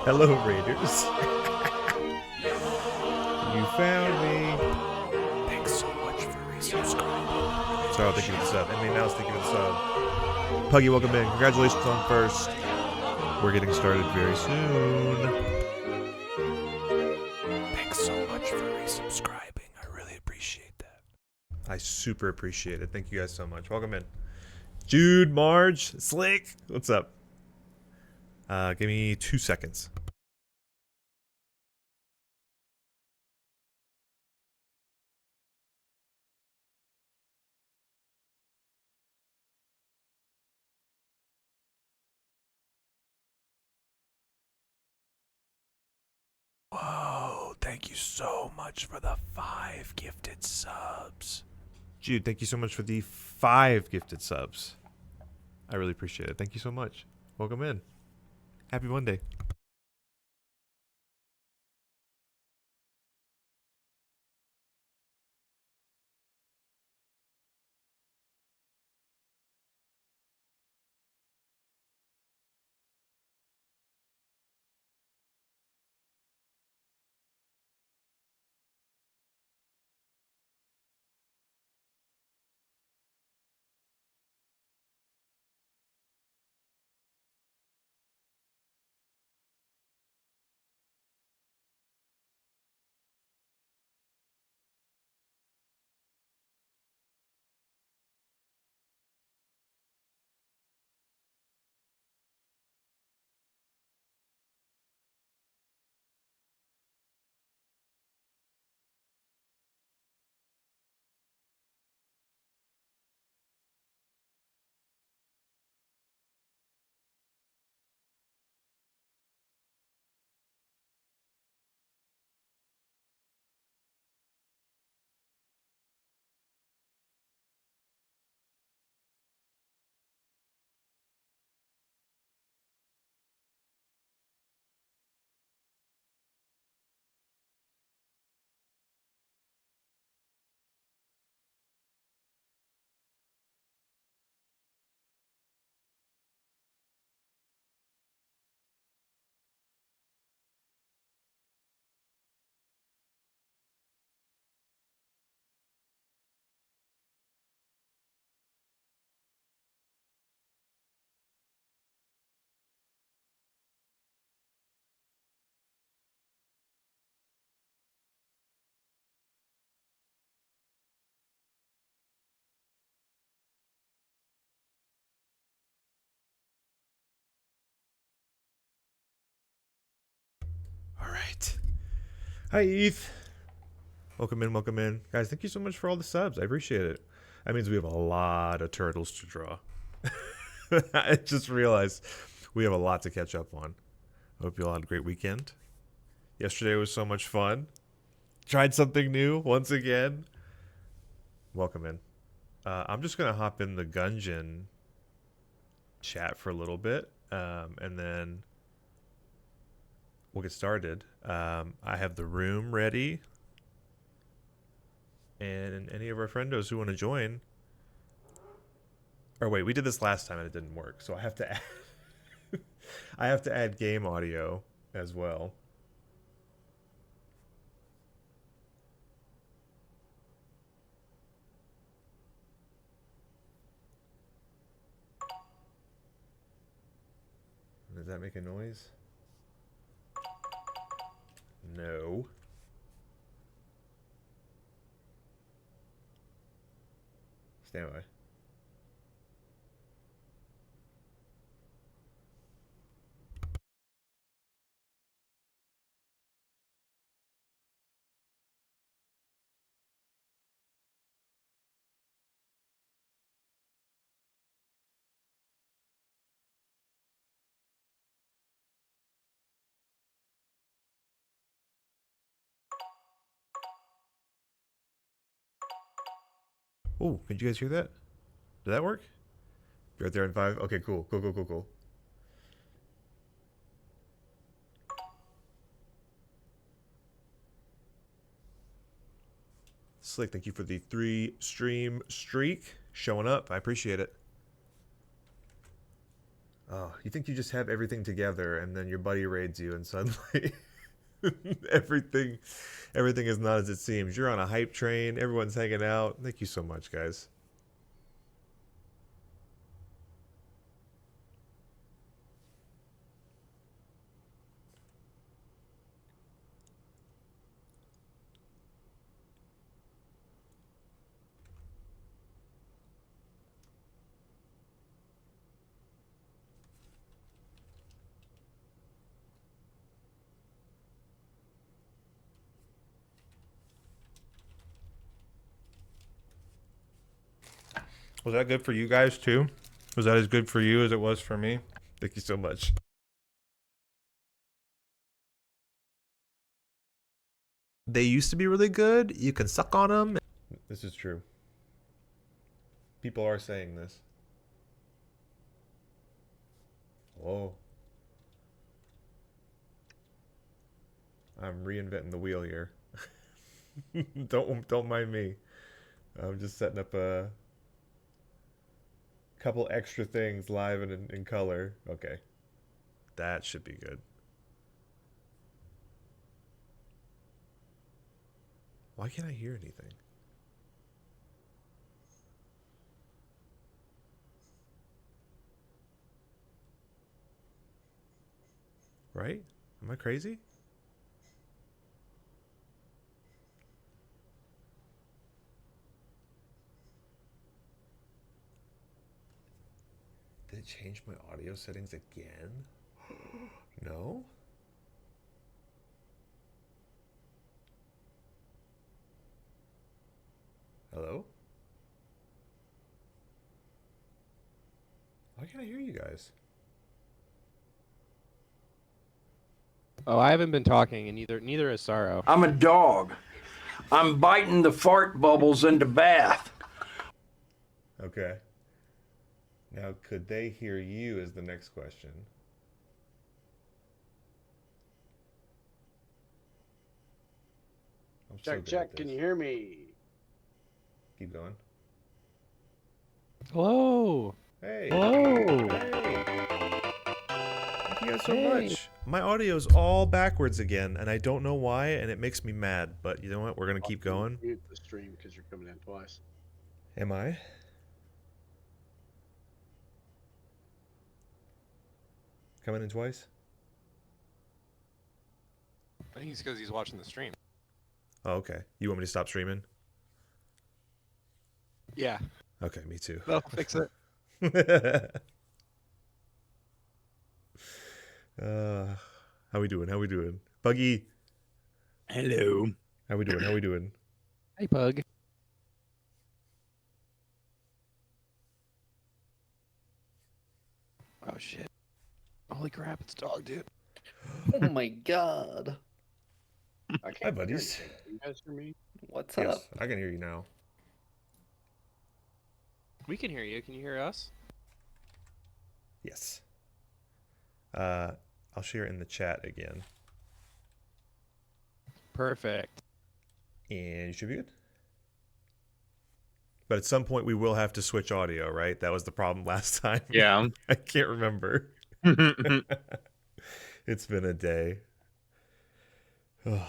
Hello, Raiders. You found me. Thanks so much for resubscribing. Sorry, thank you for the sub. And now thank you for the sub. Puggy, welcome in. Congratulations on first. We're getting started very soon. Thanks so much for resubscribing. I really appreciate that. I super appreciate it. Thank you guys so much. Welcome in. Jude, Marge, Slick. What's up? Give me 2 seconds. Whoa, thank you so much for the 5 gifted subs. Jude, thank you so much for the 5 gifted subs. I really appreciate it. Thank you so much. Welcome in. Happy Monday. All right. Hi, Eth. Welcome in, welcome in. Guys, thank you so much for all the subs. I appreciate it. That means we have a lot of turtles to draw. I just realized we have a lot to catch up on. Hope you all had a great weekend. Yesterday was so much fun. Tried something new once again. Welcome in. I'm just going to hop in the Gungeon chat for a little bit, and then we'll get started. I have the room ready. And any of our friendos who want to join. Or wait, we did this last time and it didn't work, so I have to add I have to add game audio as well. Does that make a noise? No. Stand by. Oh, can you guys hear that? Did that work? You're right there in 5? Okay, cool. Cool, cool, cool, cool. Slick, thank you for the 3 stream streak. Showing up. I appreciate it. Oh, you think you just have everything together, and then your buddy raids you, and suddenly everything, everything is not as it seems. You're on a hype train. Everyone's hanging out. Thank you so much, guys. Was that good for you guys too? Was that as good for you as it was for me? Thank you so much. They used to be really good. You can suck on them. This is true. People are saying this. Oh. I'm reinventing the wheel here. Don't mind me. I'm just setting up a couple extra things live and in color. Okay. That should be good. Why can't I hear anything? Right? Am I crazy? Did it change my audio settings again? No? Hello? Why can't I hear you guys? Oh, I haven't been talking, and neither is Sorrow. I'm a dog. I'm biting the fart bubbles into bath. Okay. Now, could they hear you is the next question. I'm so Check, good check. at Can this. you hear me? Keep going. Hello. Hey. Hello. Hey. Thank you guys so Hey. much. My audio's all backwards again, and I don't know why, and it makes me mad. But you know what? We're gonna keep going. Mute the stream because you're coming in twice. Am I? Coming in twice? I think it's because he's watching the stream. Oh, okay. You want me to stop streaming? Yeah. Okay, me too. That'll fix it. How we doing? How we doing? Buggy, Hello. how we doing? How we doing? Hey, Pug. Oh, shit. Holy crap, it's dog, dude. Oh my god. I can't Hi, buddies. hear anything. You guys hear me? What's Yes, up? I can hear you now. We can hear you. Can you hear us? Yes. I'll share it in the chat again. Perfect. And you should be good. But at some point we will have to switch audio, right? That was the problem last time. Yeah. I can't remember. It's been a day. But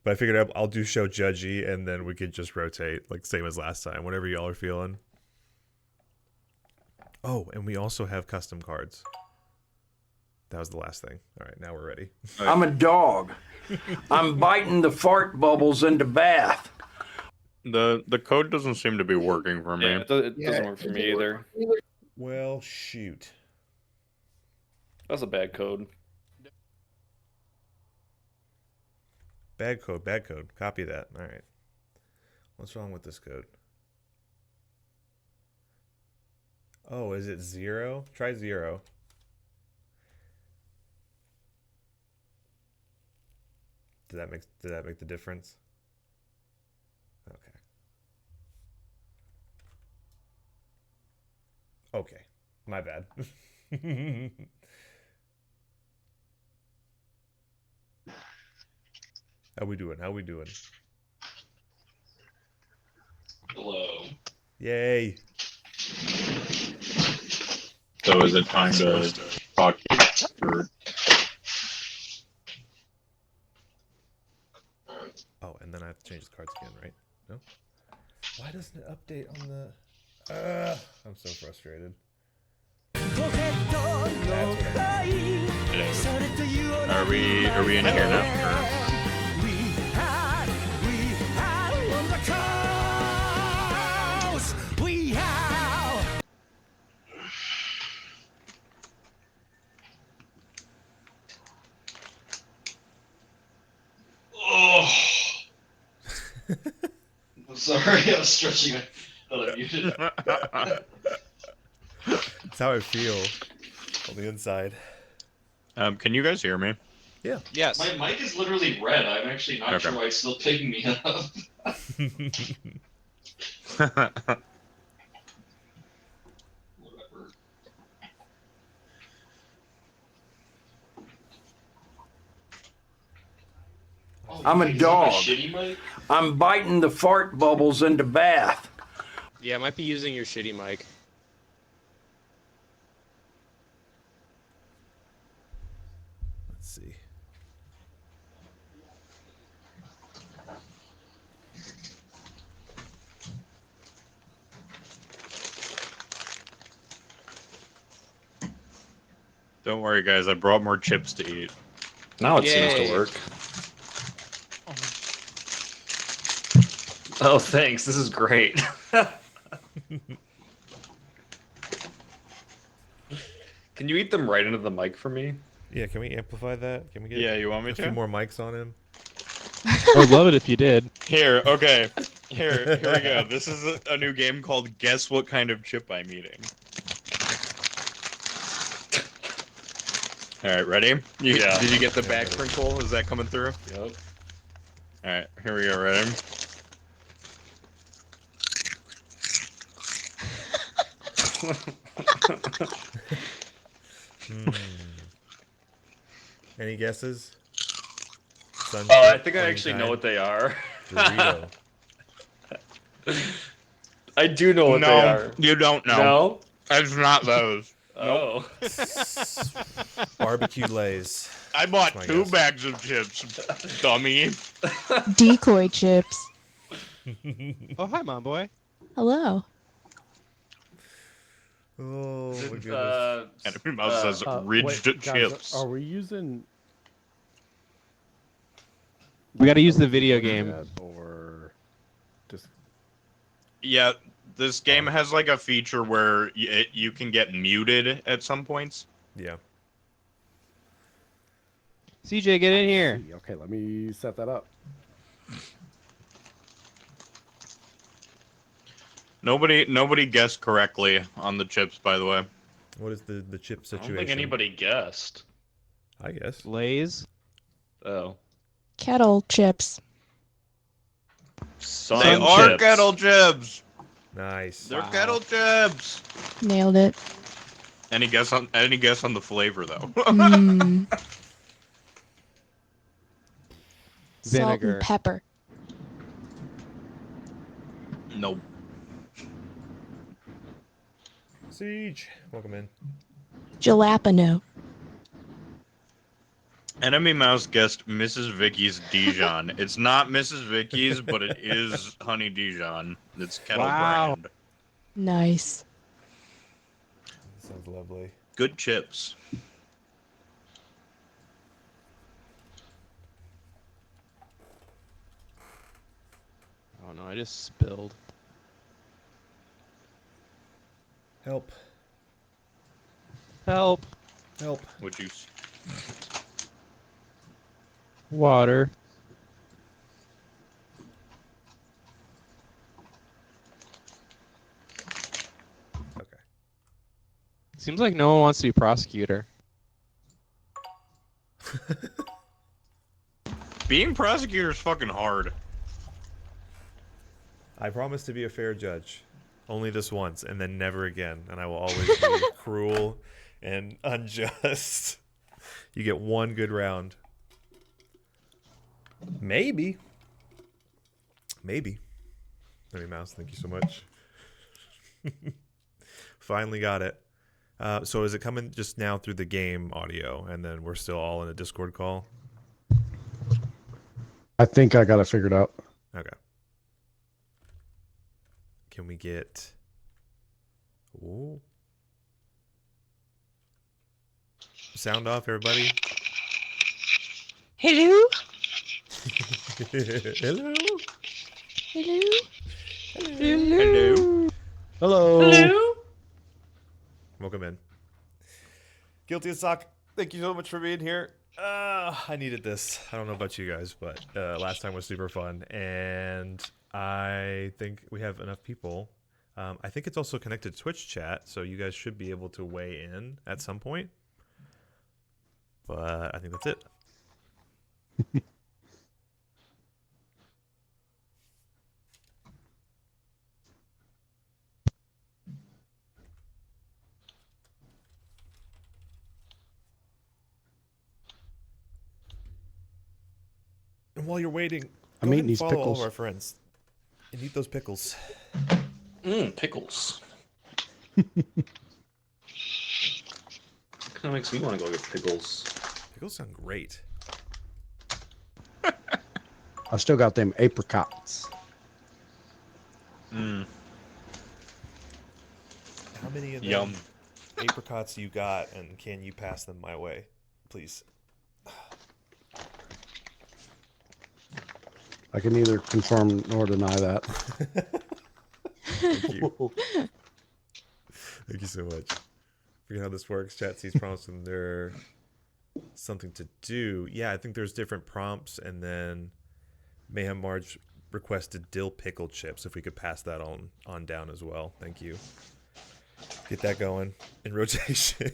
I figured I'll do show judgy and then we could just rotate, like same as last time, whatever y'all are feeling. Oh, and we also have custom cards. That was the last thing. All right, now we're ready. I'm a dog. I'm biting the fart bubbles into bath. The code doesn't seem to be working for me. Yeah, it doesn't work for me either. Well, shoot. That's a bad code. Bad code, bad code. Copy that. All right. What's wrong with this code? Oh, is it 0? Try 0. Did that make the difference? Okay. Okay. My bad. How we doing? How we doing? Hello. Yay. So is it time to talk? Or... Oh, and then I have to change the cards again, right? No? Why doesn't it update on the... I'm so frustrated. That's what I mean. Are we in here now? I'm sorry, I was stretching. I thought I muted. That's how I feel on the inside. Can you guys hear me? Yeah. Yes. My mic is literally red. I'm actually not Okay. sure why it's still picking me up. Whatever. Oh, I'm a you think it's on my dog. shitty mic? I'm biting the fart bubbles in the bath. Yeah, I might be using your shitty mic. Let's see. Don't worry, guys. I brought more chips to eat. Now it seems Yay. to work. Oh, thanks. This is great. Can you eat them right into the mic for me? Yeah, can we amplify that? Can we get Yeah, you want me a few to? more mics on him? I would love it if you did. Here, okay. Here we go. This is a new game called Guess What Kind of Chip I'm Eating. Alright, ready? Yeah. Did you get the back crinkle? Is that coming through? Yep. Alright, here we go, ready? Any guesses? Sun Oh, I chip, think I actually know what they are. Dorito. I do know what they are. You don't know. No? It's not those. Oh. Barbecue Lays. I bought That's my 2 guess. bags of chips, dummy. Decoy chips. Oh, hi, Mom Boy. Hello. Oh, my goodness. Enemy Mouse says ridged chips. Are we using We gotta use the video game. that or just Yeah, this game has like a feature where you can get muted at some points. Yeah. CJ, get in here. okay? Let me set that up. Nobody guessed correctly on the chips, by the way. What is the chip I situation? don't think anybody guessed. I guess. Lays. Oh. Kettle chips. Sun They are chips. kettle chips. Nice. They're Wow. kettle chips. Nailed it. Any guess on the flavor though? Mmm. Salt Vinegar. and pepper. Nope. Siege. Welcome in. Jalapeno. Enemy Mouse guessed Mrs. Vicky's Dijon. It's not Mrs. Vicky's, but it is Honey Dijon. It's kettle Wow. brand. Nice. Sounds lovely. Good chips. Oh no, I just spilled. Help. Help. Help. Would you? Water. Okay. Seems like no one wants to be prosecutor. Being prosecutor is fucking hard. I promise to be a fair judge. Only this once, and then never again. And I will always be cruel and unjust. You get one good round. Maybe. Maybe. Honey Mouse, thank you so much. Finally got it. So is it coming just now through the game audio, and then we're still all in a Discord call? I think I got it figured out. Okay. Can we get... Ooh. Sound off, everybody. Hello? Hello? Hello? Hello. Hello. Welcome in. Guilty as Sock, thank you so much for being here. I needed this. I don't know about you guys, but last time was super fun, and I think we have enough people. I think it's also connected to Twitch chat, so you guys should be able to weigh in at some point. But I think that's it. And while you're waiting, I'm go ahead eating and these follow all pickles. of our friends and eat those pickles. Pickles. Kind of makes me want to go get pickles. Pickles sound great. I still got them apricots. How many of them Yum. apricots you got, and can you pass them my way, please? I can neither confirm nor deny that. Thank you. Thank you so much. Forget how this works. Chat sees prompts and there's something to do. Yeah, I think there's different prompts, and then Mayhem Marge requested dill pickle chips. If we could pass that on down as well. Thank you. Get that going in rotation.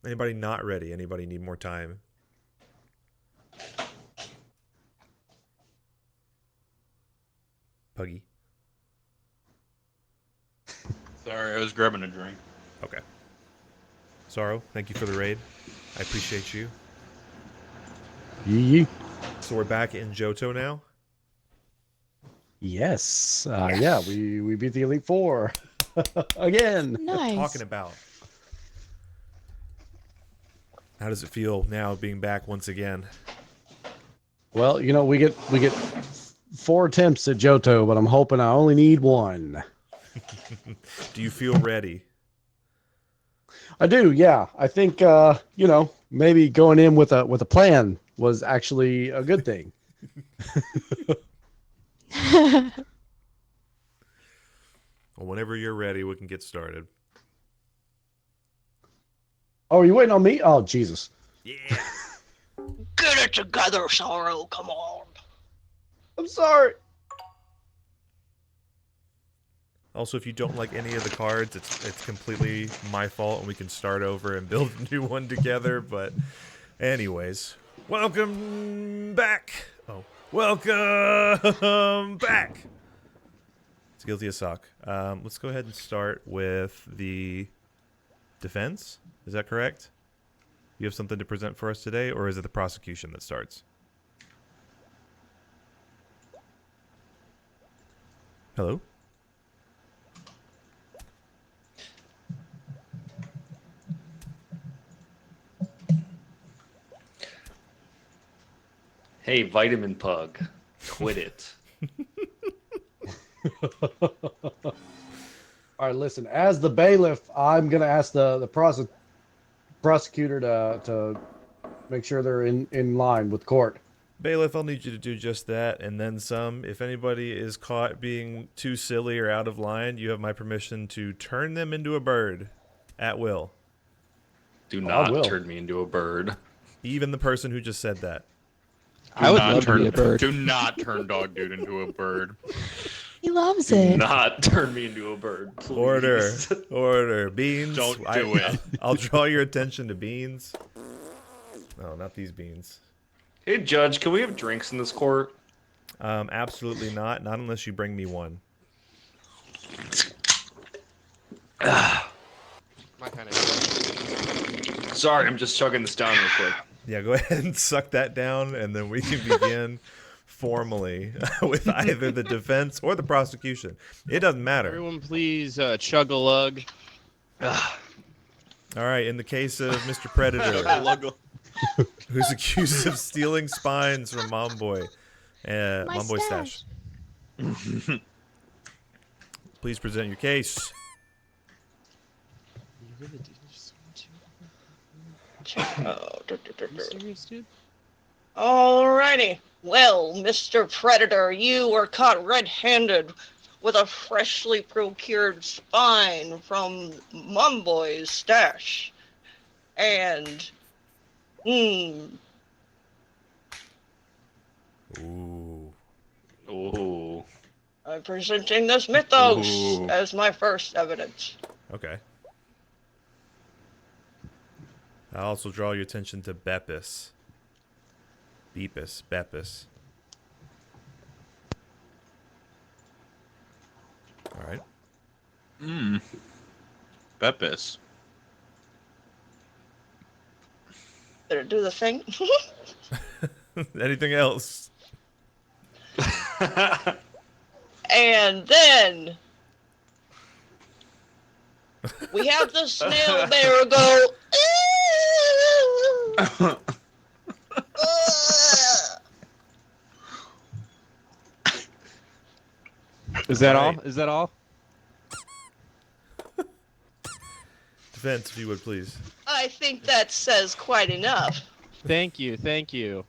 Anybody not ready? Anybody need more time? Puggy. Sorry, I was grabbing a drink. Okay. Sorrow, thank you for the raid. I appreciate you. Yee. So we're back in Johto now. Yes. Yeah, we beat the Elite Four again. Nice. Talking about. How does it feel now being back once again? Well, you know, we get 4 attempts at Johto, but I'm hoping I only need 1. Do you feel ready? I do, yeah. I think you know, maybe going in with a plan was actually a good thing. Well, whenever you're ready, we can get started. Oh, are you waiting on me? Oh, Jesus. Yeah. Get it together, Sorrow. Come on. I'm sorry. Also, if you don't like any of the cards, it's completely my fault, and we can start over and build a new one together. But anyways, welcome back. Oh, welcome back. It's Guilty as Sock. Let's go ahead and start with the defense. Is that correct? You have something to present for us today, or is it the prosecution that starts? Hello? Hey, Vitamin Pug, quit it. All right, listen. As the bailiff, I'm gonna ask the prosecutor to make sure they're in line with court. Bailiff, I'll need you to do just that, and then some. If anybody is caught being too silly or out of line, you have my permission to turn them into a bird at will. Do I not will. turn me into a bird. Even the person who just said that. I would not love to be a bird. Do not turn Dog Dude into a bird. He loves Do it. not turn me into a bird, please. Order. Order. Beans. Don't do it. I'll draw your attention to beans. No, not these beans. Hey, Judge, can we have drinks in this court? Absolutely not. Not unless you bring me one. My kind of. Sorry, I'm just chugging this down real quick. Yeah, go ahead and suck that down, and then we can begin formally with either the defense or the prosecution. It doesn't matter. Everyone, please chug a lug. All right, in the case of Mr. Predator, who's accused of stealing spines from Momboy, Momboy Stash. Please present your case. Alrighty. Well, Mr. Predator, you were caught red-handed with a freshly procured spine from Mumboy's stash. And, Ooh. Ooh. I'm presenting this mythos Ooh. as my first evidence. Okay. I'll also draw your attention to Beppis. Beppis. All right. Beppis. Did it do the thing? Anything else? And then we have the snail bear go. Is that all? Right. Is that all? Defense, if you would, please. I think that says quite enough. Thank you, thank you.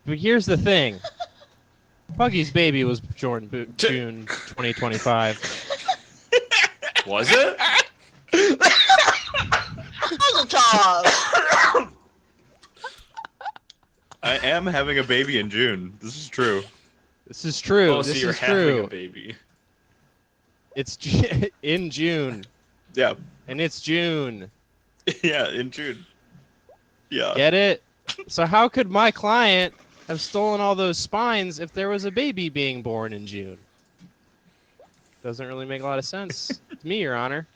But here's the thing. Puggy's baby was born June 2025. Was it? Mazel tov. I am having a baby in June. This is true. This is true. Oh, this so you're is having true. a baby. It's in June, Yeah. and it's June. Yeah, in June. Yeah. Get it? So how could my client have stolen all those spines if there was a baby being born in June? Doesn't really make a lot of sense to me, Your Honor.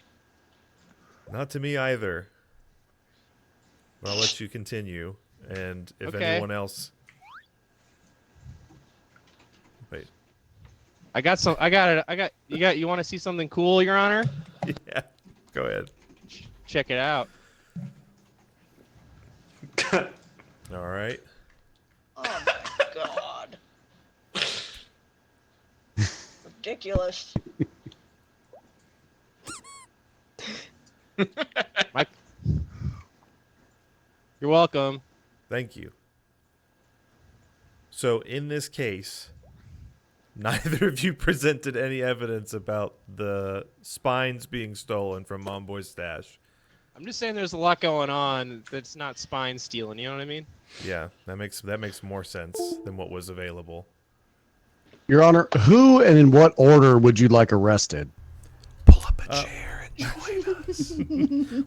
Not to me either. But I'll let you continue. And if Okay. anyone else... Wait. I got some. I got it. You want to see something cool, Your Honor? Yeah. Go ahead. Check it out. All right. Oh my god. Ridiculous. You're welcome. Thank you. So in this case, neither of you presented any evidence about the spines being stolen from Momboy's stash. I'm just saying there's a lot going on that's not spine stealing, you know what I mean? Yeah, that makes more sense than what was available. Your Honor, who and in what order would you like arrested? Pull up a chair and join us.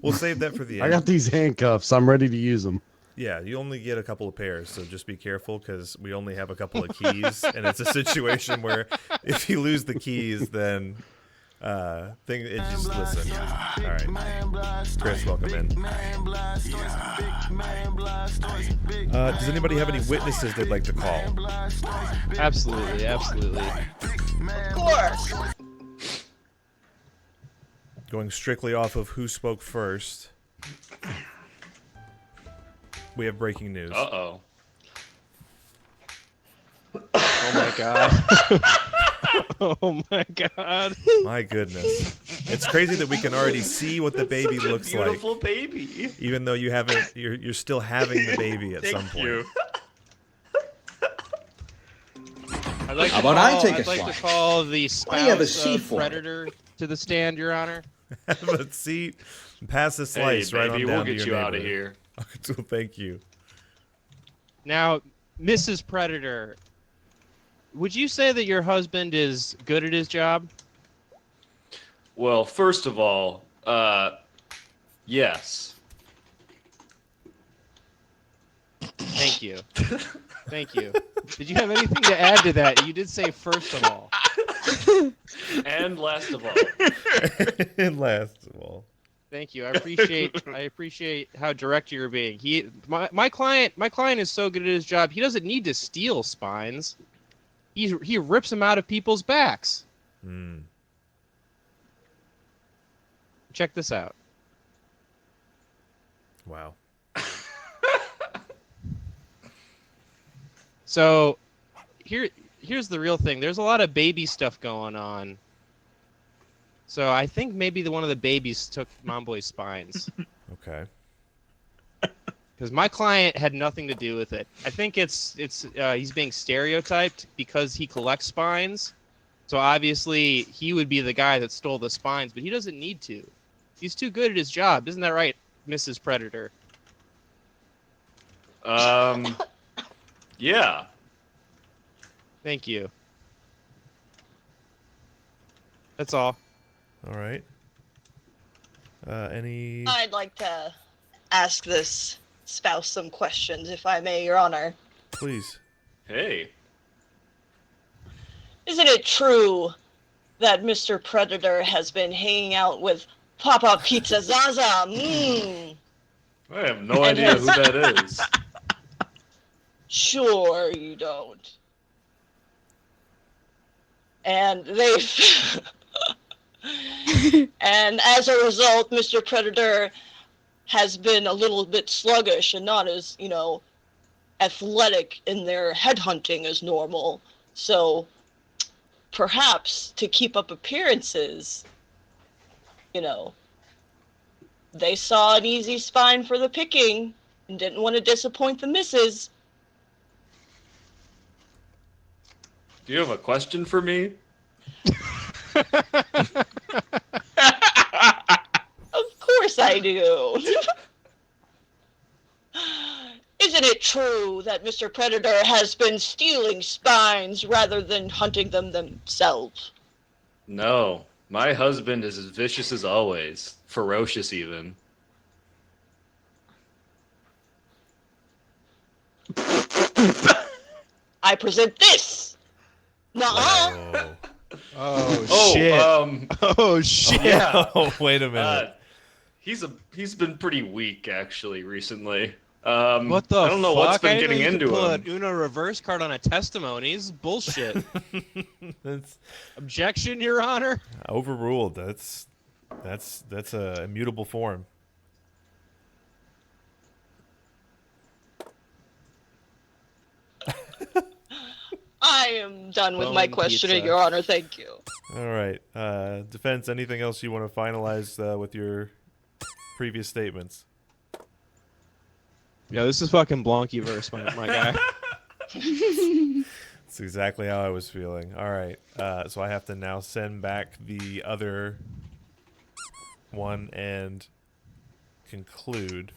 We'll save that for the I end. got these handcuffs. I'm ready to use them. Yeah, you only get a couple of pairs, so just be careful because we only have a couple of keys, and it's a situation where if you lose the keys, then just listen. All right, Chris, welcome in. Does anybody have any witnesses they'd like to call? Absolutely, absolutely. Of course. Going strictly off of who spoke first, we have breaking news. Uh-oh. Oh my god. Oh my god. My goodness, it's crazy that we can already see what the baby looks like, Beautiful baby. even though you haven't. You're still having the baby at some point. You. I'd like How about I take a I'd like slice? to call the Why do you have a spouse C of for it? Predator to the stand, Your Honor. Have a seat and pass the Hey, slice right on baby, down we'll to get your you out of neighbor. here. So thank you. Now, Mrs. Predator, would you say that your husband is good at his job? Well, first of all, yes. Thank you. Thank you. Did you have anything to add to that? You did say first of all. And last of all, And last of all, Thank you. I appreciate how direct you're being. My client is so good at his job. He doesn't need to steal spines. He rips them out of people's backs. Hmm. Check this out. Wow. So, here's the real thing. There's a lot of baby stuff going on. So I think maybe one of the babies took Momboy's spines. Okay. Because my client had nothing to do with it. I think it's he's being stereotyped because he collects spines. So obviously he would be the guy that stole the spines, but he doesn't need to. He's too good at his job, isn't that right, Mrs. Predator? Yeah. Thank you. That's all. All right. Any? I'd like to ask this spouse some questions, if I may, Your Honor. Please. Hey. Isn't it true that Mr. Predator has been hanging out with Papa Pizza Zaza? I have no idea who that is. Sure you don't. And they've... And as a result, Mr. Predator has been a little bit sluggish and not as, athletic in their headhunting as normal. So perhaps to keep up appearances, they saw an easy spine for the picking and didn't want to disappoint the missus. Do you have a question for me? Of course I do. Isn't it true that Mr. Predator has been stealing spines rather than hunting them themselves? No. My husband is as vicious as always. Ferocious, even. I present this. Nuh-uh. Oh. Oh, shit. Oh shit. Yeah. Oh, wait a minute. He's been pretty weak actually recently. What the I don't know fuck? what's been I didn't getting know you could into pull him. an Uno reverse card on a testimony. This is bullshit. That's Objection, Your Honor. overruled. That's a immutable form. I am done with my Bone questioning, pizza. Your Honor. Thank you. All right. Defense, anything else you want to finalize with your previous statements? Yeah, this is fucking Blanky-verse, my guy. That's exactly how I was feeling. All right. So I have to now send back the other one and conclude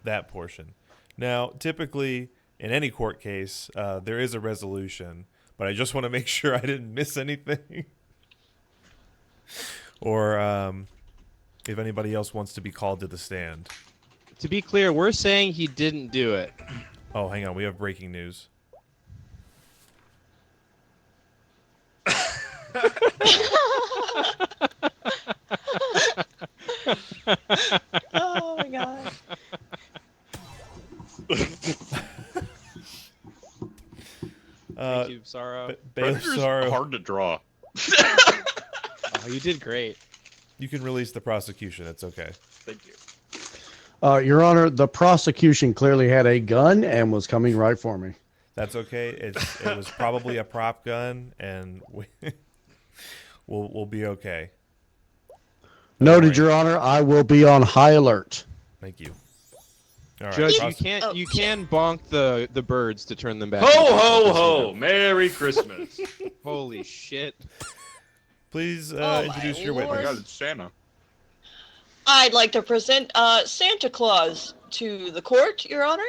that portion. Now, typically, in any court case, there is a resolution, but I just want to make sure I didn't miss anything. Or if anybody else wants to be called to the stand. To be clear, we're saying he didn't do it. Oh, hang on. We have breaking news. Oh my god. Thank you, Sorrow. Bailiff Predator's Sorrow, hard to draw. Oh, you did great. you can release the prosecution. It's okay. Thank you. Your Honor, the prosecution clearly had a gun and was coming right for me. That's okay. It was probably a prop gun, and we'll be okay. Noted, right. Your Honor. I will be on high alert. Thank you. All right. Judge, pros- you can bonk the birds to turn them back. Ho into ho birds, ho! Merry Christmas. Holy shit. Please my introduce your lord. Oh my witness. god, it's Santa. I'd like to present Santa Claus to the court, Your Honor.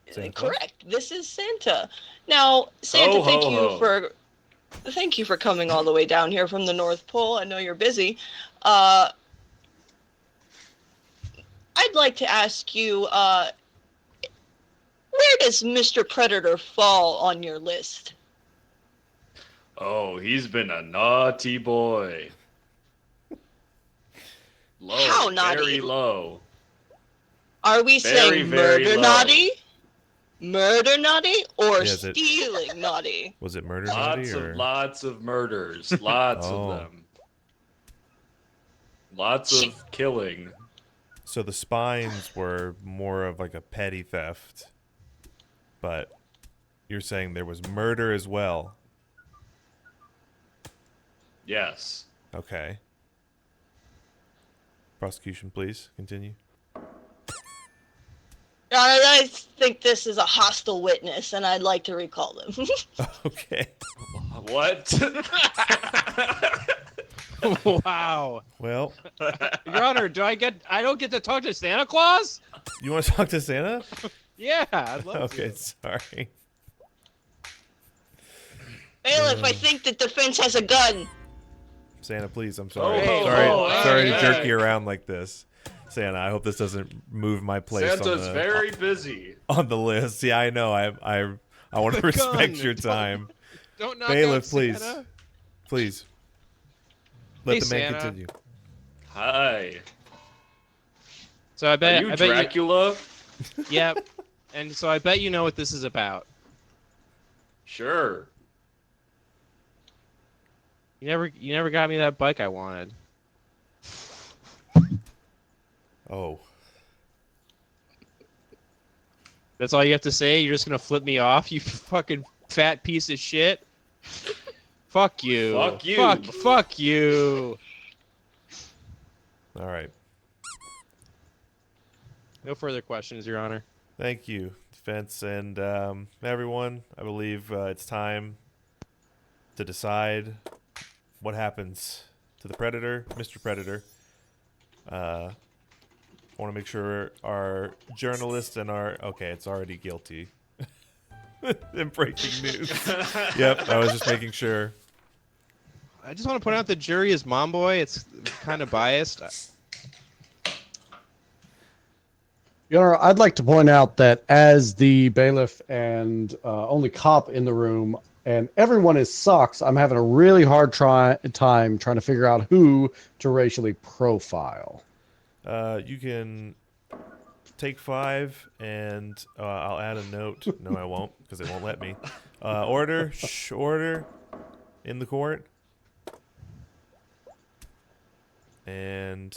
Santa Claus? Correct. This is Santa. Now, Santa, Ho, thank ho, you ho. for coming all the way down here from the North Pole. I know you're busy. I'd like to ask you, where does Mr. Predator fall on your list? Oh, he's been a naughty boy. Low, How naughty? very low. Are we Very, saying very murder low. naughty? Murder naughty or Yeah, is it- stealing naughty? Was it murder naughty Lots or? of murders. Lots Oh. of them. Lots of killing. So the spines were more of like a petty theft, but you're saying there was murder as well. Yes. Okay. Prosecution, please continue. I think this is a hostile witness, and I'd like to recall them. Okay. What? Wow. Well, Your Honor, I don't get to talk to Santa Claus? you want to talk to Santa? Yeah, I'd love Okay, to. sorry. Bailiff, I think the defense has a gun. Santa, please. I'm sorry. Oh, sorry hey, to jerk hey. you around like this. Santa, I hope this doesn't move my place Santa's on the very busy. on the list. Yeah, I know. I want to The respect gun. your time. Don't knock Bailiff, out please. Santa. Please. Let Hey, the man Santa. continue. Hi. So I bet Are you I bet Dracula? you. Yep. And so I bet you know what this is about. Sure. You never got me that bike I wanted. Oh. That's all you have to say? You're just gonna flip me off, you fucking fat piece of shit? Fuck you. Fuck you. Fuck you. All right. No further questions, Your Honor. Thank you, defense, and everyone. I believe it's time to decide what happens to the Predator, Mr. Predator. I want to make sure our journalists and our... Okay, it's already guilty. In breaking news. Yep, I was just making sure. I just want to point out the jury is mom boy. It's kind of biased. Your Honor, I'd like to point out that as the bailiff and only cop in the room, and everyone is sucks, I'm having a really hard time trying to figure out who to racially profile. You can take 5, and I'll add a note. No, I won't, because it won't let me. Order. Shh, order. In the court. And...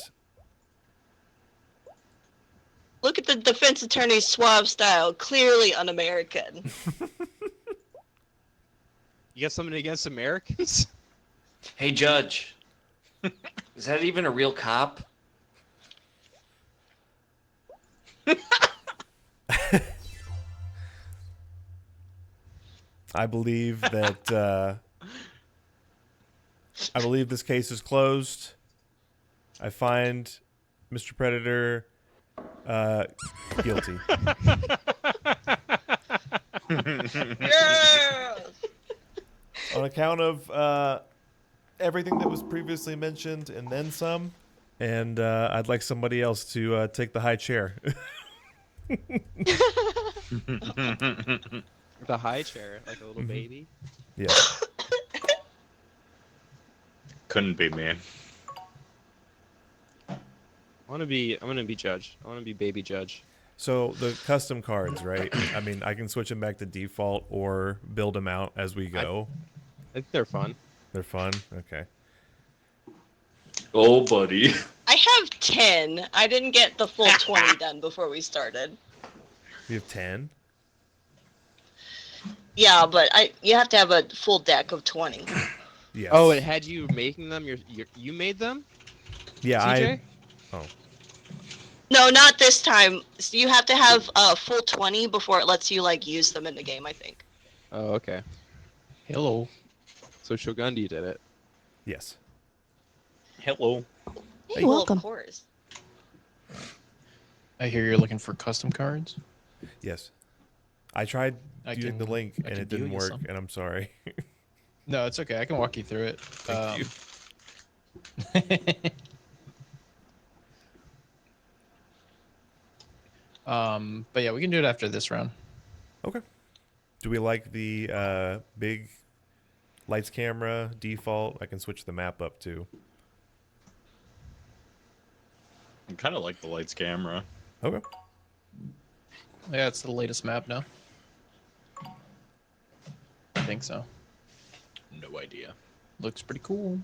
Look at the defense attorney's suave style, clearly un-American. You got something against Americans? Hey, Judge. Is that even a real cop? I believe that I believe this case is closed. I find Mr. Predator guilty. Yeah! On account of everything that was previously mentioned and then some, and I'd like somebody else to take the high chair. The high chair, like a little Mhm. baby. Yeah. Couldn't be me. I'm gonna be judge. I want to be baby judge. So the custom cards, right? I mean, I can switch them back to default or build them out as we go. I think they're fun. They're fun. Okay. Oh, buddy. I have 10. I didn't get the full 20 done before we started. You have 10. Yeah, but you have to have a full deck of 20. Yes. Oh, it had you making them. You made them. Yeah, TJ? No, not this time. So you have to have a full 20 before it lets you like use them in the game, I think. Oh, okay. Hello. So Shogundi did it. Yes. Hello. Hey, well, of course. I hear you're looking for custom cards. Yes. I tried I using can- the link I and can it didn't deal you work, some. and I'm sorry. No, it's okay. I can walk you through it. Thank you. But yeah, we can do it after this round. Okay. Do we like the big Lights, camera, default. I can switch the map up too. I kind of like the lights camera. Okay. Yeah, it's the latest map now. I think so. No idea. Looks pretty cool.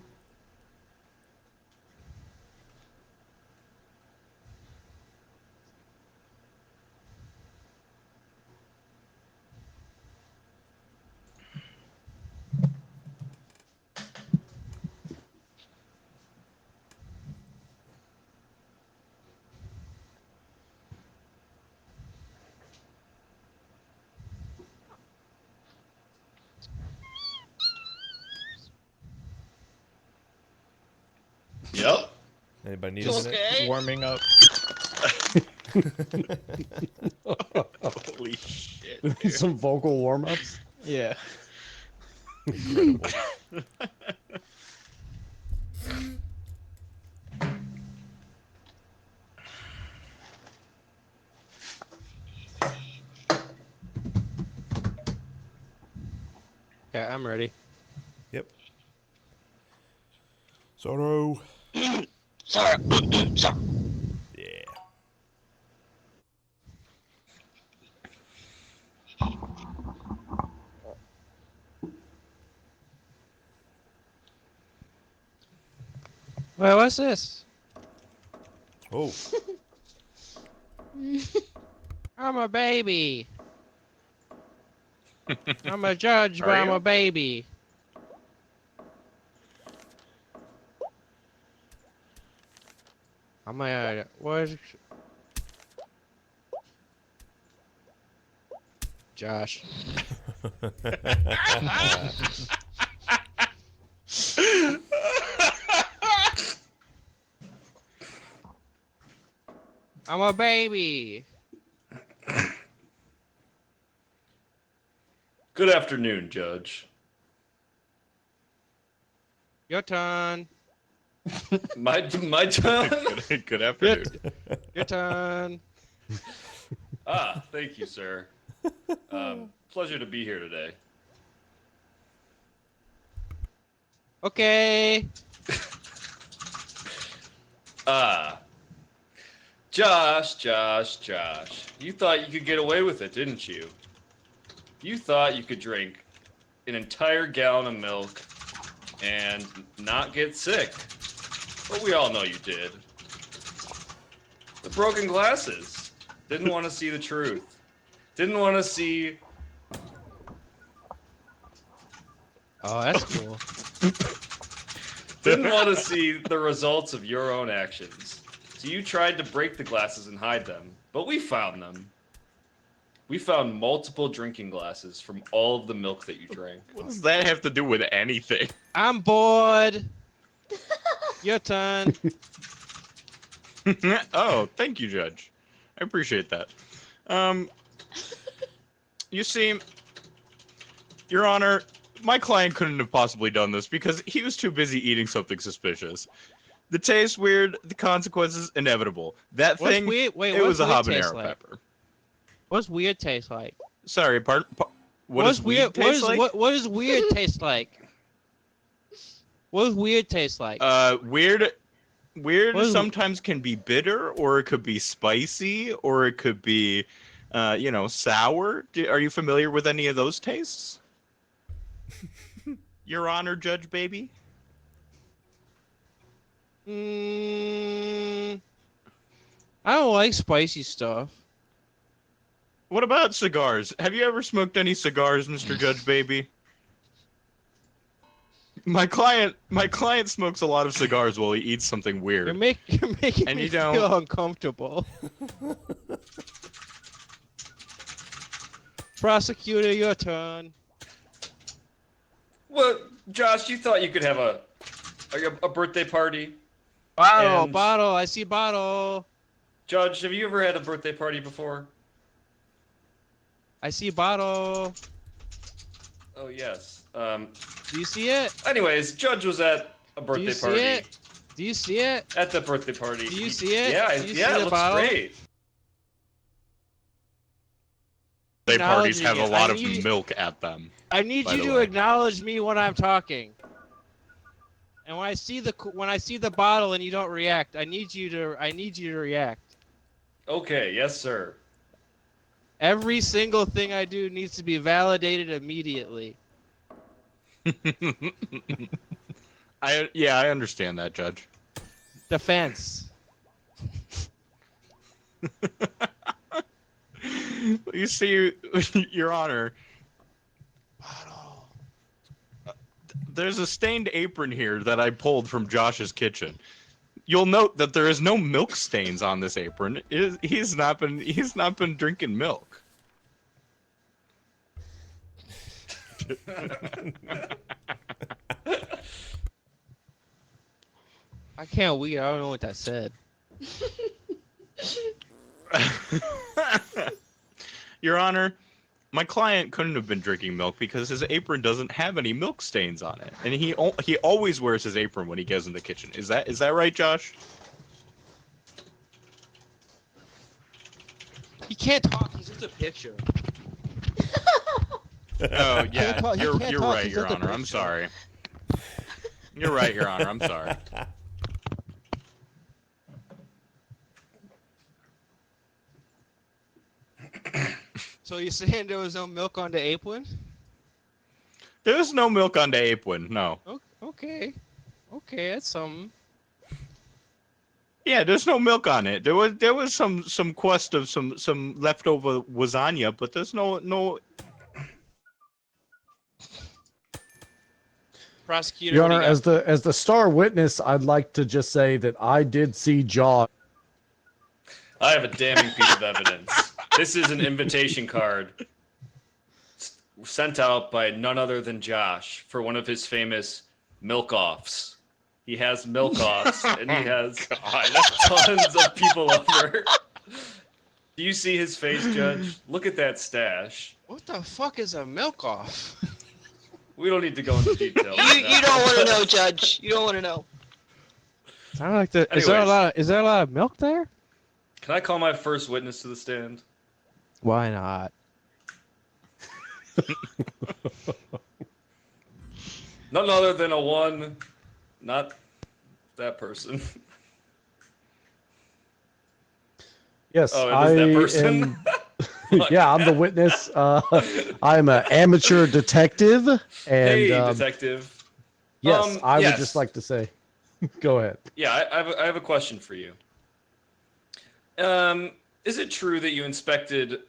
Yep. Anybody need a minute? Okay. Warming up. Holy shit. dude. Some vocal warm-ups. Yeah. Incredible. Okay, I'm ready. Yep. Sorrow. Sorry. Sorry. Yeah. Well, what's this? Oh. I'm a baby. I'm a judge, but Are I'm you? a baby. I'm a what? Josh. I'm a baby. Good afternoon, Judge. Your turn. My turn. Good afternoon. Your turn. Thank you, sir. Pleasure to be here today. Okay. Josh. You thought you could get away with it, didn't you? You thought you could drink an entire gallon of milk and not get sick. But we all know you did. The broken glasses. Didn't want to see the truth. Didn't want to see... Oh, that's cool. Didn't want to see the results of your own actions. So you tried to break the glasses and hide them, but we found them. We found multiple drinking glasses from all of the milk that you drank. What does that have to do with anything? I'm bored. Your turn. Oh, thank you, Judge. I appreciate that. You see, Your Honor, my client couldn't have possibly done this because he was too busy eating something suspicious. The taste weird, the consequences inevitable. That What's thing, weird? Wait, it was what's a weird taste habanero like? pepper. What's weird taste like? Sorry, what What's does weird? weed taste like? What does weird taste like? What does weird taste like? Weird What is- sometimes can be bitter, or it could be spicy, or it could be, sour. Are you familiar with any of those tastes? Your Honor, Judge Baby? I don't like spicy stuff. What about cigars? Have you ever smoked any cigars, Mr. Judge Baby? My client smokes a lot of cigars while he eats something weird. You're making And me you don't- feel uncomfortable. Prosecutor, your turn. Well, Josh, you thought you could have a birthday party. Bottle, And- bottle. I see bottle. Judge, have you ever had a birthday party before? I see bottle. Oh, yes. Do you see it? Anyways, Judge was at a Do birthday you see party. it? Do you see it? At the birthday party. Do you see it? Yeah, Do you yeah, see it the looks bottle? great. birthday parties acknowledging have a it. lot I of need- milk at them. I need by you the to way. acknowledge me when I'm talking. And when I see the bottle and you don't react, I need you to react. Okay, yes, sir. Every single thing I do needs to be validated immediately. I understand that, Judge. Defense. You see, Your Honor, there's a stained apron here that I pulled from Josh's kitchen. You'll note that there is no milk stains on this apron. He's not been drinking milk. I can't wait. I don't know what that said. Your Honor, my client couldn't have been drinking milk because his apron doesn't have any milk stains on it, and he always wears his apron when he goes in the kitchen. Is that right, Josh? He can't talk. He's just a picture. Oh yeah, talk- he you're can't talk, right, he's Your at the Honor. I'm picture. sorry. You're right, Your Honor. I'm sorry. So you're saying there was no milk on the apron? There's no milk on the apron. No. Okay. Okay, that's something. Yeah, there's no milk on it. There was some quest of some leftover lasagna, but there's no. Prosecutor. Your what do Honor, you got? as the star witness, I'd like to just say that I did see Jaw. I have a damning piece of evidence. This is an invitation card sent out by none other than Josh for one of his famous milk offs. He has milk offs and he has tons of people over. Do you see his face, Judge? Look at that stash. What the fuck is a milk off? We don't need to go into detail. You don't want to know, Judge. You don't want to know. Sound like the. Is there a Anyways. lot of milk there? Can I call my first witness to the stand? Why not? None other than a one, not that person. Yes, Oh, I it is that person? am. Yeah, I'm the witness. I'm an amateur detective, and Hey, um, detective. yes, I would yes. just like to say, go ahead. Yeah, I have a question for you. Is it true that you inspected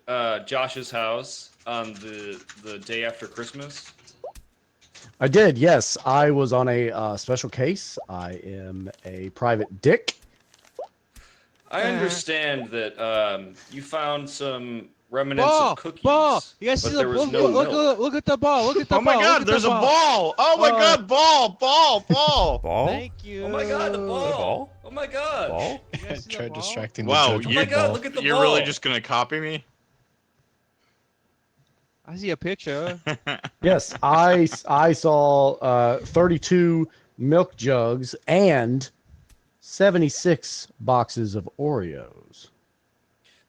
Josh's house on the day after Christmas? I did. Yes, I was on a special case. I am a private dick. I understand that you found some remnants Ball, of cookies, ball. You guys see but the there was look, no look, milk. look at the ball. Look at the Oh my ball. God! Look at There's a the ball. Oh my God! Ball! Ball? Thank you. Oh my God, the ball! ball? Oh my God! Ball? You guys see the Tried ball? distracting the Wow, judge. Oh my God, look at the you're ball! really just gonna copy me? I see a picture. Yes, I saw 32 milk jugs and 76 boxes of Oreos.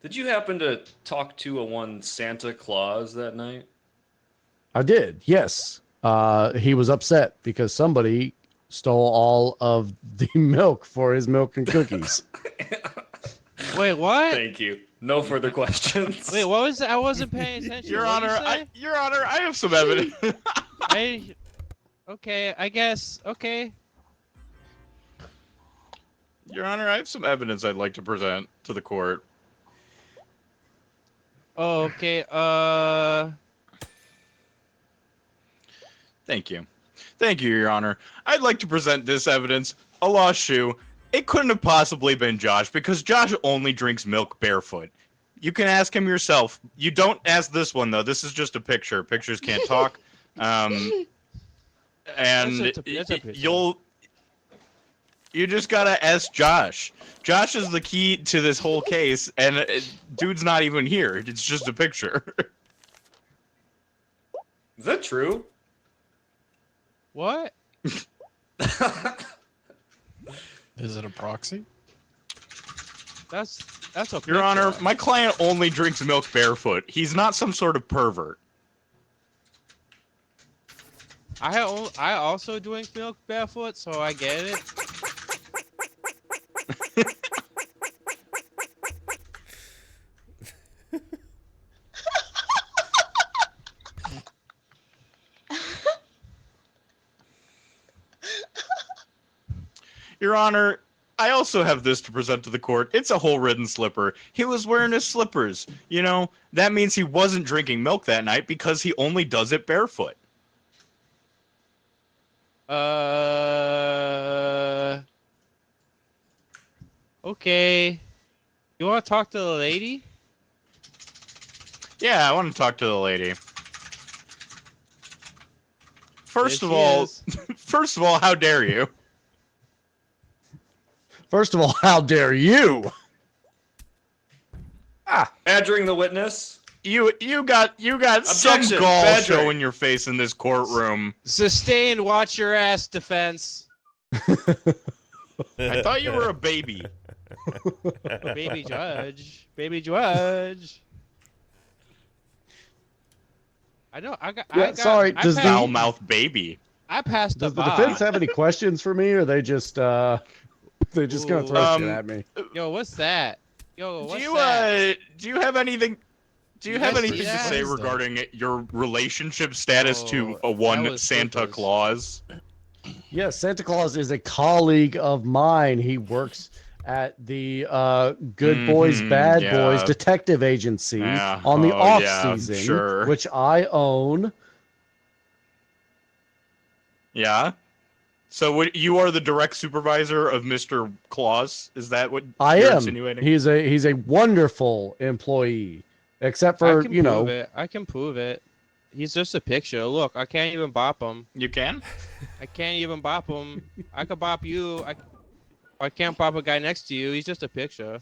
Did you happen to talk to a one Santa Claus that night? I did. Yes. He was upset because somebody stole all of the milk for his milk and cookies. Wait, what? Thank you. No further questions. Wait, what was that? I wasn't paying attention. Your What'd Honor, you say? Your Honor, I have some evidence. Okay, I guess. Okay. Your Honor, I have some evidence I'd like to present to the court. Oh, okay. Thank you. Thank you, Your Honor. I'd like to present this evidence. A lost shoe. It couldn't have possibly been Josh because Josh only drinks milk barefoot. You can ask him yourself. You don't ask this one, though. This is just a picture. Pictures can't talk. And That's a picture. you just gotta ask Josh. Josh is the key to this whole case, and dude's not even here. It's just a picture. Is that true? What? Is it a proxy? That's a Your Honor, picture. my client only drinks milk barefoot. He's not some sort of pervert. I also drink milk barefoot, so I get it. Your Honor, I also have this to present to the court. It's a hole-ridden slipper. He was wearing his slippers. You know, that means he wasn't drinking milk that night because he only does it barefoot. Okay. You want to talk to the lady? Yeah, I want to talk to the lady. First There of she all, is. first of all, how dare you? First of all, how dare you? Badgering the witness. You got some Objection, gall badgering. showing your face in this courtroom. Sustained, watch your ass defense. I thought you were a baby. Baby judge. Baby judge. I know. sorry, does the- Foul mouth baby. I passed the Does the bar. defense have any questions for me, or they just gonna throw shit at me? Yo, what's that? Yo, what's Do you that? do you have anything? Do you have guys anything see to that? say regarding your relationship status to Oh, a one that was Santa slippers. Claus? Yes, Santa Claus is a colleague of mine. He works at the Good Boys, Mhm, Bad yeah. Boys detective agency Yeah, on the oh, off yeah, season, sure. which I own. Yeah. So you are the direct supervisor of Mr. Claus? Is that what I you're am. insinuating? He's a wonderful employee, except for I can prove it. I can prove it. He's just a picture. Look, I can't even bop him. You can? I can't even bop him. I could bop you. I can't bop a guy next to you. He's just a picture.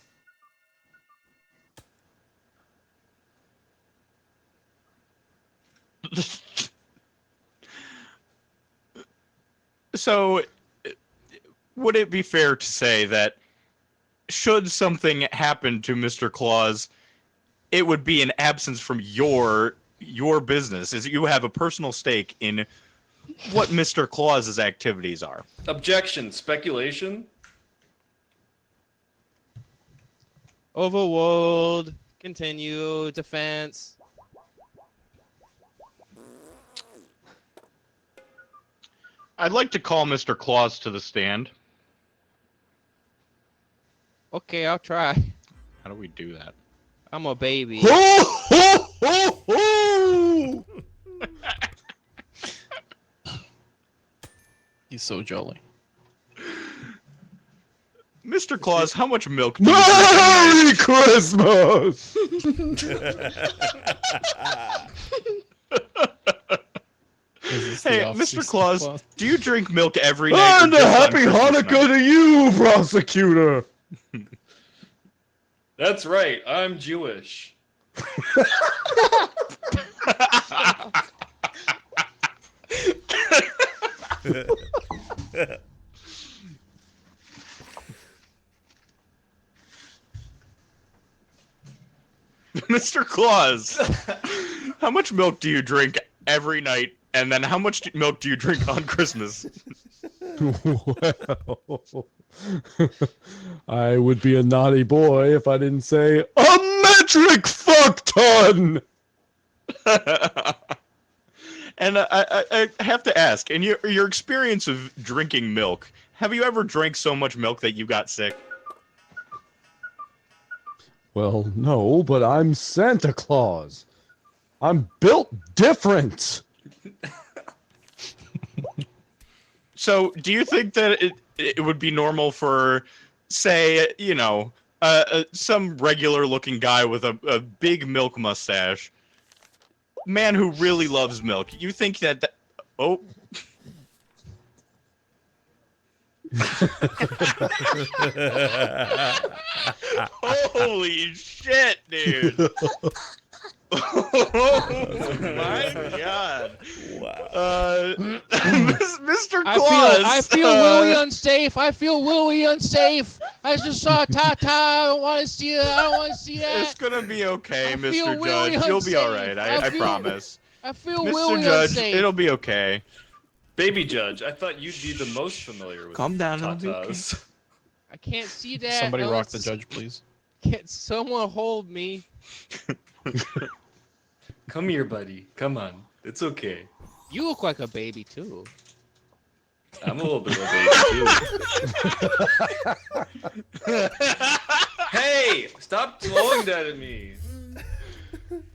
So, would it be fair to say that should something happen to Mr. Claus, it would be an absence from your business, as you have a personal stake in what Mr. Claus's activities are? Objection. Speculation. Overruled. Continue. Defense. I'd like to call Mr. Claus to the stand. Okay, I'll try. How do we do that? I'm a baby. He's so jolly. Mr. Claus, how much milk do you drink a night? Merry Christmas! Hey, Mr. Claus, do you drink milk every night? And or a just on happy Christmas Hanukkah night? to you, prosecutor! That's right. I'm Jewish. Mr. Claus, how much milk do you drink every night, and then how much milk do you drink on Christmas? Well, I would be a naughty boy if I didn't say a metric fuck ton! And I have to ask, in your experience of drinking milk, have you ever drank so much milk that you got sick? Well, no, but I'm Santa Claus. I'm built different. So, do you think that it would be normal for, say, you know, some regular-looking guy with a big milk mustache, man who really loves milk? You think that oh. Holy shit, dude! Oh my god! Wow. Mr. Claus. I feel really unsafe. I feel really unsafe. I just saw Tata. I don't want to see that. I don't want to see It's that. gonna be okay, I feel Mr. really Judge. You'll be all unsafe. right. I I feel- promise. I feel Mr. really Judge, unsafe. it'll be okay. Baby Judge, I thought you'd be the most familiar with Calm down, it'll be okay. tatas. I can't see that. Somebody rock the Alex. judge, please. Can't someone hold me? Come here, buddy. Come on. It's okay. You look like a baby too. I'm a little bit of a baby too. Hey, stop throwing that at me.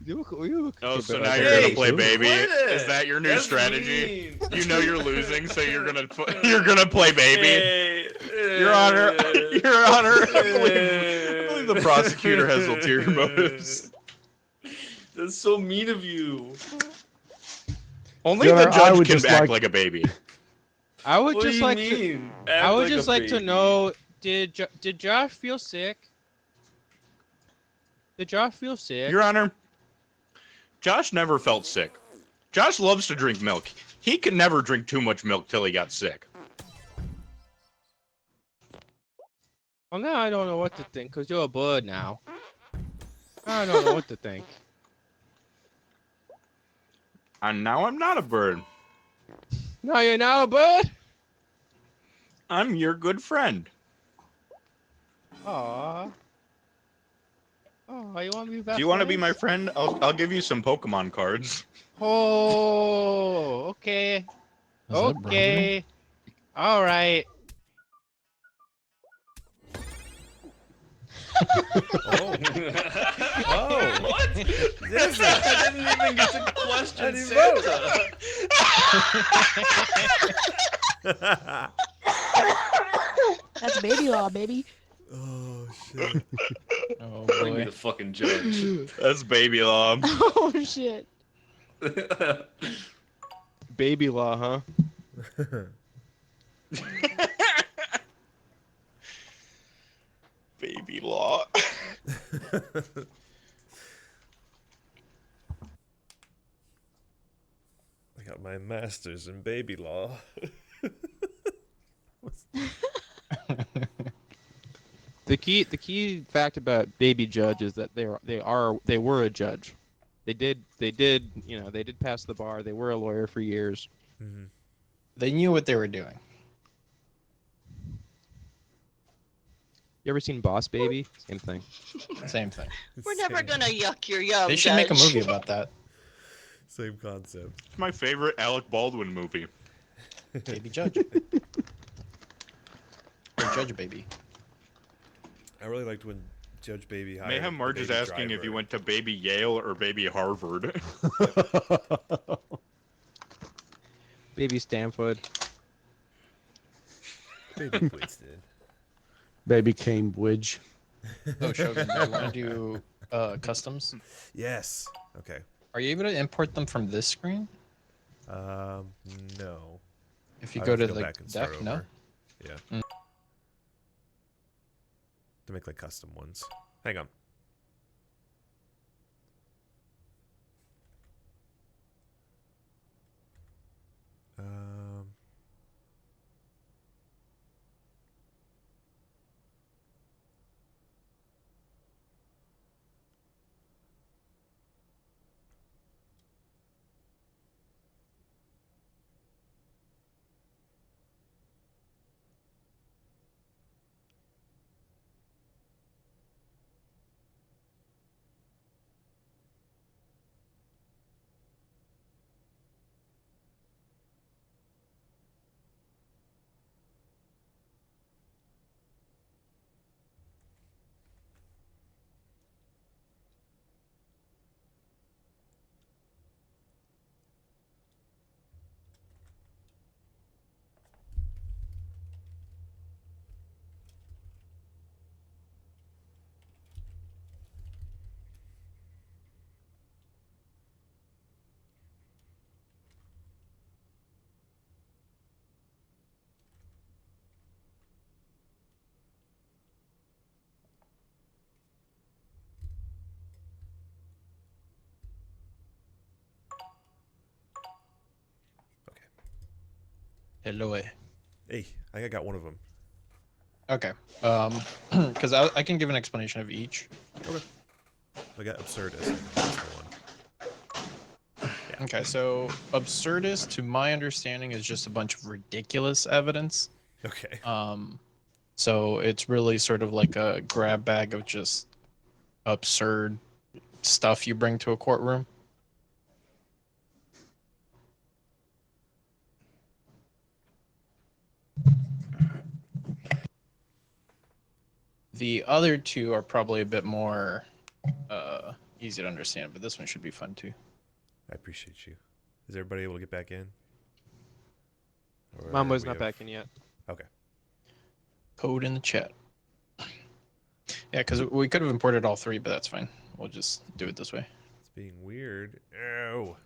You look Oh, so bit now like a you're gonna baby, play too. baby? Quit it. Is that your new That's strategy? mean. You know you're losing, so you're gonna play baby. Hey, Your Honor, Your Honor, I hey. believe the prosecutor has ulterior motives. That's so mean of you. Only Your the Honor, I judge would can just act like- like a baby. I would What do just you like mean? to. Act I would like just a like to baby. know. Did Josh feel sick? Did Josh feel sick? Your Honor, Josh never felt sick. Josh loves to drink milk. He could never drink too much milk till he got sick. Well, now I don't know what to think because you're a bird now. I don't know what to think. And now I'm not a bird. No, you're not a bird. I'm your good friend. Aww. Oh, you want to be best Do you want to be my friends? friend? I'll give you some Pokemon cards. Oh, okay. Is that bribery? Okay. All right. Oh. Oh. What? I didn't even get to question didn't vote. Santa. That's baby law, baby. Oh shit. Oh Bring me boy. the fucking judge. That's baby law. Oh shit. Baby law, huh? Baby law. I got my master's in baby law. The key fact about baby judge is that they were a judge. They did pass the bar. They were a lawyer for years. Mhm. They knew what they were doing. You ever seen Boss Baby? Same thing. Same thing. We're never Same- gonna yuck your yum. They should make a Judge. movie about that. Same concept. It's my favorite Alec Baldwin movie. Baby Judge. Or Judge Baby. I really liked when Judge Baby hired Mayhem Marge is Baby asking if you Driver. went to baby Yale or baby Harvard. Baby Stanford. Baby Winston. Baby Cambridge. Oh, Shogun, do you want to do customs? Yes. Okay. Are you able to import them from this screen? No. If you I'd go have to go the back and start deck, no? over. Yeah. To make like custom ones. Hang on. Um. Hello. Hey, I think I got one of them. Okay. Because I can give an explanation of each. Okay. I got absurdist. That's the one. Okay, so absurdist, to my understanding, is just a bunch of ridiculous evidence. Okay. So it's really sort of like a grab bag of just absurd stuff you bring to a courtroom. The other two are probably a bit more easy to understand, but this one should be fun too. I appreciate you. Is everybody able to get back in? Or Mambo's we not have- back in yet. Okay. Code in the chat. Yeah, because we could have imported all three, but that's fine. We'll just do it this way. It's being weird. Ow.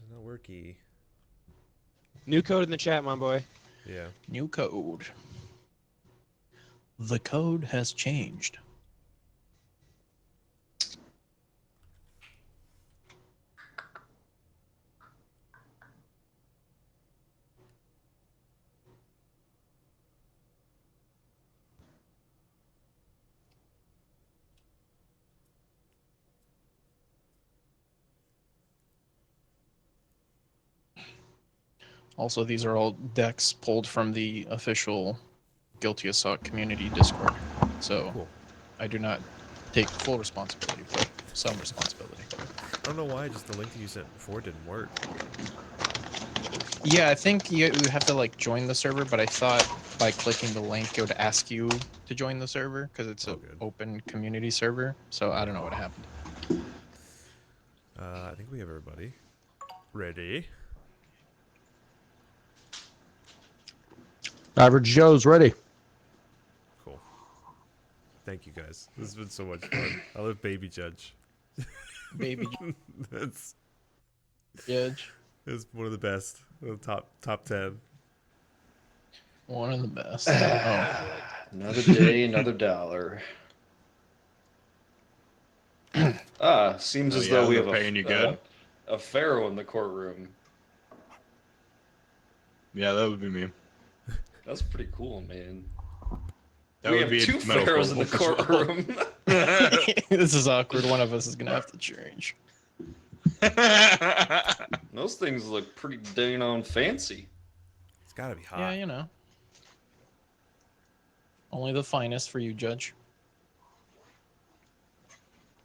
It's not worky. New code in the chat, my boy. Yeah. New code. The code has changed. Also, these are all decks pulled from the official Guilty Assault community Discord. So Cool. I do not take full responsibility, but some responsibility. I don't know why just the link that you sent before didn't work. Yeah, I think you have to like join the server, but I thought by clicking the link it would ask you to join the server because it's an open community server. So I don't know what happened. I think we have everybody ready. Average Joe's ready. Cool. Thank you guys. This has been so much fun. I love Baby Judge. Baby That's Judge. It's one of the best. Top 10. One of the best. Oh. Another day, another dollar. Seems Oh, as yeah, though we they're have paying you good. a pharaoh in the courtroom. Yeah, that would be me. That's pretty cool, man. That we would have be a two metal pharaohs in the puzzle as courtroom. This is awkward. One of us is gonna have to change. Those things look pretty dang on fancy. It's gotta be hot. Yeah, you know. Only the finest for you, Judge.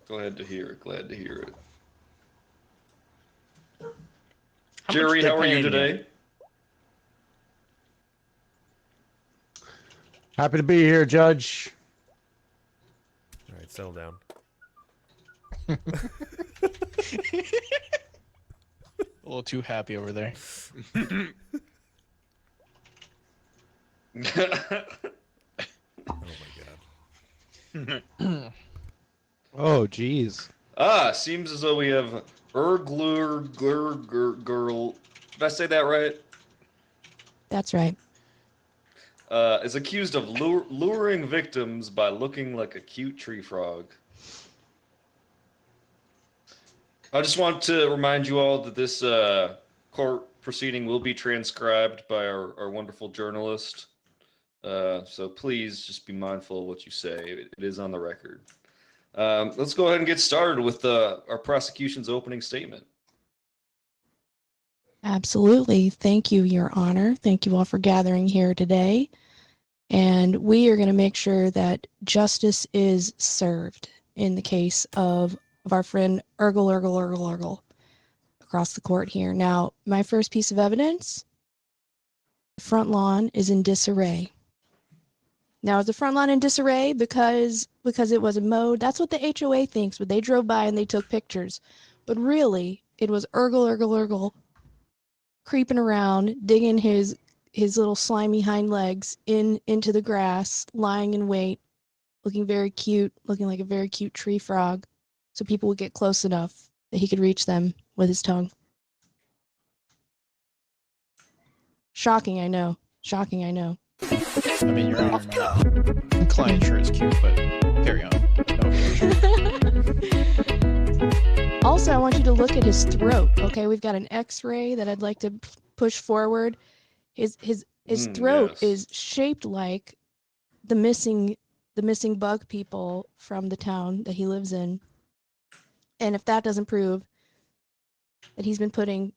Glad to hear it. Glad to hear it. How Jerry, much they how are you paying you? today? Happy to be here, Judge. All right, settle down. A little too happy over there. Oh my god. Oh, jeez. Seems as though we have girl. Did I say that right? That's right. Is accused of luring victims by looking like a cute tree frog. I just want to remind you all that this court proceeding will be transcribed by our wonderful journalist. So please just be mindful of what you say. It is on the record. Let's go ahead and get started with our prosecution's opening statement. Absolutely. Thank you, Your Honor. Thank you all for gathering here today. And we are going to make sure that justice is served in the case of our friend Urgle across the court here. Now, my first piece of evidence, the front lawn is in disarray. Now, is the front lawn in disarray because it wasn't mowed? That's what the HOA thinks, but they drove by and they took pictures. But really, it was Urgle creeping around, digging his little slimy hind legs into the grass, lying in wait, looking very cute, looking like a very cute tree frog, so people would get close enough that he could reach them with his tongue. Shocking, I know. Shocking, I know. I mean, Your Honor, my client sure is cute, but carry on. Also, I want you to look at his throat. Okay, we've got an X-ray that I'd like to push forward. His His throat yes. is shaped like the missing bug people from the town that he lives in. And if that doesn't prove that he's been putting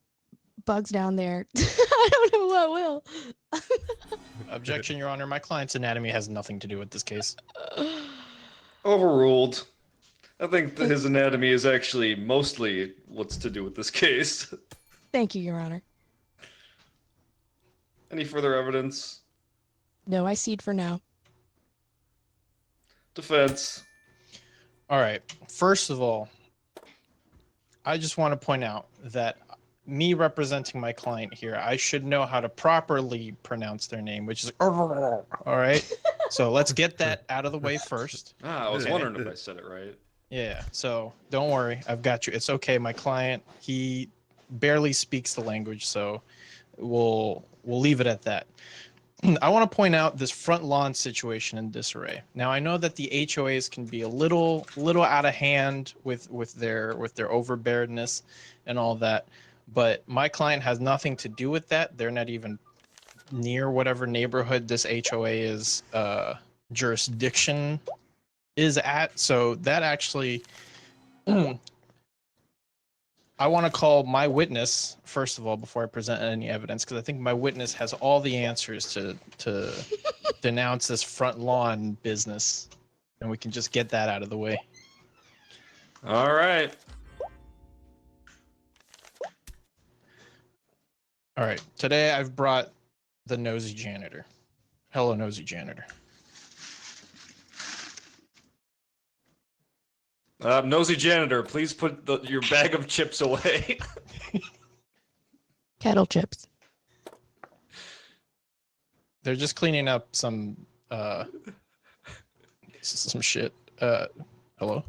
bugs down there, I don't know what will. Objection, Your Honor. My client's anatomy has nothing to do with this case. Overruled. I think that his anatomy is actually mostly what's to do with this case. Thank you, Your Honor. Any further evidence? No, I cede for now. Defense. All right. First of all, I just want to point out that me representing my client here, I should know how to properly pronounce their name, which is all right. So let's get that out of the way first. I was Okay. wondering if I said it right. Yeah. So don't worry, I've got you. It's okay. My client, he barely speaks the language, so we'll leave it at that. I want to point out this front lawn situation in disarray. Now I know that the HOAs can be a little out of hand with their overbearedness and all that, but my client has nothing to do with that. They're not even near whatever neighborhood this HOA is jurisdiction is at. So that actually, I want to call my witness first of all before I present any evidence, because I think my witness has all the answers to denounce this front lawn business, and we can just get that out of the way. All right. All right. Today I've brought the nosy janitor. Hello, nosy janitor. Nosy janitor, please put your bag of chips away. Kettle chips. They're just cleaning up some shit. Hello?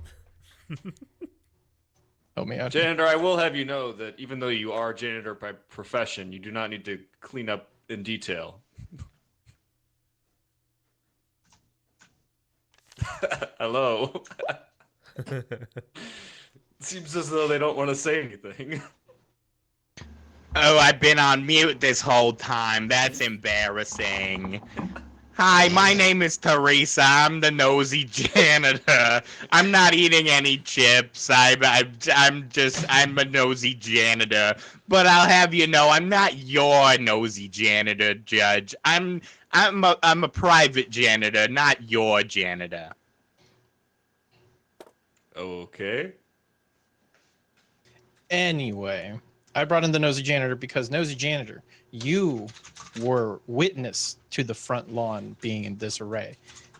Help me out. Janitor, I will have you know that even though you are janitor by profession, you do not need to clean up in detail. Hello. Seems as though they don't want to say anything. Oh, I've been on mute this whole time. That's embarrassing. Hi, my name is Teresa. I'm the nosy janitor. I'm not eating any chips. I'm a nosy janitor. But I'll have you know, I'm not your nosy janitor, Judge. I'm a private janitor, not your janitor. Okay. Anyway, I brought in the nosy janitor because nosy janitor, you were witness to the front lawn being in disarray,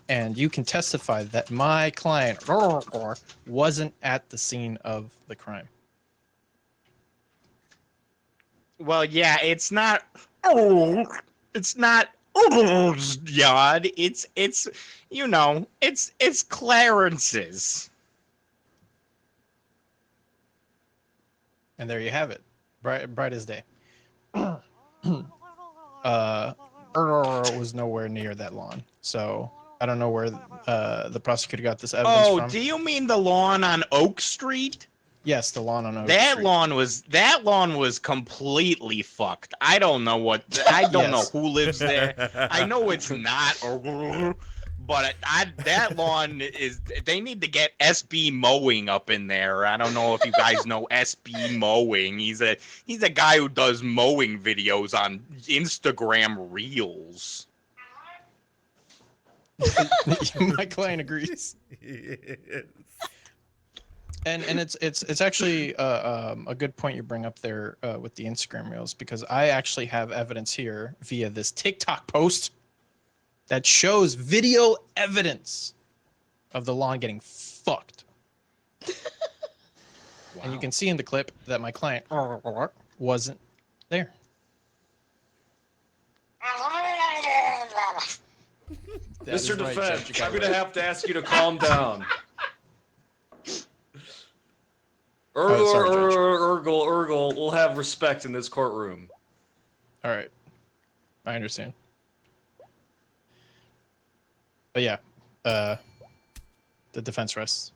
and you can testify that my client wasn't at the scene of the crime. Well, yeah, it's not yard. It's you know, it's Clarence's. And there you have it, bright as day. Was nowhere near that lawn, so I don't know where the prosecutor got this evidence from. Oh, do you mean the lawn on Oak Street? Yes, the lawn on Oak That Street. lawn was completely fucked. I don't know know who lives there. I know it's not, but that lawn is. They need to get SB Mowing up in there. I don't know if you guys know SB Mowing. He's a guy who does mowing videos on Instagram Reels. My client agrees. And it's actually a good point you bring up there with the Instagram Reels, because I actually have evidence here via this TikTok post that shows video evidence of the lawn getting fucked. And you can see in the clip that my client wasn't there. Mr. Defense, I'm going to have to ask you to calm down. Urgle will have respect in this courtroom. All right. I understand. But yeah, the defense rests.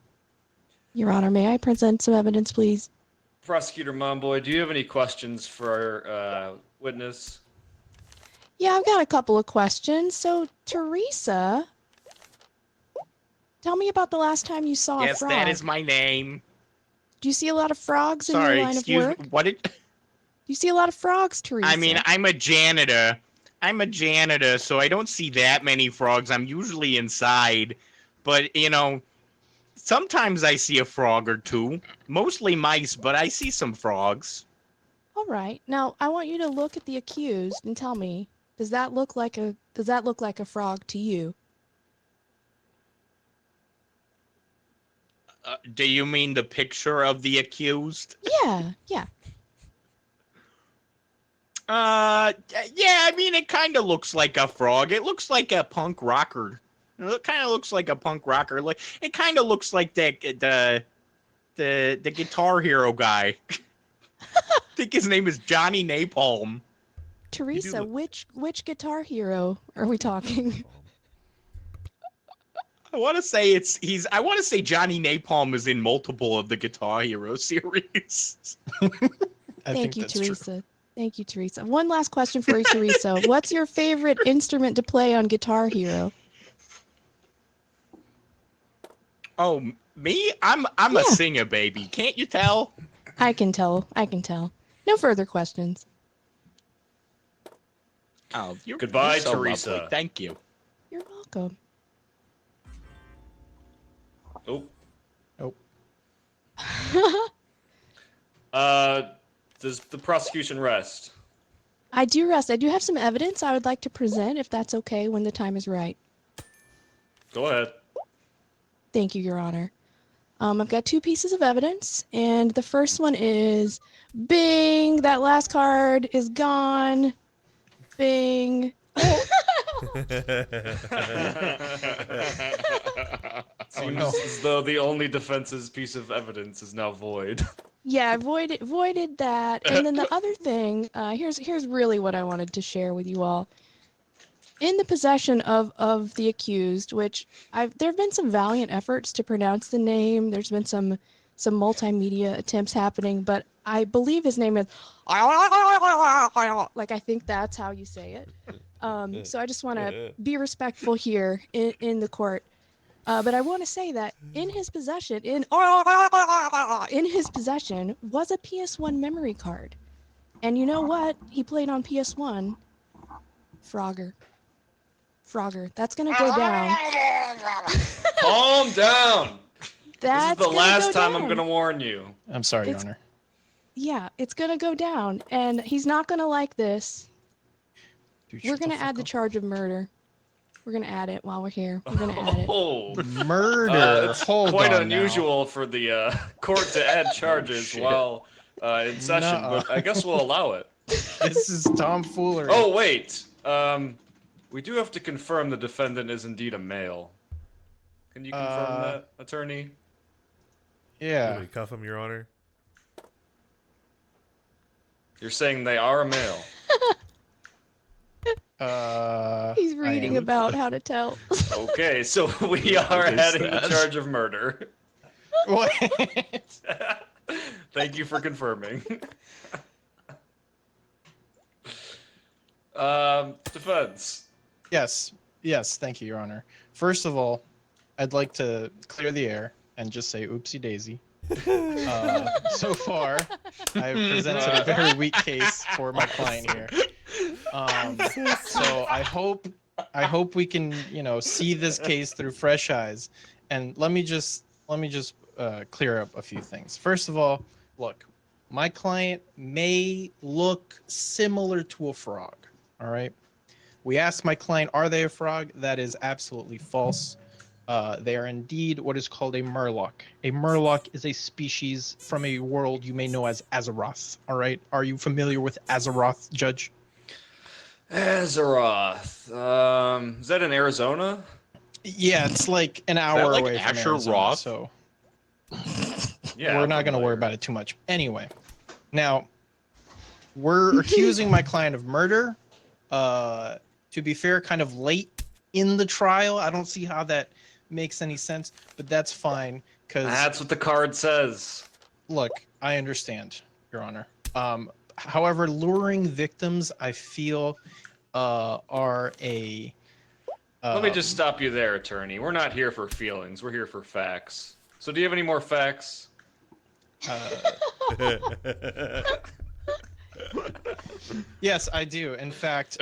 Your Honor, may I present some evidence, please? Prosecutor Momboy, do you have any questions for our witness? Yeah, I've got a couple of questions. So, Teresa, tell me about the last time you saw a Yes, frog. that is my name. Do you see a lot of frogs in Sorry, your line of excuse work? me. What did? Do you see a lot of frogs, Teresa? I mean, I'm a janitor. So I don't see that many frogs. I'm usually inside. But, sometimes I see a frog or two. Mostly mice, but I see some frogs. All right. Now, I want you to look at the accused and tell me, does that look like a frog to you? Do you mean the picture of the accused? Yeah, yeah. Yeah, I mean, it kind of looks like a frog. It looks like a punk rocker. It kind of looks like a punk rocker. Like, it kind of looks like the Guitar Hero guy. I think his name is Johnny Napalm. Teresa, which Guitar Hero are we talking? I want to say I want to say Johnny Napalm is in multiple of the Guitar Hero series. Thank you, Teresa. Thank you, Teresa. One last question for you, Teresa. What's your favorite instrument to play on Guitar Hero? Oh, me? I'm a singer, baby. Can't you tell? I can tell. No further questions. Oh, Goodbye, you're so Teresa. lovely. Thank you. You're welcome. Oh. Oh. Does the prosecution rest? I do rest. I do have some evidence I would like to present, if that's okay, when the time is right. Go ahead. Thank you, Your Honor. I've got two pieces of evidence, and the first one is, bing, that last card is gone. Bing. Seems as though the only defense's piece of evidence is now void. Yeah, I voided that. And then the other thing, here's really what I wanted to share with you all. In the possession of the accused, which there have been some valiant efforts to pronounce the name. There's been some multimedia attempts happening, but I believe his name is like, I think that's how you say it. So I just want to be respectful here in the court. But I want to say that in his possession was a PS1 memory card. And you know what? He played on PS1. Frogger. That's going to go down. Calm down. This is the last time I'm down. going to warn you. I'm sorry, Your Honor. Yeah, it's going to go down. And he's not going to like this. We're going to add the charge of murder. We're going to add it while we're here. We're going to add it. Oh, murder. It's Hold quite on unusual for the court to add charges while in session, but I guess we'll allow it. This is tomfoolery. Oh, wait. We do have to confirm the defendant is indeed a male. Can you confirm that, attorney? Yeah. Somebody cuff him, Your Honor. You're saying they are a male? He's reading about how to tell. Okay, so we are What is adding that? the charge of murder. What? Thank you for confirming. Defense. Yes, thank you, Your Honor. First of all, I'd like to clear the air and just say oopsie daisy. So far, I've presented a very weak case for my client here. So I hope we can, see this case through fresh eyes. And let me just clear up a few things. First of all, look, my client may look similar to a frog. All right. We asked my client, are they a frog? That is absolutely false. They are indeed what is called a murloc. A murloc is a species from a world you may know as Azeroth. All right. Are you familiar with Azeroth, Judge? Azeroth. Is that in Arizona? Yeah, it's like an hour like away from Asher Arizona, Roth? so Yeah. we're not going to worry about it too much. Anyway, now we're accusing my client of murder. To be fair, kind of late in the trial. I don't see how that makes any sense, but that's fine because That's what the card says. look, I understand, Your Honor. However, luring victims, I feel, are a. Let me just stop you there, attorney. We're not here for feelings. We're here for facts. So do you have any more facts? Yes, I do. In fact,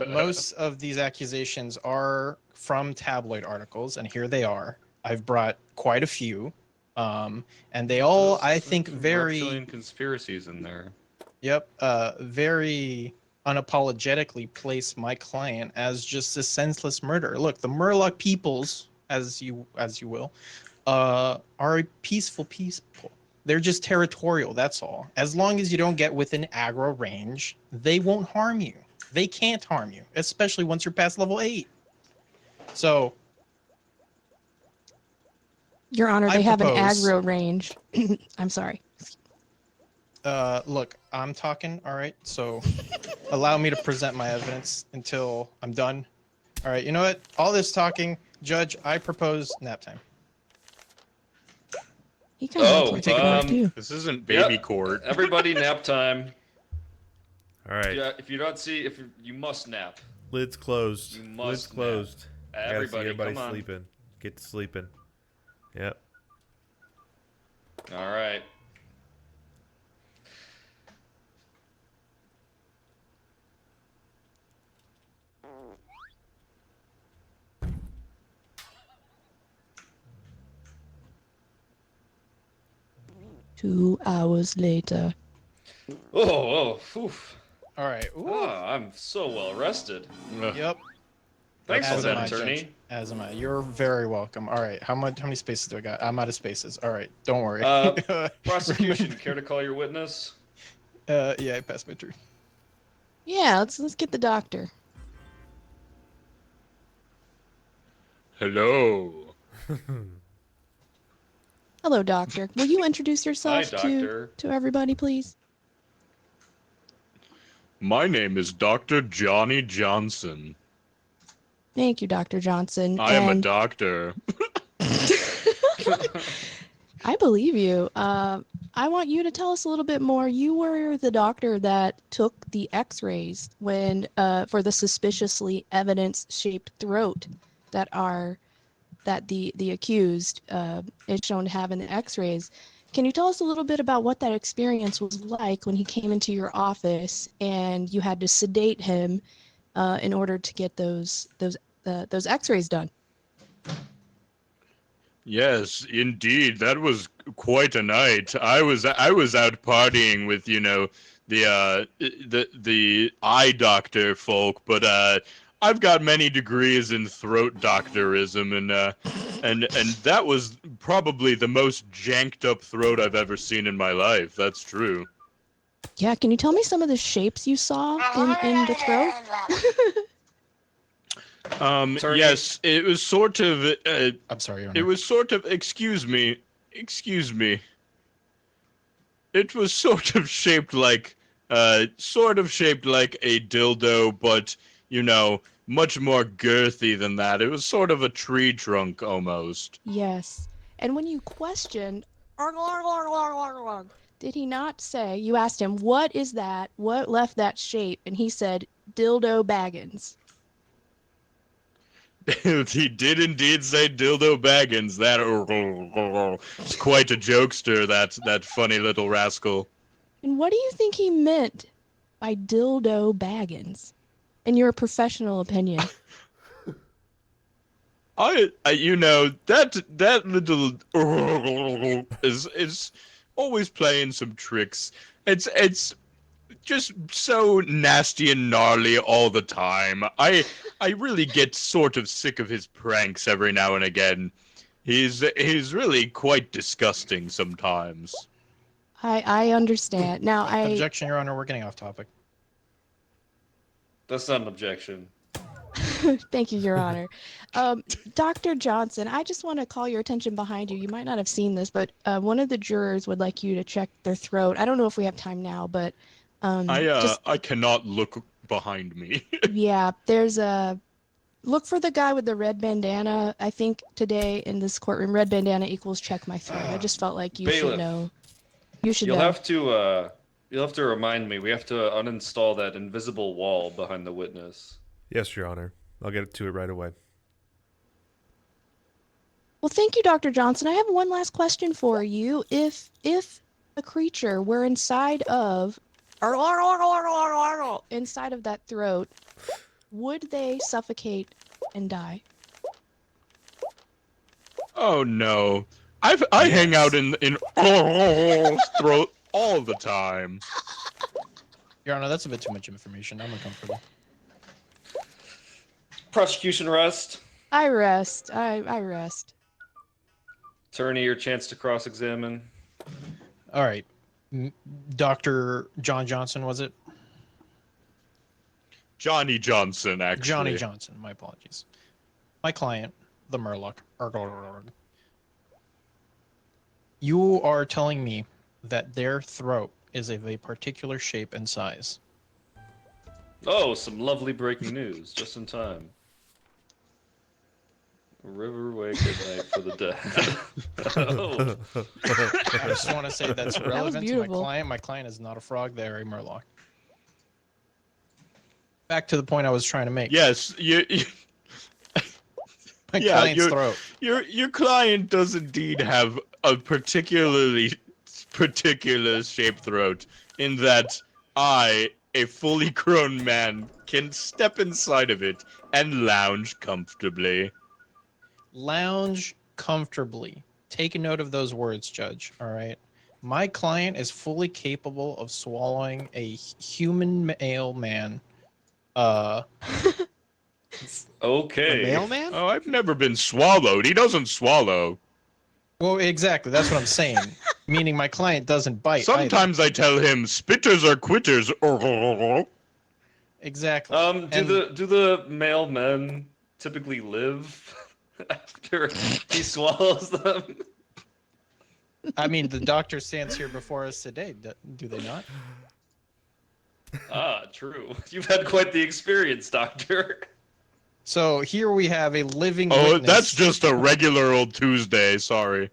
most of these accusations are from tabloid articles, and here they are. I've brought quite a few, and they all, I think, Some very. reptilian conspiracies in there. Yep, very unapologetically place my client as just a senseless murderer. Look, the Murloc peoples, as you will, are a peaceful people. They're just territorial, that's all. As long as you don't get within aggro range, they won't harm you. They can't harm you, especially once you're past level 8. So, Your Honor, I they have an propose- aggro range. I'm sorry. look, I'm talking, all right? So, allow me to present my evidence until I'm done. All right, you know what? All this talking, Judge, I propose nap time. He kind of looks like a dog, too. This isn't baby court. Everybody nap time. All right. Yeah, if you don't see, you must nap. Lids closed. You must Lids closed. nap. Gotta see Everybody, everybody come on. sleeping. Get to sleeping. Yep. All right. Two hours later. Oh, oof. All right. Oh, I'm so well rested. Yep. Thanks for As am that, I, attorney. Judge. As am I. You're very welcome. All right. How many spaces do I got? I'm out of spaces. All right. Don't worry. Prosecution, care to call your witness? Yeah, I passed my turn. Yeah, let's get the doctor. Hello. Hello, doctor. Will you introduce yourself doctor. to everybody, please? My name is Dr. Johnny Johnson. Thank you, Dr. Johnson. I am a And doctor. I believe you. I want you to tell us a little bit more. You were the doctor that took the X-rays when for the suspiciously evidence-shaped throat that the accused is shown to have in the X-rays. Can you tell us a little bit about what that experience was like when he came into your office and you had to sedate him in order to get those X-rays done? Yes, indeed. That was quite a night. I was out partying with, the eye doctor folk, but I've got many degrees in throat doctorism, and that was probably the most janked up throat I've ever seen in my life. That's true. Yeah, can you tell me some of the shapes you saw in the throat? Yes, it was sort of. I'm sorry, Your It Honor. was sort of. Excuse me. It was sort of shaped like a dildo, but much more girthy than that. It was sort of a tree trunk almost. Yes. And when you questioned, did he not say, you asked him, what is that? What left that shape? And he said, dildo Baggins. He did indeed say dildo Baggins. That is quite a jokester, that funny little rascal. And what do you think he meant by dildo Baggins? In your professional opinion. that little is always playing some tricks. It's just so nasty and gnarly all the time. I really get sort of sick of his pranks every now and again. He's really quite disgusting sometimes. I understand. Now Objection, Your Honor. We're getting off topic. That's not an objection. Thank you, Your Honor. Dr. Johnson, I just want to call your attention behind you. You might not have seen this, but one of the jurors would like you to check their throat. I don't know if we have time now, but I cannot look behind me. yeah, there's a look for the guy with the red bandana. I think today in this courtroom, red bandana equals check my throat. I just felt like you should Bailiff. know. You should You'll know. have to remind me. We have to uninstall that invisible wall behind the witness. Yes, Your Honor. I'll get to it right away. Well, thank you, Dr. Johnson. I have one last question for you. If a creature were inside of that throat, would they suffocate and die? Oh no. I hang out in throat all the time. Your Honor, that's a bit too much information. I'm uncomfortable. Prosecution rest. I rest. I rest. Attorney, your chance to cross-examine. All right. Dr. John Johnson, was it? Johnny Johnson, actually. Johnny Johnson, my apologies. My client, the Murloc. You are telling me that their throat is of a particular shape and size. Oh, some lovely breaking news, just in time. River way good night for the dead. Oh. I just want to say that's relevant to my beautiful. client. My client is not a frog, they're a Murloc. Back to the point I was trying to make. Yes, My client's throat. Your client does indeed have a particular shaped throat, in that I, a fully grown man, can step inside of it and lounge comfortably. Lounge comfortably. Take a note of those words, Judge. All right. My client is fully capable of swallowing a human male man. Okay. Mailman? Oh, I've never been swallowed. He doesn't swallow. Well, exactly. That's what I'm saying. Meaning my client doesn't bite. Sometimes I tell him spitters are quitters. Exactly. Do the male men typically live after he swallows them? I mean, the doctor stands here before us today. Do they not? Ah, true. You've had quite the experience, Doctor. So here we have a living Oh, witness. that's just a regular old Tuesday. Sorry.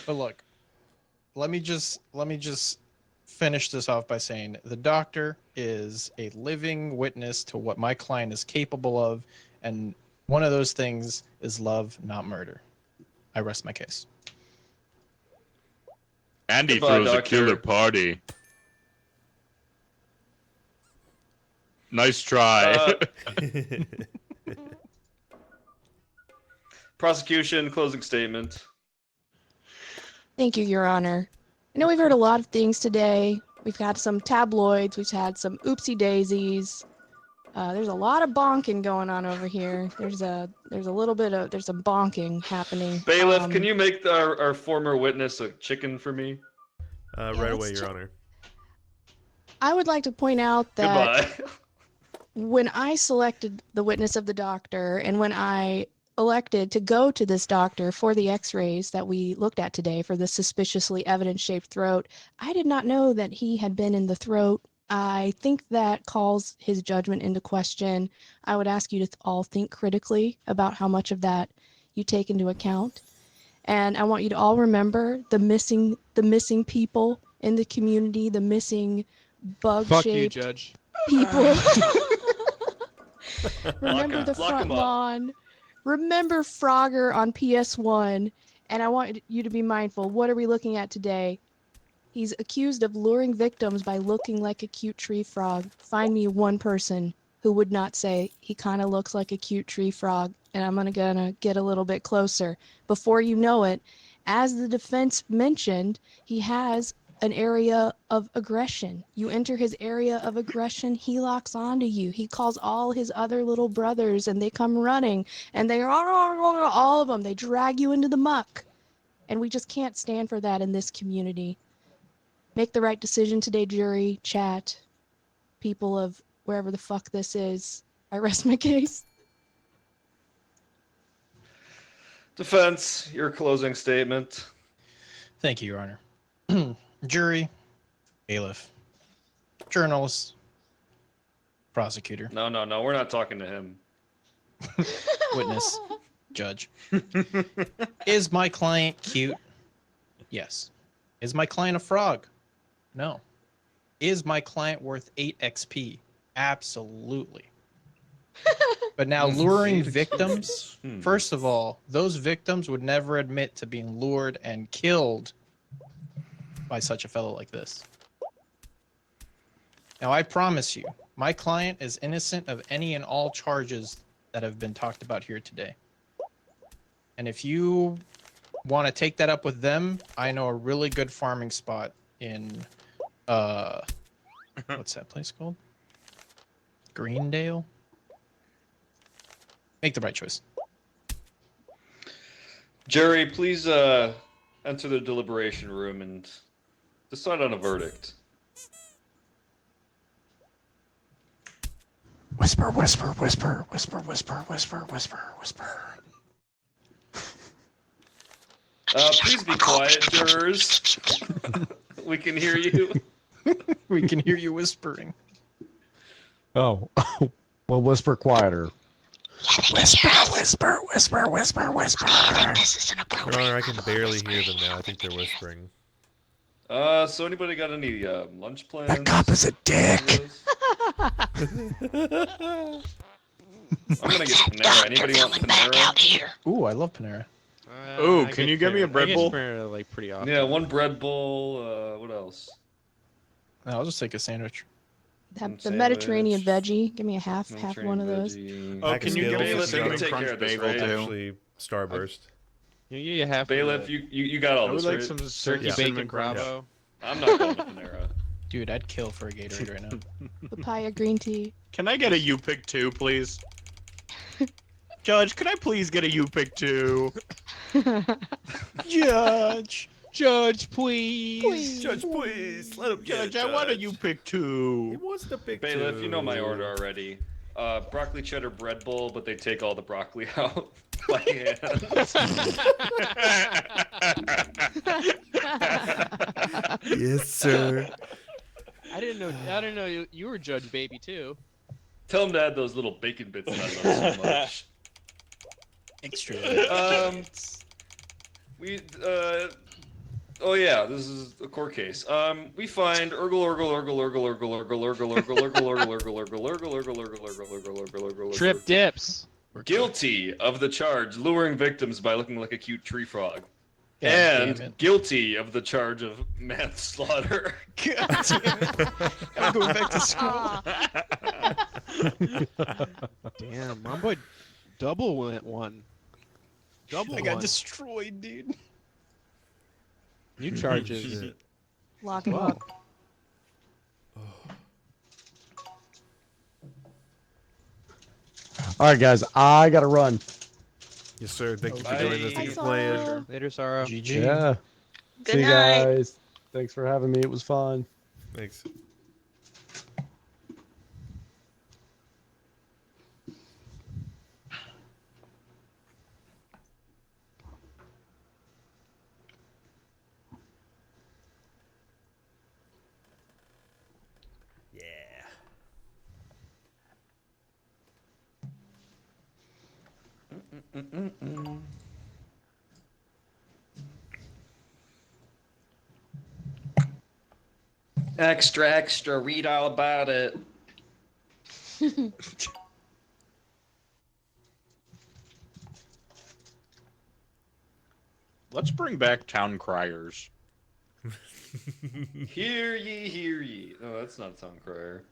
But look, let me just finish this off by saying the doctor is a living witness to what my client is capable of, and one of those things is love, not murder. I rest my case. Andy Goodbye, throws a Doctor. killer party. Nice try. Prosecution, closing statement. Thank you, Your Honor. I know we've heard a lot of things today. We've had some tabloids. We've had some oopsie daisies. There's a lot of bonking going on over here. There's some bonking happening. Bailiff, can you make our former witness a chicken for me? Right away, Your Honor. I would like to point out that Goodbye. when I selected the witness of the doctor and when I elected to go to this doctor for the x-rays that we looked at today for the suspiciously evidence-shaped throat, I did not know that he had been in the throat. I think that calls his judgment into question. I would ask you to all think critically about how much of that you take into account. And I want you to all remember the missing people in the community, the missing bug-shaped Fuck you, Judge. people. Remember the Lock front 'em up. lawn. Remember Frogger on PS1. And I want you to be mindful. What are we looking at today? He's accused of luring victims by looking like a cute tree frog. Find me one person who would not say he kind of looks like a cute tree frog, and I'm gonna get a little bit closer. Before you know it, as the defense mentioned, he has an area of aggression. You enter his area of aggression, he locks onto you. He calls all his other little brothers, and they come running, and they all of them. They drag you into the muck, and we just can't stand for that in this community. Make the right decision today, jury, chat, people of wherever the fuck this is. I rest my case. Defense, your closing statement. Thank you, Your Honor. Jury, bailiff, journalist, prosecutor, No, we're not talking to him. witness, judge. Is my client cute? Yes. Is my client a frog? No. Is my client worth 8 XP? Absolutely. But now luring victims, first of all, those victims would never admit to being lured and killed by such a fellow like this. Now, I promise you, my client is innocent of any and all charges that have been talked about here today. And if you want to take that up with them, I know a really good farming spot in, what's that place called? Greendale? Make the right choice. Jerry, please enter the deliberation room and decide on a verdict. Whisper, whisper, whisper, whisper, whisper, whisper, whisper, whisper. Please be quiet, jurors. We can hear you. We can hear you whispering. Oh, well, whisper quieter. Whisper, whisper, whisper, whisper, whisper. Your Honor, I can barely hear them now. I think they're whispering. So anybody got any lunch plans? That cop is a dick. I'm gonna get Panera. Anybody want Panera? Ooh, I love Panera. Ooh, can you get me a bread bowl? Like pretty often. Yeah, one bread bowl. What else? No, I'll just take a sandwich. Have the Mediterranean veggie. Give me a half one of those. Oh, can you give me a Bailiff, you can cinnamon take care crunch of this, bagel right? too? Actually, Starburst. You have Bailiff, you got all I would this, like right? some turkey turkey bacon bacon crunch. bravo. I'm not going to Panera. Dude, I'd kill for a Gatorade right now. Papaya green tea. Can I get a U pick 2, please? Judge, can I please get a U pick 2? Judge, please. Judge, please. Let him Judge, I want a U pick 2. He wants to pick Bailiff, you know my order already. Broccoli cheddar bread bowl, but they take all the broccoli out by hand. Yes, sir. I didn't know you were Judge Baby too. Tell him to add those little bacon bits that I love so much. Extra. Oh yeah, this is a court case. We find Trip dips. guilty of the charge luring victims by looking like a cute tree frog. God damn And it. guilty of the charge of manslaughter. God damn it. Gotta go back to school. Damn, my boy double went one. Double I got one. destroyed, dude. New charges. Shit. Lock and lock. All right, guys, I gotta run. Yes, sir. Thank you for Bye. joining us. Thank you for playing. Later, Sarah. GG. Yeah. Good See you night. guys. Thanks for having me. It was fun. Thanks. Yeah. Extra, extra, read all about it. Let's bring back town criers. Hear ye, hear ye. No, that's not a town crier.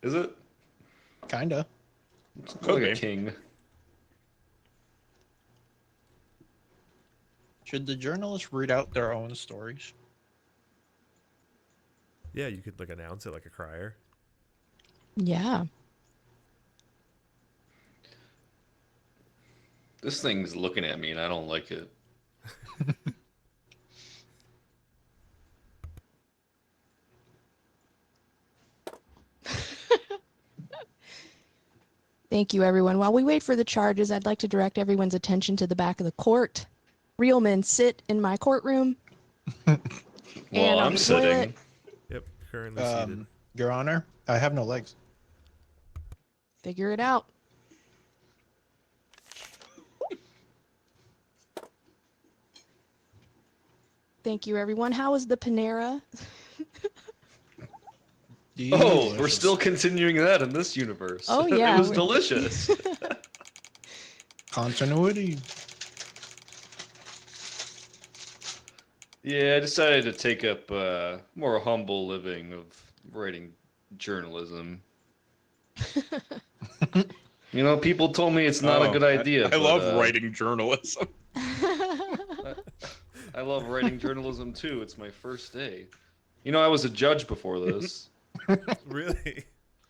Is it? Kinda. Like be. a king. Should the journalists read out their own stories? Yeah, you could like announce it like a crier. Yeah. This thing's looking at me and I don't like it. Thank you, everyone. While we wait for the charges, I'd like to direct everyone's attention to the back of the court. Real men sit in my courtroom. Well, And on I'm the sitting. toilet. Yep, currently seated. Your Honor, I have no legs. Figure it out. Thank you, everyone. How was the Panera? Oh, we're still continuing that in this universe. Oh, yeah, It was we're- delicious. Continuity. Yeah, I decided to take up more humble living of writing journalism. You know, people told me it's not a good idea. I but, love writing journalism. I love writing journalism too. It's my first day. You know, I was a judge before this. Really?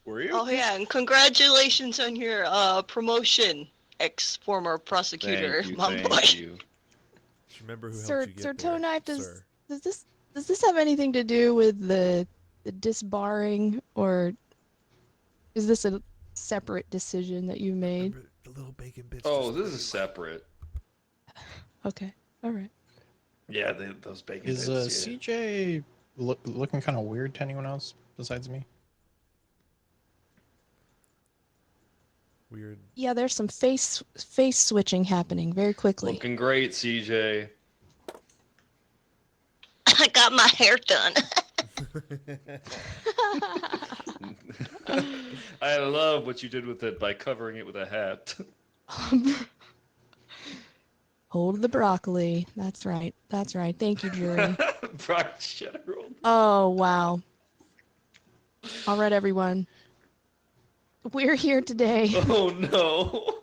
Were you? Oh yeah, and congratulations on your promotion, ex-former prosecutor, Thank you, my boy. thank you. Just remember who Sir, helped you Sir get there, Toe Knife, does sir. this have anything to do with the disbarring, or is this a separate decision that you made? Remember the little bacon bits. Oh, just this put is it- separate. Okay, all right. Yeah, those bacon Is bits. Yeah. CJ looking kind of weird to anyone else besides me? Weird. Yeah, there's some face switching happening very quickly. Looking great, CJ. I got my hair done. I love what you did with it by covering it with a hat. Hold the broccoli. That's right. That's right. Thank you, jury. Brock Shetterhold. Oh, wow. All right, everyone. We're here today. Oh no.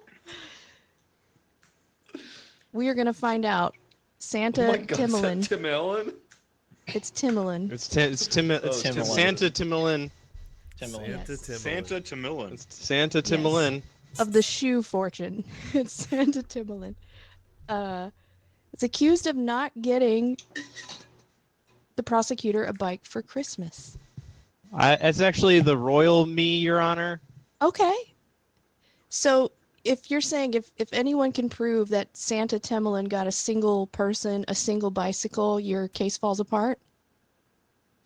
We are going to find out. Santa Oh my God, is that Timolin. Tim Allen? It's Timolin. It's Timolin. Santa Timolin. Santa Yes. Timolin. Santa Timolin. It's Santa Timolin. Of the shoe fortune. It's Santa Timolin. It's accused of not getting the prosecutor a bike for Christmas. It's actually the royal me, Your Honor. Okay. So if you're saying if anyone can prove that Santa Timolin got a single person, a single bicycle, your case falls apart?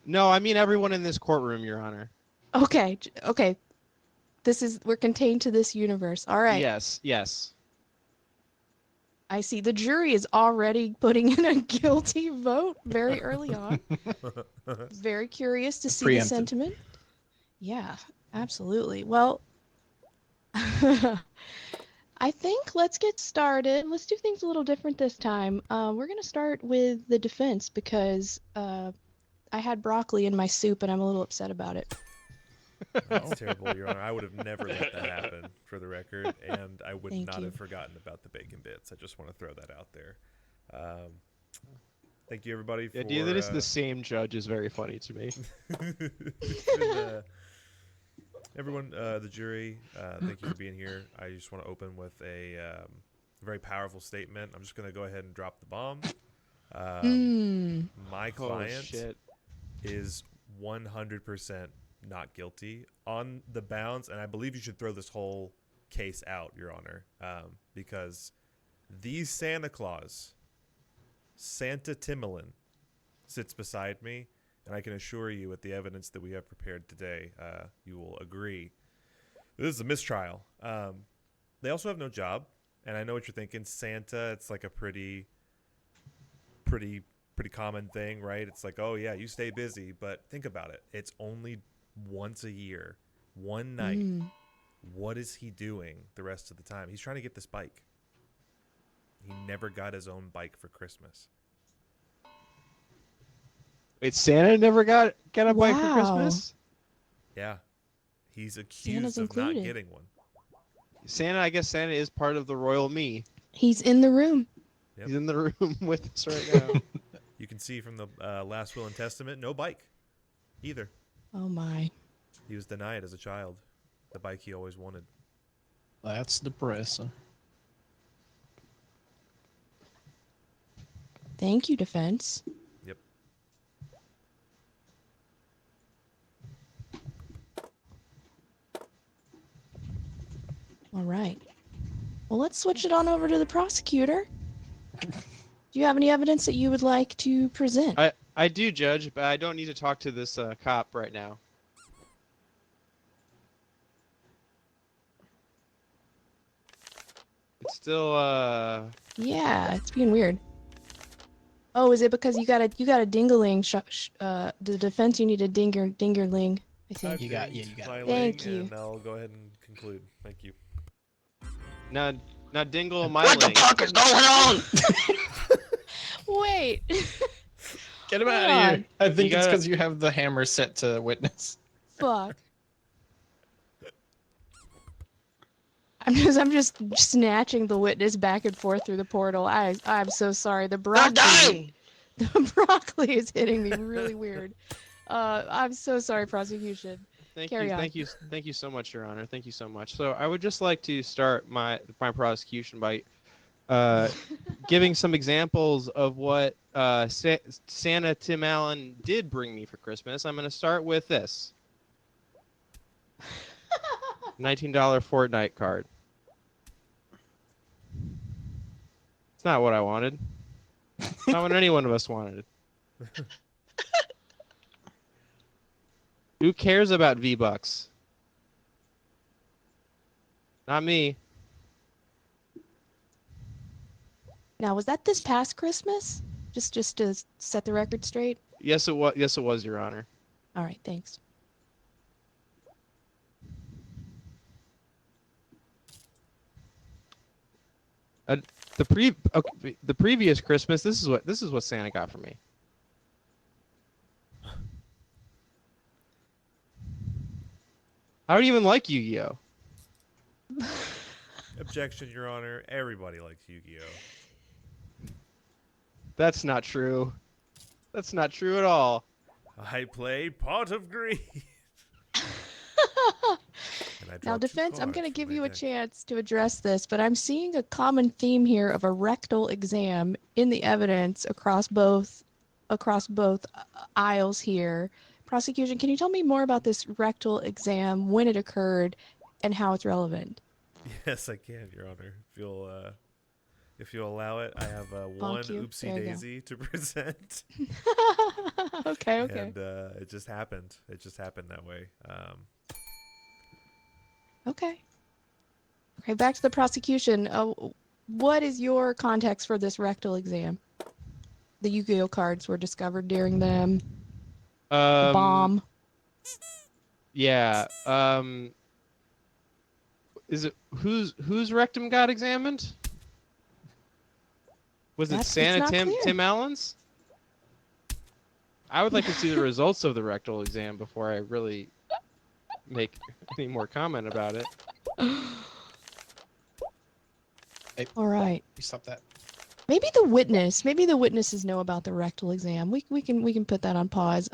No, I mean everyone in this courtroom, Your Honor. Okay. Okay. We're contained to this universe. All right. Yes, yes. I see. The jury is already putting in a guilty vote very early on. Very curious to see the Preempted. sentiment. Yeah, absolutely. Well, I think let's get started. Let's do things a little different this time. We're going to start with the defense because I had broccoli in my soup and I'm a little upset about it. That's terrible, Your Honor. I would have never let that happen, for the record, and I would Thank not you. have forgotten about the bacon bits. I just want to throw that out there. Thank you, everybody. The for, idea that it's the same judge is very funny to me. Everyone, the jury, thank you for being here. I just want to open with a very powerful statement. I'm just going to go ahead and drop the bomb. My Oh, client shit. is 100% not guilty on the bounds, and I believe you should throw this whole case out, Your Honor, because the Santa Claus, Santa Timolin, sits beside me, and I can assure you with the evidence that we have prepared today, you will agree. This is a mistrial. They also have no job, and I know what you're thinking. Santa, it's like a pretty common thing, right? It's like, oh yeah, you stay busy, but think about it. It's only once a year, one night. What is he doing the rest of the time? He's trying to get this bike. He never got his own bike for Christmas. Wait, Santa never got a bike for Wow. Christmas? Yeah. He's accused Santa's of not included. getting one. I guess Santa is part of the royal me. He's in the room. Yep. He's in the room with us right now. You can see from the last will and testament, no bike either. Oh my. He was denied as a child the bike he always wanted. That's depressing. Thank you, defense. Yep. All right. Well, let's switch it on over to the prosecutor. Do you have any evidence that you would like to present? I do, Judge, but I don't need to talk to this cop right now. It's still Yeah, it's being weird. Oh, is it because you got a dingaling? The defense, you need a dingerling. I think. You got it. Thank you. And I'll go ahead and conclude. Thank you. Now Dingle, my What the link. fuck is going on? Wait. Get him Hold out of on. here. I think You it's gotta- because you have the hammer set to witness. Fuck. I'm just snatching the witness back and forth through the portal. I'm so sorry. The broccoli. dying. The broccoli is hitting me really weird. I'm so sorry, prosecution. Carry on. Thank you so much, Your Honor. Thank you so much. So I would just like to start my prosecution by giving some examples of what Santa Tim Allen did bring me for Christmas. I'm going to start with this $19 Fortnite card. It's not what I wanted. It's not what any one of us wanted. Who cares about V-Bucks? Not me. Now, was that this past Christmas? Just to set the record straight. Yes, it was. Yes, it was, Your Honor. All right, thanks. The previous Christmas, this is what Santa got for me. I don't even like Yu-Gi-Oh. Objection, Your Honor. Everybody likes Yu-Gi-Oh. That's not true. That's not true at all. I play Pot of Greed. Now, defense, I'm going to give you a chance to address this, but I'm seeing a common theme here of a rectal exam in the evidence across both aisles here. Prosecution, can you tell me more about this rectal exam, when it occurred, and how it's relevant? Yes, I can, Your Honor. If you'll allow it, I have one you. oopsie There you go. daisy to present. Okay. And it just happened. It just happened that way. Okay, back to the prosecution. What is your context for this rectal exam? The Yu-Gi-Oh cards were discovered during them. The bomb. Yeah. Is it whose rectum got examined? Was it It's Santa not clear. Tim Allen's? I would like to see the results of the rectal exam before I really make any more comment about it. Hey, All right. you stop that. Maybe the witnesses know about the rectal exam. We can put that on pause.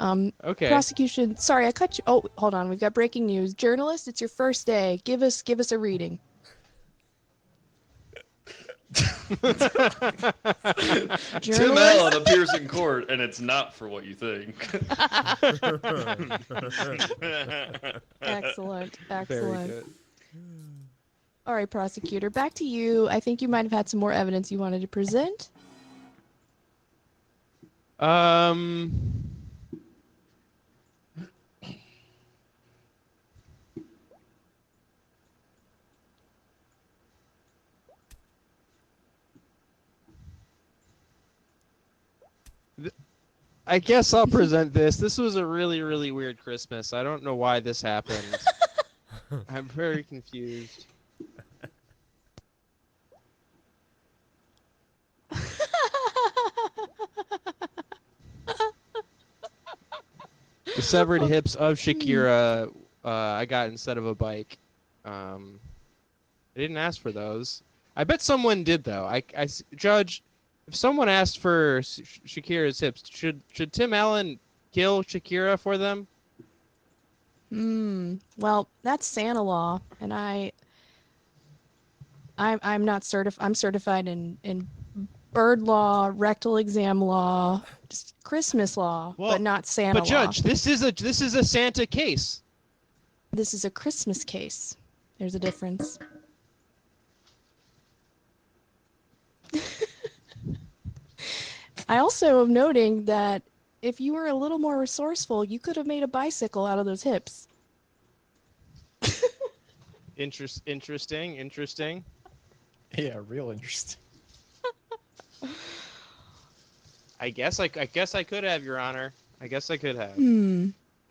Okay. Prosecution. Sorry, I cut you. Oh, hold on. We've got breaking news. Journalist, it's your first day. Give us a reading. Tim Allen appears in court, and it's not for what you think. Excellent. Very good. All right, prosecutor, back to you. I think you might have had some more evidence you wanted to present. I guess I'll present this. This was a really, really weird Christmas. I don't know why this happened. I'm very confused. The severed hips of Shakira, I got instead of a bike. I didn't ask for those. I bet someone did though. Judge, if someone asked for Shakira's hips, should Tim Allen kill Shakira for them? Well, that's Santa law, and I'm not certified. I'm certified in bird law, rectal exam law, just Christmas law, but not Santa But Judge, law. this is a Santa case. This is a Christmas case. There's a difference. I also am noting that if you were a little more resourceful, you could have made a bicycle out of those hips. Interesting. Yeah, real interesting. I guess I could have, Your Honor. I guess I could have.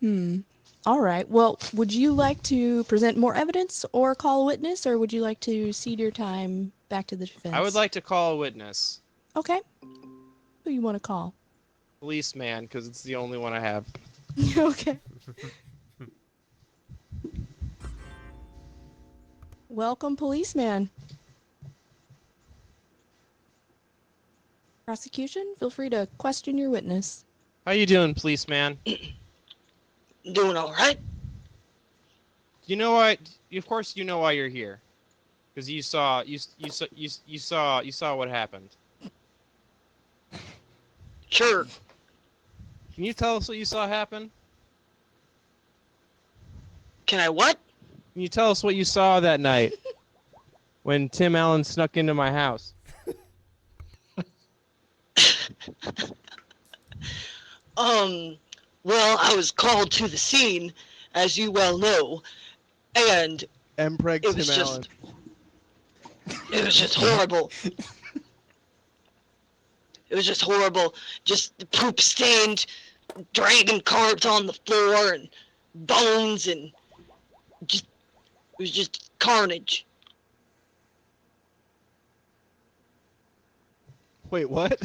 All right. Well, would you like to present more evidence or call a witness, or would you like to cede your time back to the defense? I would like to call a witness. Okay. Who you want to call? Policeman, because it's the only one I have. Okay. Welcome, policeman. Prosecution, feel free to question your witness. How you doing, policeman? Doing all right. You know what? Of course, you know why you're here, because you saw what happened. Sure. Can you tell us what you saw happen? Can I what? Can you tell us what you saw that night when Tim Allen snuck into my house? Well, I was called to the scene, as you well know, and Mpreg it was Tim just, Allen. it was just horrible. It was just horrible. Just poop stained dragon cards on the floor and bones and just, it was just carnage. Wait, what?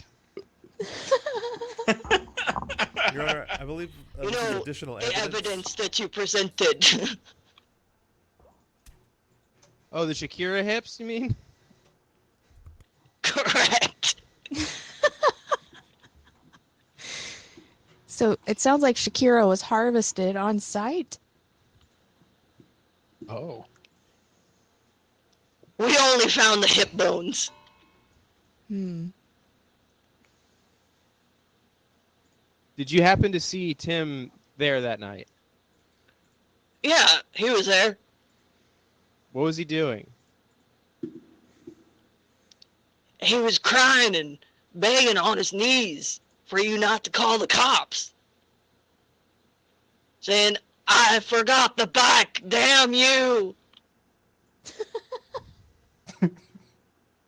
Your Honor, I believe You this is know, additional the evidence. evidence that you presented. Oh, the Shakira hips, you mean? Correct. So it sounds like Shakira was harvested on site. Oh. We only found the hip bones. Did you happen to see Tim there that night? Yeah, he was there. What was he doing? He was crying and begging on his knees for you not to call the cops. Saying, I forgot the bike, damn you.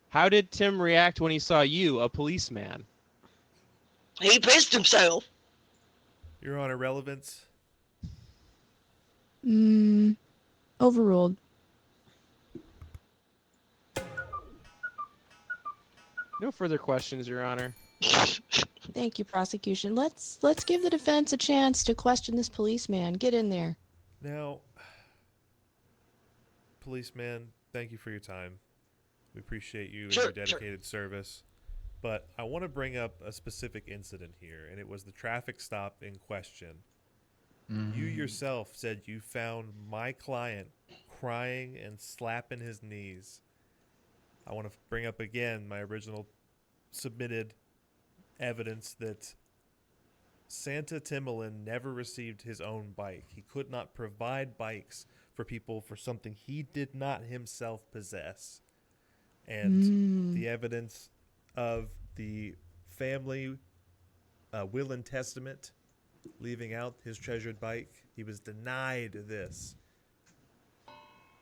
How did Tim react when he saw you, a policeman? He pissed himself. Your Honor, relevance. Overruled. No further questions, Your Honor. Thank you, prosecution. Let's give the defense a chance to question this policeman. Get in there. Now, policeman, thank you for your time. We appreciate you and your dedicated service. But I want to bring up a specific incident here, and it was the traffic stop in question. You yourself said you found my client crying and slapping his knees. I want to bring up again my original submitted evidence that Santa Timbaland never received his own bike. He could not provide bikes for people for something he did not himself possess. And the evidence of the family will and testament leaving out his treasured bike, he was denied this.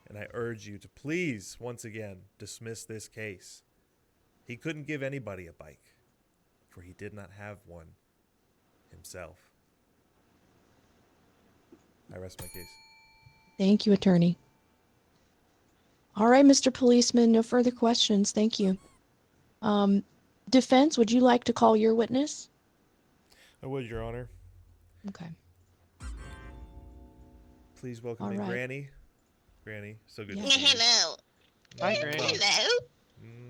And I urge you to please, once again, dismiss this case. He couldn't give anybody a bike, for he did not have one himself. I rest my case. Thank you, attorney. All right, Mr. Policeman, no further questions. Thank you. Defense, would you like to call your witness? I would, Your Honor. Okay. Please welcome All in right. Granny. Granny, so good Yeah. to see you. Hello. Hi, Granny. Hello.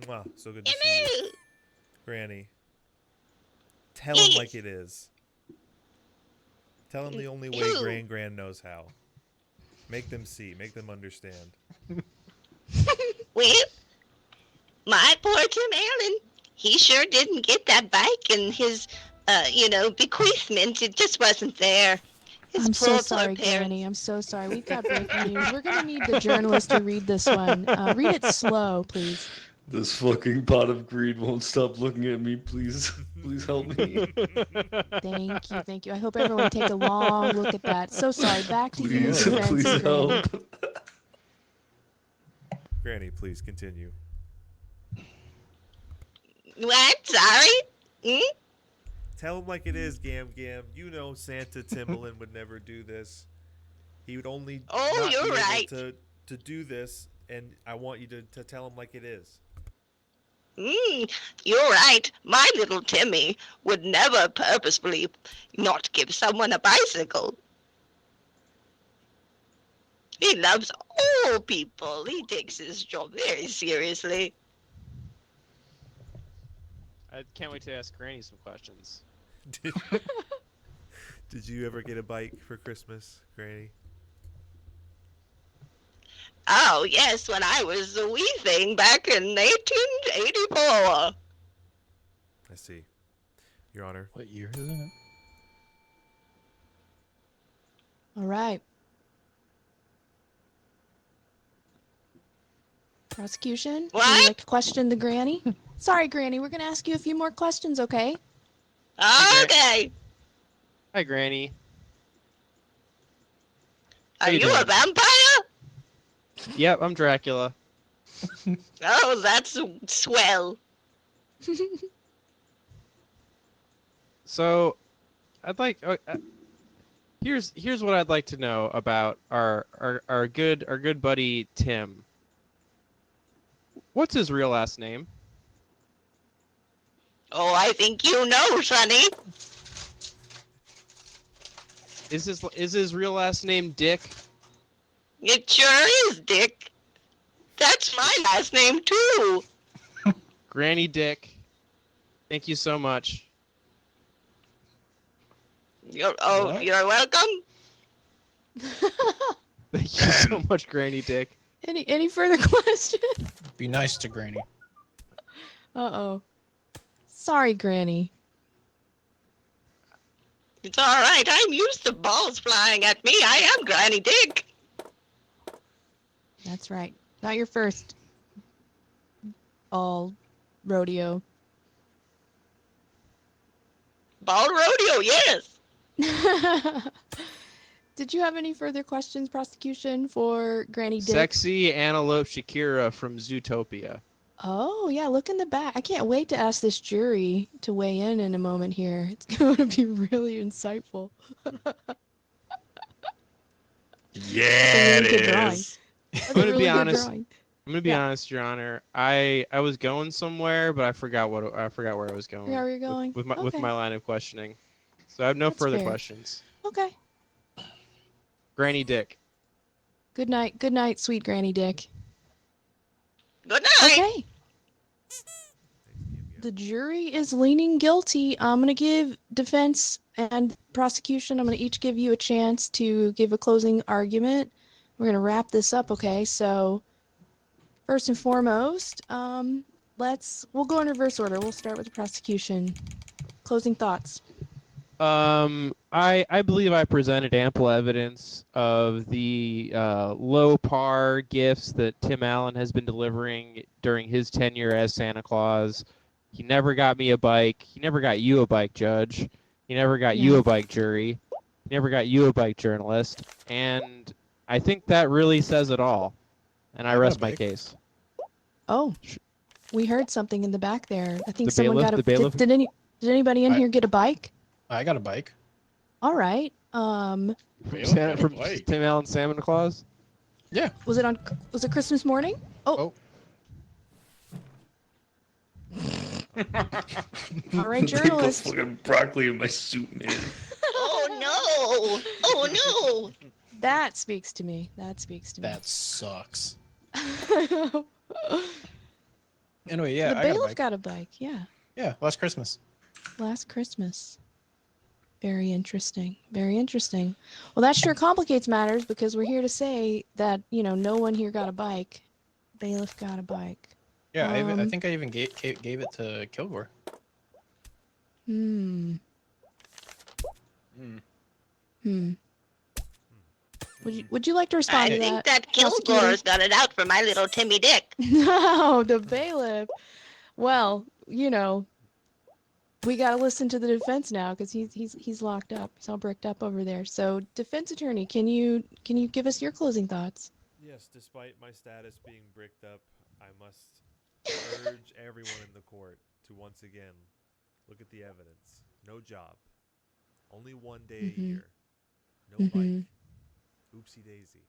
Mwah, so good to see you. Granny, tell him like it is. Tell him the only way Gran knows how. Make them see. Make them understand. Well, my poor Tim Allen, he sure didn't get that bike in his, bequeathment. It just wasn't there. His I'm poor, so poor sorry, parents. Granny. I'm so sorry. We've got breaking news. We're going to need the journalist to read this one. Read it slow, please. This fucking pot of greed won't stop looking at me. Please, please help me. Thank you. I hope everyone take a long look at that. So sorry. Back to you, Please, defense please attorney. help. Granny, please continue. What? Sorry? Tell him like it is, Gam Gam. You know Santa Timbaland would never do this. He would only not you're be able right. to do this, and I want you to tell him like it is. You're right. My little Timmy would never purposefully not give someone a bicycle. He loves all people. He takes his job very seriously. I can't wait to ask Granny some questions. Did you ever get a bike for Christmas, Granny? Oh, yes, when I was a wee thing back in 1884. I see. Your Honor. What year is it? All right. Prosecution? Would you like to question the granny? Sorry, Granny. We're going to ask you a few more questions, okay? Okay. Hi, Granny. Are you doing? a vampire? Yep, I'm Dracula. Oh, that's swell. So, I'd like. Here's what I'd like to know about our good buddy Tim. What's his real last name? Oh, I think you know, Sonny. Is his real last name Dick? It sure is, Dick. That's my last name, too. Granny Dick. Thank you so much. You're welcome. Thank you so much, Granny Dick. Any further questions? Be nice to Granny. Uh-oh. Sorry, Granny. It's all right. I'm used to balls flying at me. I am Granny Dick. That's right. Not your first ball rodeo. Ball rodeo, yes. Did you have any further questions, prosecution, for Granny Dick? Sexy Antelope Shakira from Zootopia. Oh, yeah, look in the back. I can't wait to ask this jury to weigh in a moment here. It's going to be really insightful. Yeah, That's a really good drawing. is. That's I'm a gonna really be good honest. drawing. I'm gonna be honest, Your Honor. I was going somewhere, but I forgot where I was going. Where are you going? With my Okay. line of questioning. So I have no That's further fair. questions. Okay. Granny Dick. Good night, sweet Granny Dick. Good night. Okay. The jury is leaning guilty. I'm going to give defense and prosecution, I'm going to each give you a chance to give a closing argument. We're going to wrap this up, okay? So, first and foremost, we'll go in reverse order. We'll start with the prosecution. Closing thoughts. I believe I presented ample evidence of the low par gifts that Tim Allen has been delivering during his tenure as Santa Claus. He never got me a bike. He never got you a bike, Judge. He never got you a bike, jury. He never got you a bike, journalist. And I think that really says it all. And I rest my case. Oh, we heard something in the back there. I think The someone bailiff- got a. the bailiff- Did anybody in here get a bike? I got a bike. All right. From Tim Allen Santa Claus? Yeah. Was it Christmas morning? Oh. All right, journalist. They put fucking broccoli in my soup, man. Oh no! Oh no! That speaks to me. That sucks. Anyway, yeah, the I bailiff got a bike. got a bike. Yeah. Yeah, last Christmas. Last Christmas. Very interesting. Very interesting. Well, that sure complicates matters because we're here to say that, no one here got a bike. Bailiff got a bike. Yeah, I think I even gave it to Kilgore. Would you like to respond I to think that? that Kilgore's got it out for my little Timmy Dick. No, the bailiff. Well, we gotta listen to the defense now because he's locked up. He's all bricked up over there. So, defense attorney, can you give us your closing thoughts? Yes, despite my status being bricked up, I must urge everyone in the court to once again look at the evidence. no job, only 1 day a Mhm. year, no Mhm. bike, oopsie daisy,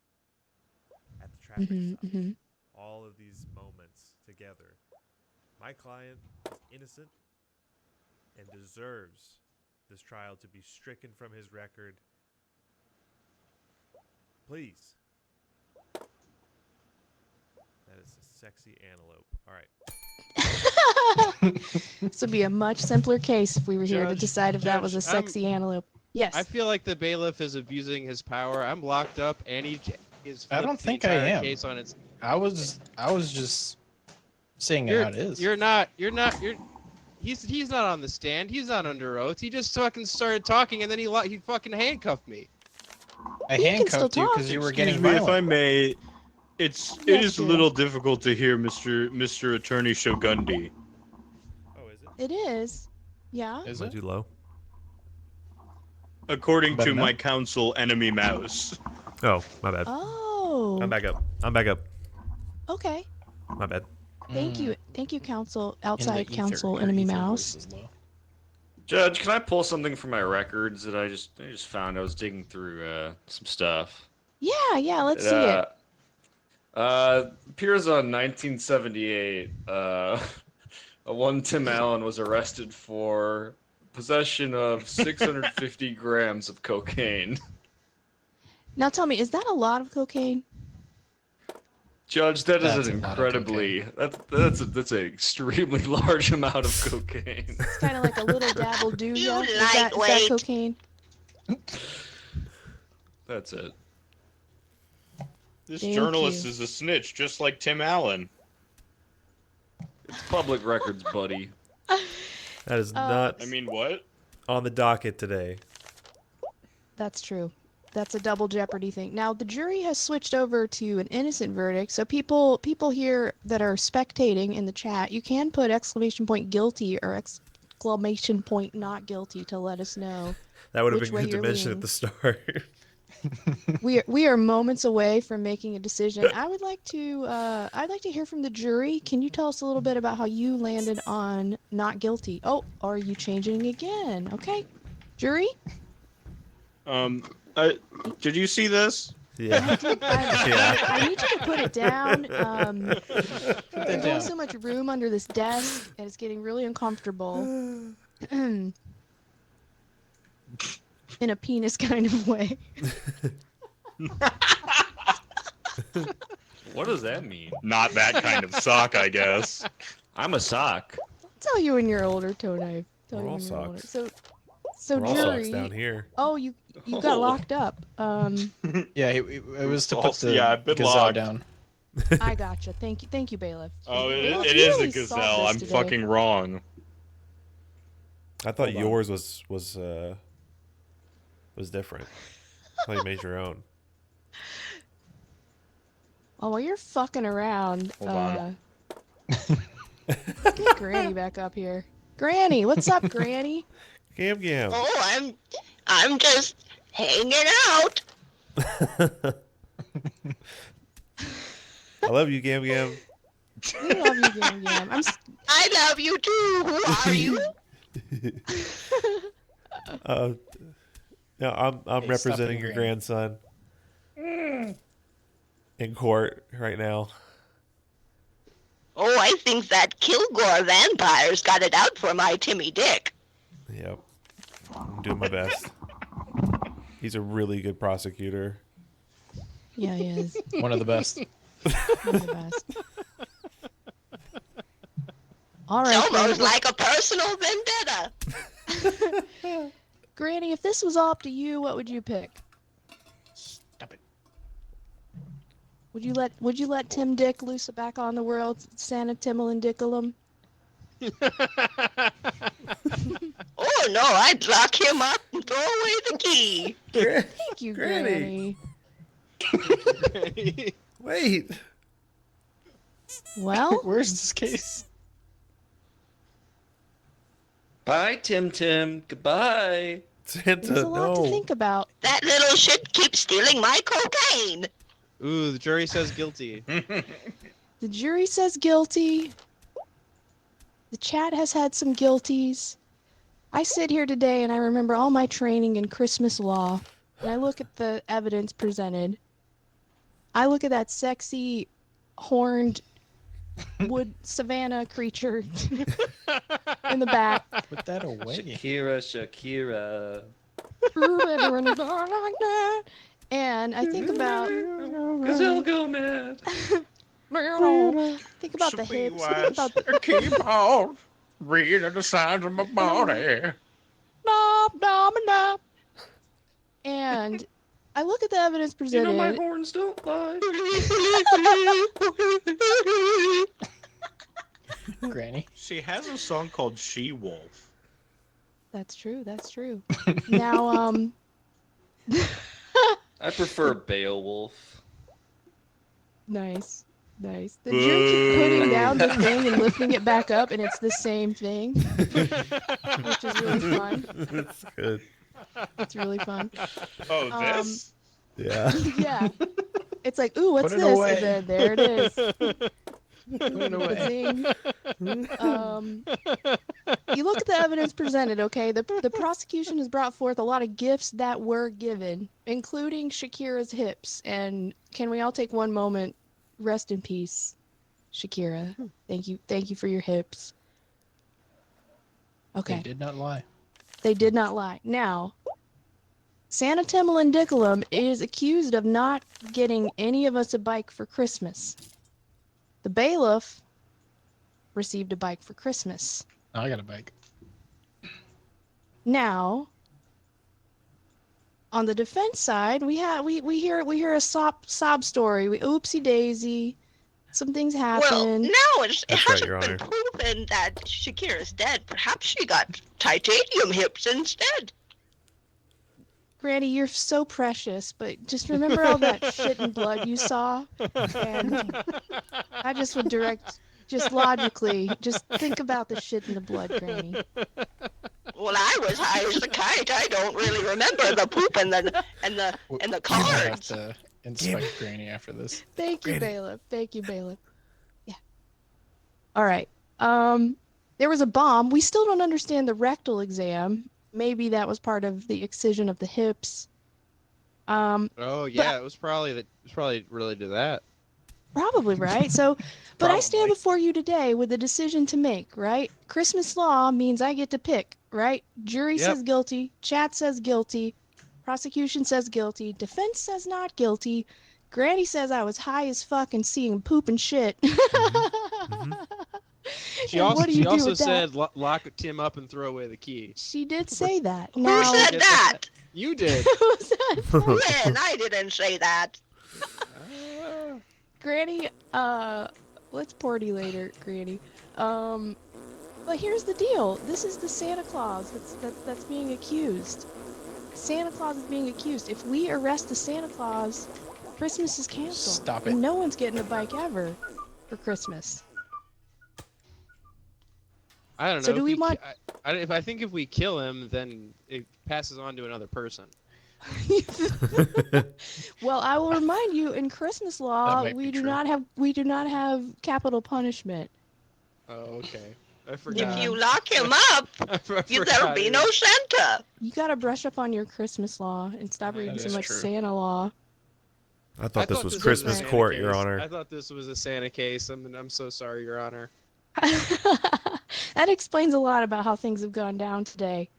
at the traffic Mhm. stop. Mhm. All of these moments together. My client is innocent and deserves this trial to be stricken from his record. Please. That is a sexy antelope. All right. This would be a much simpler case if we were here to Judge, decide if that was a Judge, I'm- sexy antelope. Yes. I feel like the bailiff is abusing his power. I'm locked up, and he is. I don't think I am. Case on its. I was just saying You're, how it is. You're not. He's not on the stand. He's not under oath. He just fucking started talking, and then he fucking handcuffed me. I can still handcuffed you talk. because you were Excuse getting me if I violent. may. It Yes, is a dear. little difficult to hear Mr. Attorney Shogundi. Oh, is it? It is. Yeah. Is Am I it? too low? According Better to now? my counsel, Enemy Mouse. Oh, my bad. Oh. I'm back up. I'm back up. Okay. My bad. Thank Mm. you. Thank you, counsel. In the Outside ether, counsel, your enemy ether mouse. voice is low. Judge, can I pull something from my records that I just found? I was digging through some stuff. Yeah, yeah. Let's see it. Appears on 1978. A one Tim Allen was arrested for possession of 650 grams of cocaine. Now tell me, is that a lot of cocaine? Judge, that is That's an a lot of incredibly that's an extremely large amount of cocaine. It's kind of like a little dabble do ya. You Is that lightweight. cocaine? That's it. This Thank journalist you. is a snitch, just like Tim Allen. It's public records, buddy. That is not I mean, what? on the docket today. That's true. That's a double jeopardy thing. Now the jury has switched over to an innocent verdict, so people here that are spectating in the chat, you can put exclamation point guilty or exclamation point not guilty to let us know. That would have Which been way good to you're mention leaning. at the start. We are moments away from making a decision. I'd like to hear from the jury. Can you tell us a little bit about how you landed on not guilty? Oh, are you changing again? Okay, jury. Did you see this? Yeah. I need you to put it down. that There's down. only so much room under this desk, and it's getting really uncomfortable. In a penis kind of way. What does that mean? Not that kind of sock, I guess. I'm a sock. I'll tell you when you're older, Toadknife. Tell We're you all when you're older. socks. So We're all socks jury. down here. Oh, you got locked up. Yeah, it was to put Also, the yeah, I've been gazelle locked. down. I gotcha. Thank you, bailiff. Oh, Bailiff, it you is a really solved gazelle. this I'm today. fucking wrong. I thought Hold on. yours was different. I thought you made your own. Oh, while you're fucking around, Hold on. get Granny back up here. Granny, what's up, Granny? Gam Gam. Oh, I'm just hanging out. I love you, Gam Gam. We love you, Gam Gam. I love you too. Who are you? No, I'm Hey, stop representing it, your Granny. grandson in court right now. Oh, I think that Kilgore vampire's got it out for my Timmy Dick. Yep. I'm doing my best. He's a really good prosecutor. Yeah, he is. One of the best. One of the best. All right, It's almost Granny. like a personal vendetta. Granny, if this was all up to you, what would you pick? Stop it. Would you let Tim Dick loose back on the world, Santa Timmelin Dickalum? Oh no, I'd lock him up and throw away the key. Thank you, Granny. Granny. Wait. Well, Where's this case? Bye, Tim Tim. Goodbye. Santa, there's a lot to no. think about. That little shit keeps stealing my cocaine. Ooh, the jury says guilty. The jury says guilty. The chat has had some guilties. I sit here today and I remember all my training in Christmas law, and I look at the evidence presented. I look at that sexy, horned wood savannah creature in the back. Put that away. Shakira. And I think about Gazelle go mad. think about the hips. Think about the Keep on reading the signs of my body. And I look at the evidence You presented. know my horns don't lie. Granny. She has a song called She Wolf. That's true. That's true. Now, I prefer Beowulf. nice. The Jim keep putting down the thing and lifting it back up, and it's the same thing, which is really fun. That's good. It's really fun. Oh, this? Yeah. Yeah. It's like, ooh, what's Put it this? away. And then there it is. Put it away. Zing. You look at the evidence presented, okay? The prosecution has brought forth a lot of gifts that were given, including Shakira's hips. And can we all take one moment? Rest in peace, Shakira. Thank you for your hips. Okay. They did not lie. They did not lie. Now, Santa Timbalandiculum is accused of not getting any of us a bike for Christmas. The bailiff received a bike for Christmas. I got a bike. Now, on the defense side, we hear a sob story. Oopsie daisy, some things Well, happen. no, it That's right, hasn't Your been Honor. proven that Shakira's dead. Perhaps she got titanium hips instead. Granny, you're so precious, but just remember all that shit and blood you saw. And I just would just logically, just think about the shit and the blood, Granny. Well, I was high as a kite. I don't really remember the poop and the We might have cards. to inspect Granny after this. Thank you, bailiff. Thank you, bailiff. Yeah. All right. There was a bomb. We still don't understand the rectal exam. Maybe that was part of the excision of the hips. Oh yeah, it was probably related to that. Probably, right? So, but I stand before you today with a decision to make, right? Christmas law means I get to pick, right? Jury Yep. says guilty, chat says guilty, prosecution says guilty, defense says not guilty, Granny says I was high as fuck and seeing poop and shit. She And also what do you do also with that? said lock Tim up and throw away the key. She did say that. Who Now, said that? You did. Who said When? I didn't say that. Granny, let's party later, Granny. But here's the deal. This is the Santa Claus that's being accused. Santa Claus is being accused. If we arrest the Santa Claus, Christmas is canceled. Stop it. And no one's getting a bike ever for Christmas. I don't know. So do if we want- I think if we kill him, then it passes on to another person. Well, I will remind you, in Christmas law, might we be do true. not have capital punishment. Oh, okay. I forgot. If you lock him up, I there'll be no Santa. You gotta brush up on your Christmas law and stop reading so is much true. Santa law. I thought this was a Christmas Santa court, case. Your I Honor. thought this was a Santa case. I'm so sorry, Your Honor. That explains a lot about how things have gone down today.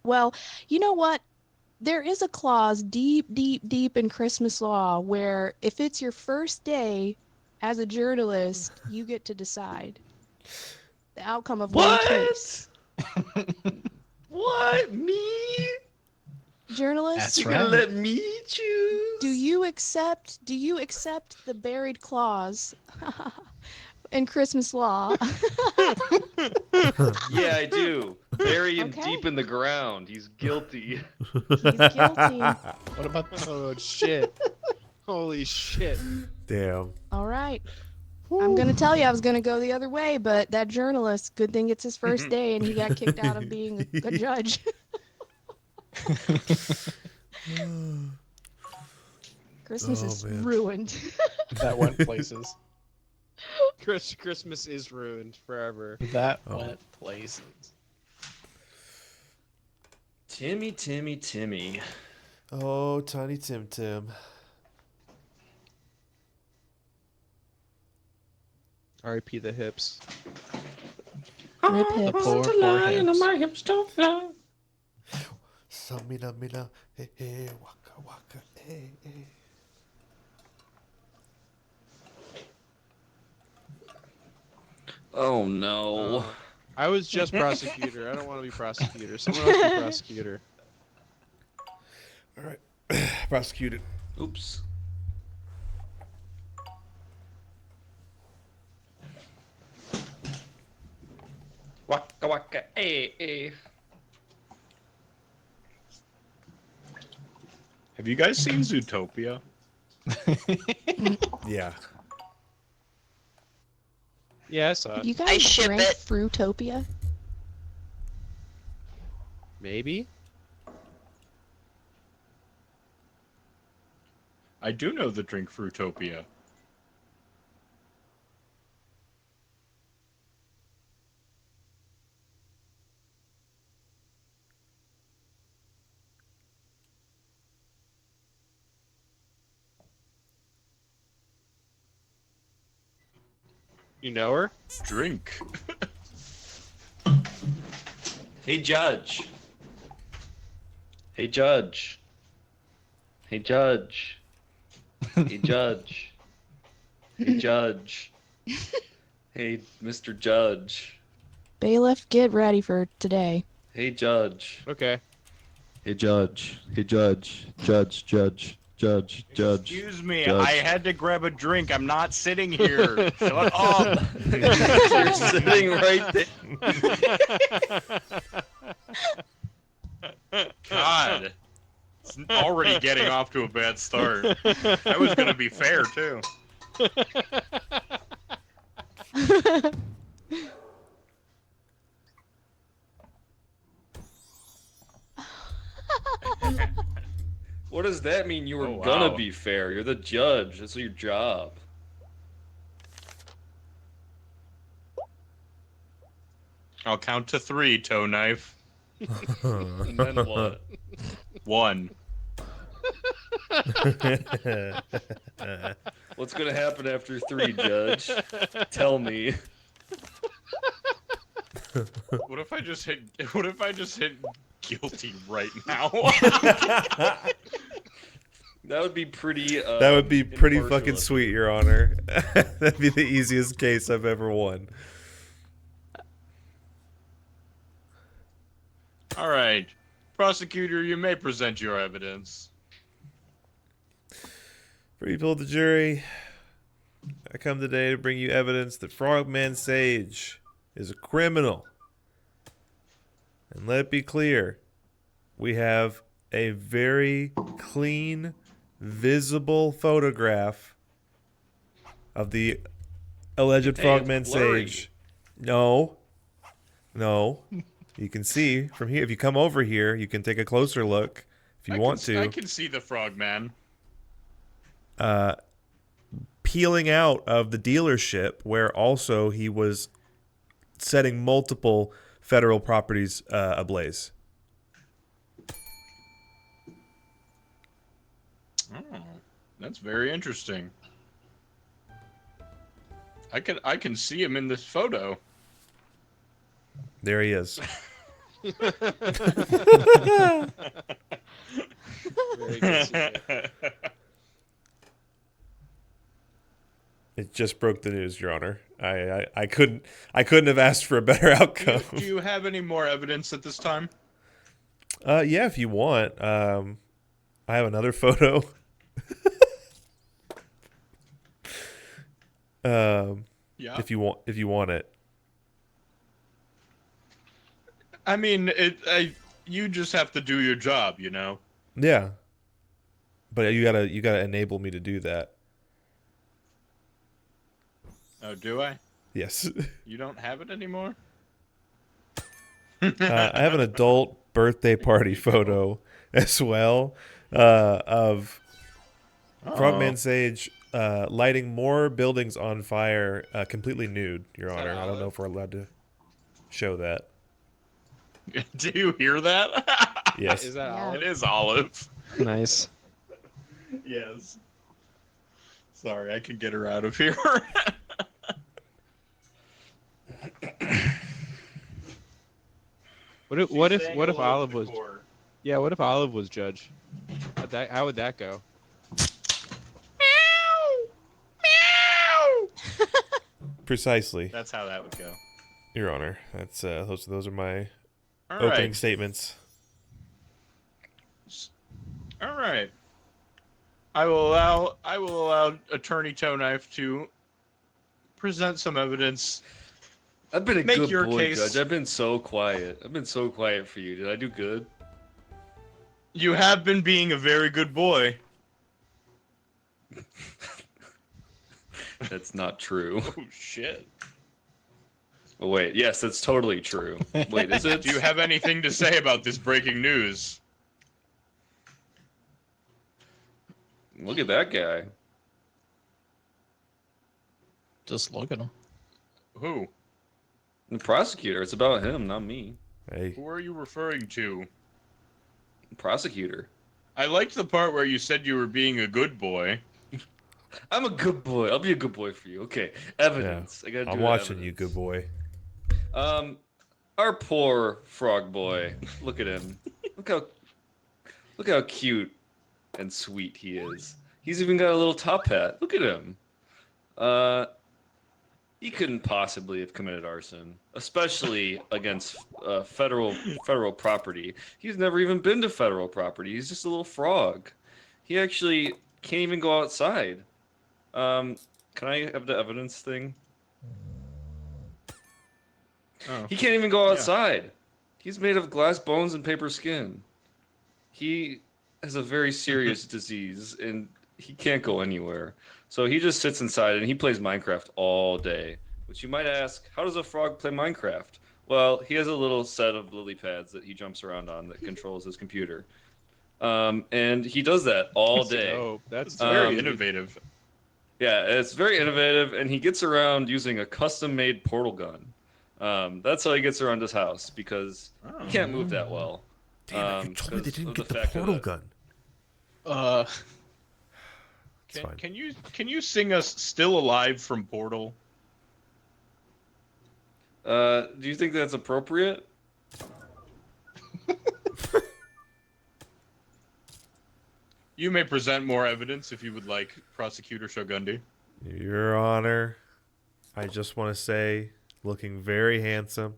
Well, you know what? There is a clause deep in Christmas law where if it's your first day as a journalist, you get to decide the outcome of one case. What? Me? Journalists, That's You right. gonna let me choose? do you accept the buried clause in Christmas law? Yeah, I do. Bury him Okay. deep in the ground. He's guilty. He's guilty. What about Oh shit! Holy shit! Damn. All right. I'm gonna tell you I was gonna go the other way, but that journalist, good thing it's his first day and he got kicked out of being a judge. Christmas Oh, is man. ruined. that went places? Christmas is ruined forever. That Oh. went places. Timmy, Timmy, Timmy. Oh, Tiny Tim Tim. R.I.P. the hips. Rip hips. Poor hips. Samina mina, hey hey, waka waka, hey hey. Oh no. I was just prosecutor. I don't want to be prosecutor. Someone else be prosecutor. All right, prosecuted. Oops. Waka waka, hey hey. Have you guys seen Zootopia? Yeah. Yeah, I saw it. You I guys ship drank it. Fruitopia? Maybe. I do know the drink Fruitopia. You know her? Drink. Hey, Judge. Hey, Judge. Hey, Judge. Hey, Judge. Hey, Judge. Hey, Mr. Judge. Bailiff, get ready for today. Hey, Judge. Okay. Hey, Judge. Hey, Judge. Judge. Excuse me, Judge. I had to grab a drink. I'm not sitting here. Shut up. You're sitting right there. God. It's already getting off to a bad start. I was going to be fair, too. What does that mean? You were Oh, wow. gonna be fair. You're the judge. That's your job. I'll count to 3, Toe Knife. And then what? 1. What's gonna happen after 3, Judge? Tell me. What if I just hit guilty right now? That would be pretty. That would be pretty impartial fucking of you. sweet, Your Honor. That'd be the easiest case I've ever won. All right. Prosecutor, you may present your evidence. For people of the jury, I come today to bring you evidence that Frogman Sage is a criminal. And let it be clear, we have a very clean, visible photograph of the alleged Hey, Frogman it's blurry. Sage. No. You can see from here. If you come over here, you can take a closer look if you want to. I can see the Frogman. Peeling out of the dealership where also he was setting multiple federal properties ablaze. Oh, that's very interesting. I can see him in this photo. There he is. Very good, CJ. It just broke the news, Your Honor. I couldn't have asked for a better outcome. Do you have any more evidence at this time? Yeah, if you want. I have another photo. Yeah. If you want it. I mean, you just have to do your job, you know. Yeah. But you gotta enable me to do that. Oh, do I? Yes. You don't have it anymore? I have an adult birthday party photo as well of Frogman Sage lighting more buildings on fire completely nude, Your Honor. I don't know if we're allowed to show that. Do you hear that? Yes. Is that Yeah. Olive? It is Olive. Nice. Yes. Sorry, I could get her out of here. What if Olive was? Yeah, what if Olive was judge? How would that go? Precisely, That's how that would go. Your Honor. That's those are my All opening right. statements. All right. I will allow Attorney Toe Knife to present some evidence. I've been a Make good your boy, case. Judge. I've been so quiet. I've been so quiet for you. Did I do good? You have been being a very good boy. That's not true. Oh shit. Oh, wait, yes, that's totally true. Wait, is it? Do you have anything to say about this breaking news? Look at that guy. Just look at him. Who? The prosecutor. It's about him, not me. Hey. Who are you referring to? Prosecutor. I liked the part where you said you were being a good boy. I'm a good boy. I'll be a good boy for you. Okay, evidence. I gotta do I'm the watching evidence. you, good boy. Our poor frog boy. Look at him. Look how cute and sweet he is. He's even got a little top hat. Look at him. He couldn't possibly have committed arson, especially against federal property. He's never even been to federal property. He's just a little frog. He actually can't even go outside. Can I have the evidence thing? Oh. He can't even go Yeah. outside. He's made of glass bones and paper skin. He has a very serious disease and he can't go anywhere. So he just sits inside and he plays Minecraft all day. Which you might ask, how does a frog play Minecraft? Well, he has a little set of lily pads that he jumps around on that controls his computer. And he does that all day. Oh, that's Very innovative. Yeah, it's very innovative, and he gets around using a custom-made portal gun. That's how he gets around his house, because he can't move that well. Damn it, you told me they because didn't of get the fact of portal that- gun. It's fine. Can you sing us "Still Alive" from Portal? Do you think that's appropriate? You may present more evidence if you would like, Prosecutor Shogundi. Your Honor, I just want to say, looking very handsome.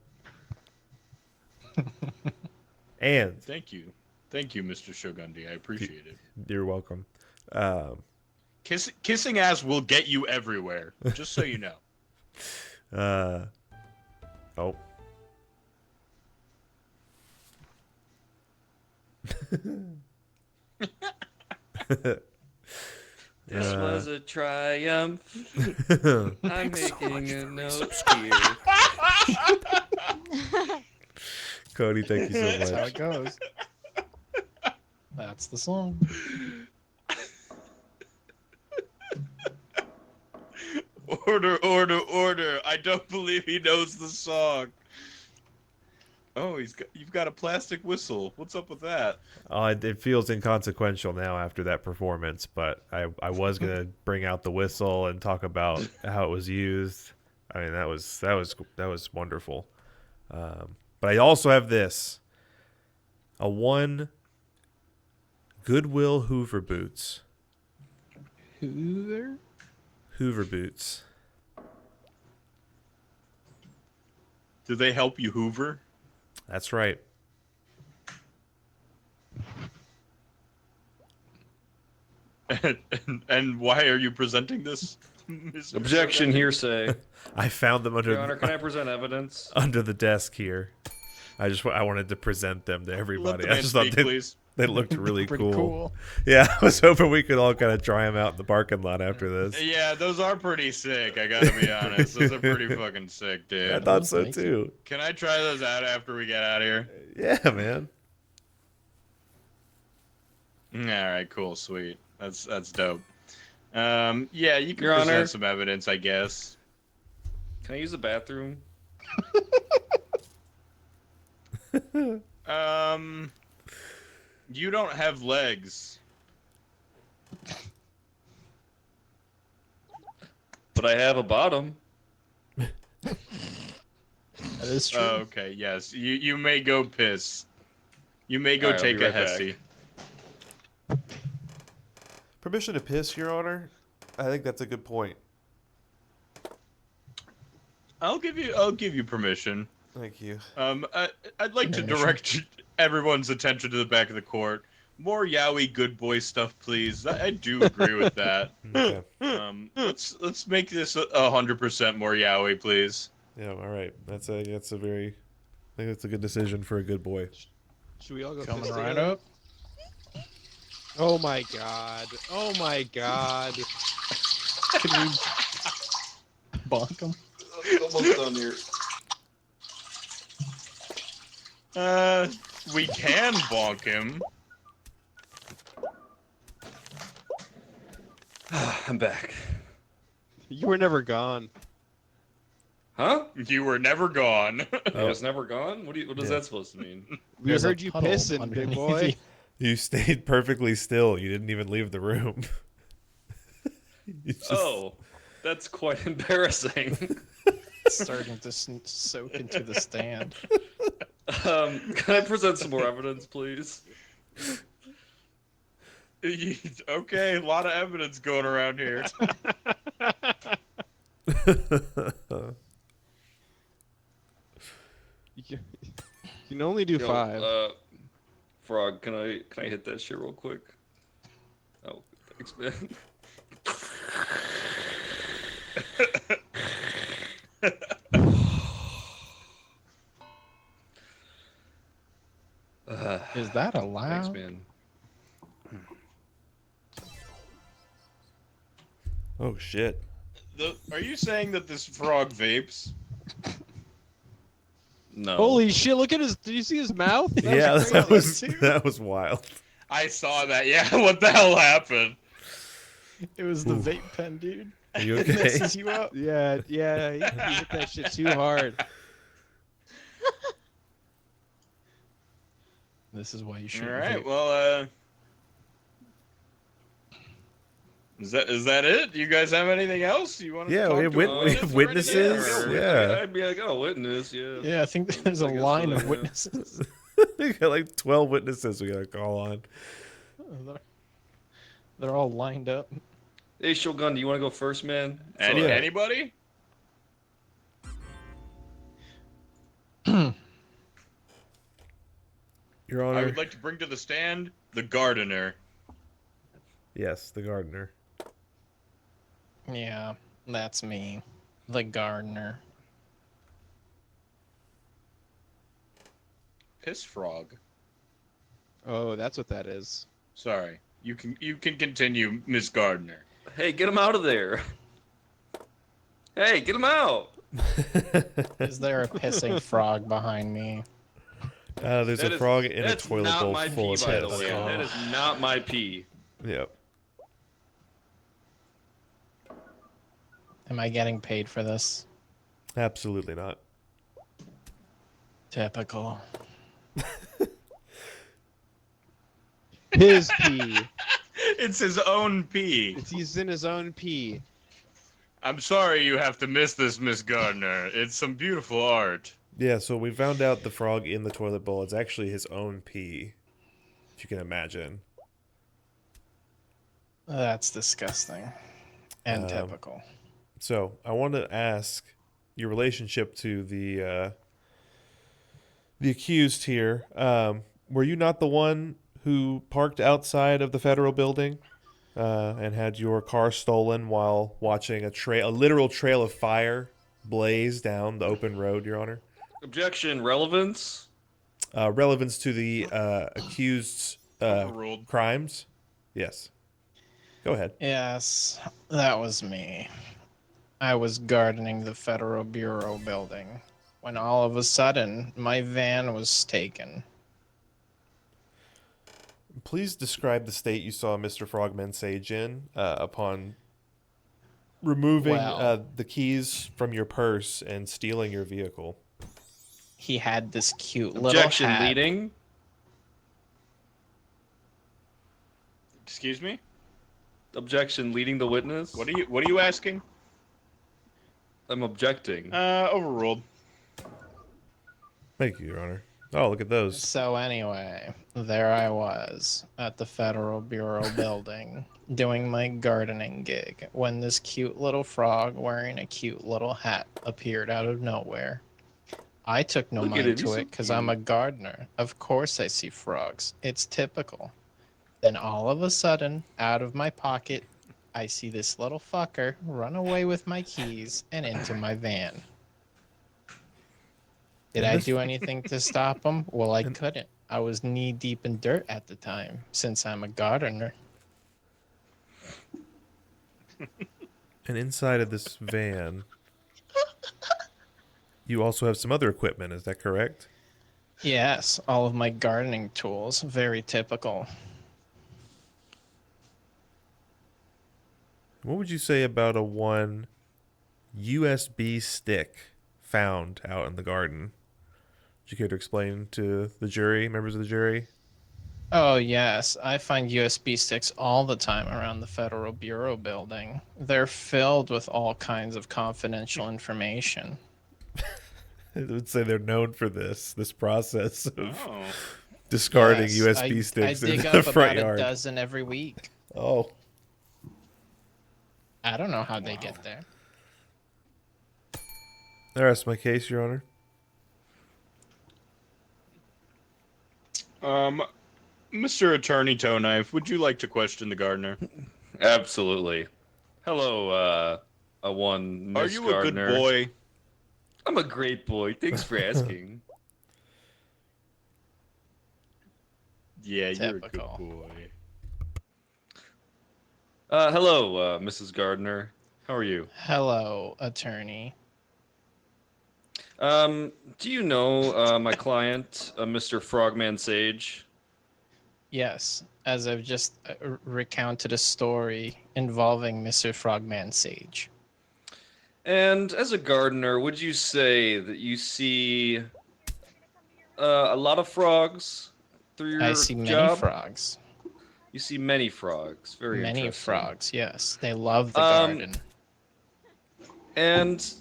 And Thank you, Mr. Shogundi. I appreciate it. you're welcome. Kissing ass will get you everywhere. Just so you know. Oh. This was a triumph. I'm making a note here. Cody, thank you so That's how much. it goes. That's the song. Order, order, order! I don't believe he knows the song. Oh, you've got a plastic whistle. What's up with that? It feels inconsequential now after that performance, but I was gonna bring out the whistle and talk about how it was used. I mean, that was wonderful. But I also have this: a one Goodwill Hoover boots. Hoover? Hoover boots. Do they help you hoover? That's right. And why are you presenting this? Mr. Objection, Shogundi? hearsay. I found them Your Honor, can I present evidence? under the desk here. I wanted to present them to Let everybody. the I man just thought speak, they, please. they looked really Pretty cool. cool. Yeah, I was hoping we could all kind of try them out in the parking lot after this. Yeah, those are pretty sick. I gotta be honest. Those are pretty fucking sick, dude. I thought so Thank you. too. Can I try those out after we get out of here? Yeah, man. All right, cool, sweet. That's dope. Yeah, you can Your present Honor. some evidence, I guess. Can I use the bathroom? You don't have legs. But I have a bottom. That is true. Okay, yes. You may go piss. You may go Alright, I'll take be a right back. hessy. Permission to piss, Your Honor? I think that's a good point. I'll give you permission. Thank you. I'd like to Permission. direct everyone's attention to the back of the court. More yaoi good boy stuff, please. I do agree with that. Okay. Let's make this 100% more yaoi, please. Yeah, all right. I think that's a good decision for a good boy. Should we all go Coming piss right together? up. Oh my god. Oh my god. Can we bonk him? Almost done here. We can bonk him. I'm back. You were never gone. Huh? You were never gone. I was never gone? What is Yeah. that supposed to mean? We There's a heard you puddle pissing, big underneath boy. you. You stayed perfectly still. You didn't even leave the room. You just- Oh, that's quite embarrassing. Starting to soak into the stand. Can I present some more evidence, please? Okay, a lot of evidence going around here. You can only do Yo, 5. Frog, can I hit that shit real quick? Oh, thanks, man. Is that allowed? Thanks, man. Oh shit. Are you saying that this frog vapes? No. Holy shit, look at his. Did you see his mouth? Yeah, was that crazy. was wild. I saw that. Yeah, what the hell happened? It was the Ooh. vape pen, dude. Are you It okay? messes you up. Yeah, he hit that shit too hard. This is why you All should. right. Well, is that it? You guys have anything else you want to Yeah, talk we to have us witnesses. or anything? Yeah. I mean, I got a witness, yeah. Yeah, I think there's a I guess line so, of yeah. witnesses. We got like 12 witnesses we gotta call on. They're all lined up. Hey, Shogun, do you want to go first, man? Anybody? Your I Honor. would like to bring to the stand the gardener. Yes, the gardener. Yeah, that's me. The gardener. Piss frog. Oh, that's what that is. Sorry. You can continue, Miss Gardner. Hey, get him out of there. Hey, get him out. Is there a pissing frog behind me? There's That a is- frog in a that's toilet not bowl my full pee, of by the piss. way. That is not my pee. Yep. Am I getting paid for this? Absolutely not. Typical. His pee. It's his own pee. He's in his own pee. I'm sorry you have to miss this, Miss Gardner. It's some beautiful art. Yeah, so we found out the frog in the toilet bowl is actually his own pee. If you can imagine. That's disgusting. And typical. So I want to ask your relationship to the accused here. Were you not the one who parked outside of the federal building and had your car stolen while watching a literal trail of fire blaze down the open road, Your Honor? Objection, relevance? Relevance to the accused's Overruled. crimes? Yes. Go ahead. Yes, that was me. I was gardening the Federal Bureau building when all of a sudden my van was taken. Please describe the state you saw Mr. Frogman Sage in upon removing Well- the keys from your purse and stealing your vehicle. He had this cute little Objection, hat. leading? Excuse me? Objection, leading the witness. What are you asking? I'm objecting. Overruled. Thank you, Your Honor. Oh, look at those. So anyway, there I was at the Federal Bureau building doing my gardening gig when this cute little frog wearing a cute little hat appeared out of nowhere. I took no Look at mind him, to he's so it because I'm a gardener. Of course I see frogs. It's typical. Then all of a sudden, out of my pocket, I see this little fucker run away with my keys and into my van. Did I do anything to stop him? Well, I couldn't. I was knee deep in dirt at the time, since I'm a gardener. And inside of this van, you also have some other equipment. Is that correct? Yes, all of my gardening tools. Very typical. What would you say about a one USB stick found out in the garden? Would you care to explain to the jury, members of the jury? Oh, yes. I find USB sticks all the time around the Federal Bureau building. They're filled with all kinds of confidential information. I would say they're known for this process of discarding Yes, USB sticks I in dig the up front about yard. a dozen every week. Oh. I don't know how they get there. That rests my case, Your Honor. Mr. Attorney Toe Knife, would you like to question the gardener? Absolutely. Hello, one Miss Are you Gardner. a good boy? I'm a great boy. Thanks for asking. Yeah, you're a Typical. good boy. Hello, Mrs. Gardner. How are you? Hello, attorney. Do you know my client, Mr. Frogman Sage? Yes, as I've just recounted a story involving Mr. Frogman Sage. And as a gardener, would you say that you see a lot of frogs through your job? I see many frogs. You see many frogs. Very Many interesting. frogs, yes. They love the garden. And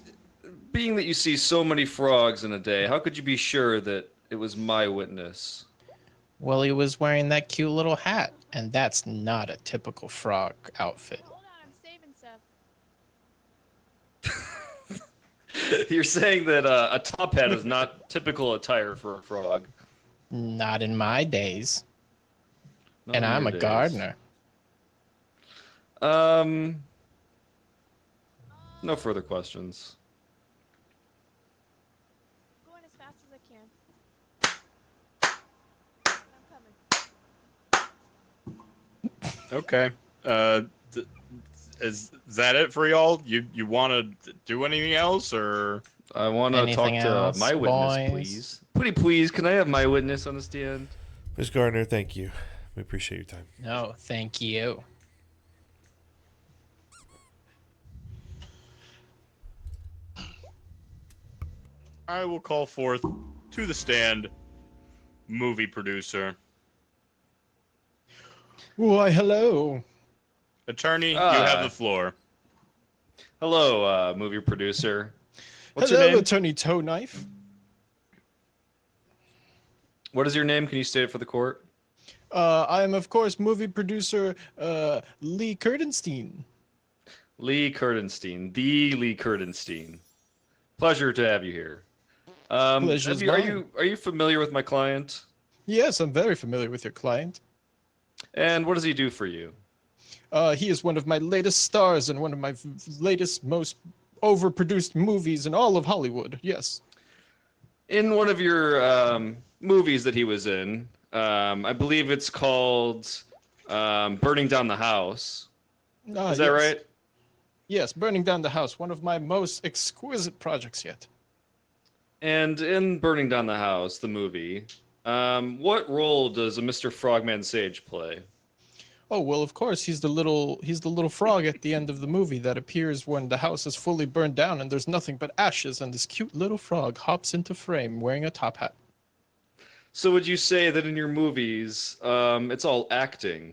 being that you see so many frogs in a day, how could you be sure that it was my witness? Well, he was wearing that cute little hat, and that's not a typical frog outfit. You're saying that a top hat is not typical attire for a frog. Not in my days. Not And in I'm your a days. gardener. No further questions. Going as fast as I can. Okay. Is that it for y'all? You want to do anything else, or I want to talk Anything to else, my witness, boys? please. Pretty please, can I have my witness on the stand? Ms. Gardner, thank you. We appreciate your time. No, thank you. I will call forth to the stand movie producer. Why, hello. Attorney, you have the floor. Hello, movie producer. What's hello, your name? Attorney Toe Knife. What is your name? Can you state it for the court? I am, of course, movie producer Lee Kurtenstein. Lee Kurtenstein. The Lee Kurtenstein. Pleasure to have you here. Pleasure's mine. Are you familiar with my client? Yes, I'm very familiar with your client. And what does he do for you? He is one of my latest stars in one of my latest, most overproduced movies in all of Hollywood. Yes. In one of your movies that he was in, I believe it's called Burning Down the House. Is that right? Yes, Burning Down the House, one of my most exquisite projects yet. And in Burning Down the House, the movie, what role does a Mr. Frogman Sage play? Oh, well, of course, he's the little frog at the end of the movie that appears when the house is fully burned down and there's nothing but ashes, and this cute little frog hops into frame wearing a top hat. So would you say that in your movies, it's all acting?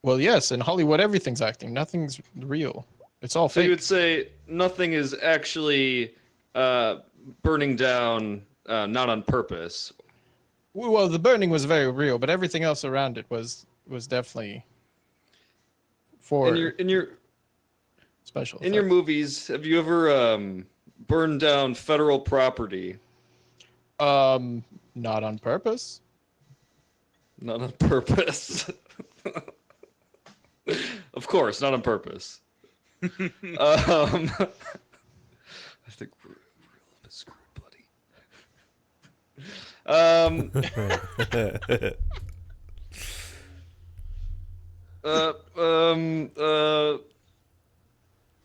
Well, yes, in Hollywood, everything's acting. Nothing's real. It's all So you fake. would say nothing is actually burning down, not on purpose. Well, the burning was very real, but everything else around it was definitely for In your special. in your movies, have you ever burned down federal property? Not on purpose. Not on purpose. Of course, not on purpose. I think we're a little bit screwed, buddy.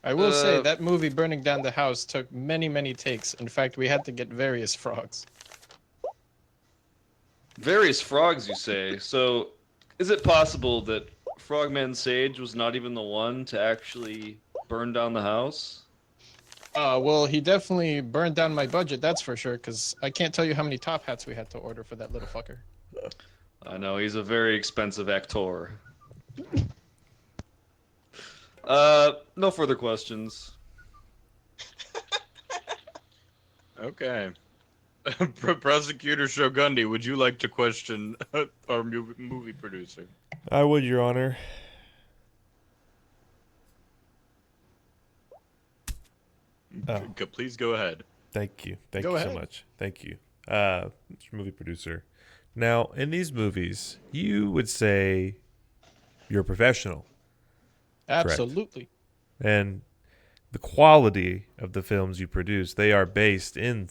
I will say that movie Burning Down the House took many, many takes. In fact, we had to get various frogs. Various frogs, you say? So, is it possible that Frogman Sage was not even the one to actually burn down the house? Well, he definitely burned down my budget, that's for sure, because I can't tell you how many top hats we had to order for that little fucker. I know, he's a very expensive actor. No further questions. Okay. Prosecutor Shogundi, would you like to question our movie producer? I would, Your Honor. Please go ahead. Thank you. Thank Go you ahead. so much. Thank you. Mr. Movie producer. Now, in these movies, you would say you're a professional. Correct? Absolutely. And the quality of the films you produce, they are based in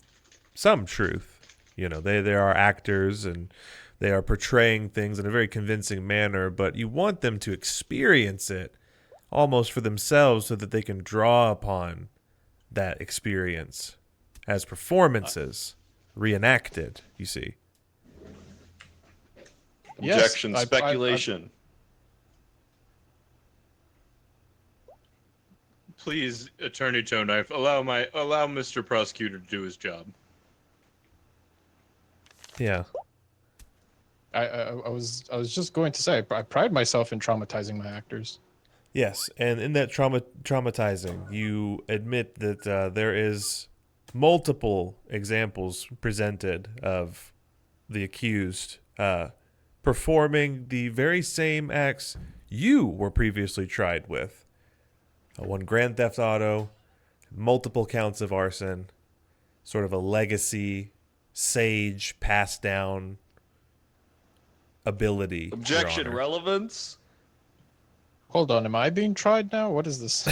some truth. You know, they are actors and they are portraying things in a very convincing manner, but you want them to experience it almost for themselves so that they can draw upon that experience as performances reenacted, you see. Yes, Objection, speculation. Please, Attorney Toe Knife, allow Mr. Prosecutor to do his job. Yeah. I was just going to say I pride myself in traumatizing my actors. Yes, and in that traumatizing, you admit that there is multiple examples presented of the accused performing the very same acts you were previously tried with. One Grand Theft Auto, multiple counts of arson, sort of a legacy, sage, passed down ability. Objection, Your Honor. relevance? Hold on, am I being tried now? What is this?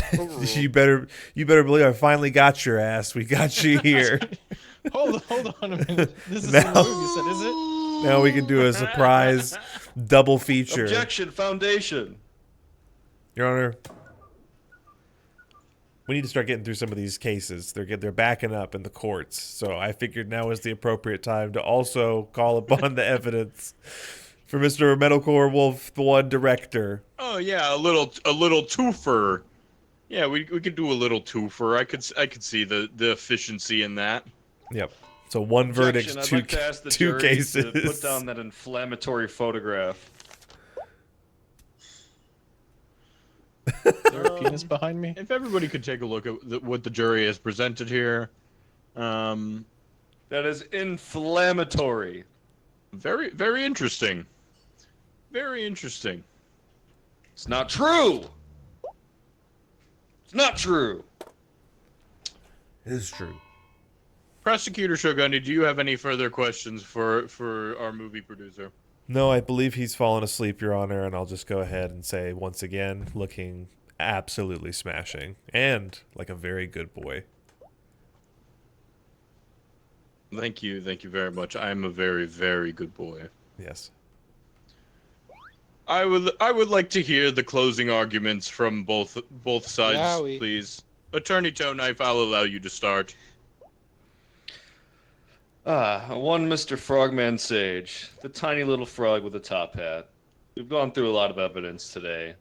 you better believe I finally got your ass. We got you here. hold on a minute. This is Now- the movie you said, is it? Now we can do a surprise double feature. Objection, foundation. Your Honor, we need to start getting through some of these cases. They're backing up in the courts. So I figured now is the appropriate time to also call upon the evidence for Mr. Metalcore Wolf, the one director. Oh yeah, a little twofer. Yeah, we could do a little twofer. I could see the efficiency in that. Yep. So one verdict, Objection, I'd like to ask the two jury cases. to put down that inflammatory photograph. Is there a penis behind me? If everybody could take a look at what the jury has presented here. That is inflammatory. Very, very interesting. Very interesting. It's not true. It's not true. It is true. Prosecutor Shogundi, do you have any further questions for our movie producer? No, I believe he's fallen asleep, Your Honor, and I'll just go ahead and say once again, looking absolutely smashing and like a very good boy. Thank you very much. I am a very, very good boy. Yes. I would like to hear the closing arguments from both sides, Yowie. please. Attorney Toe Knife, I'll allow you to start. One Mr. Frogman Sage, the tiny little frog with a top hat. We've gone through a lot of evidence today.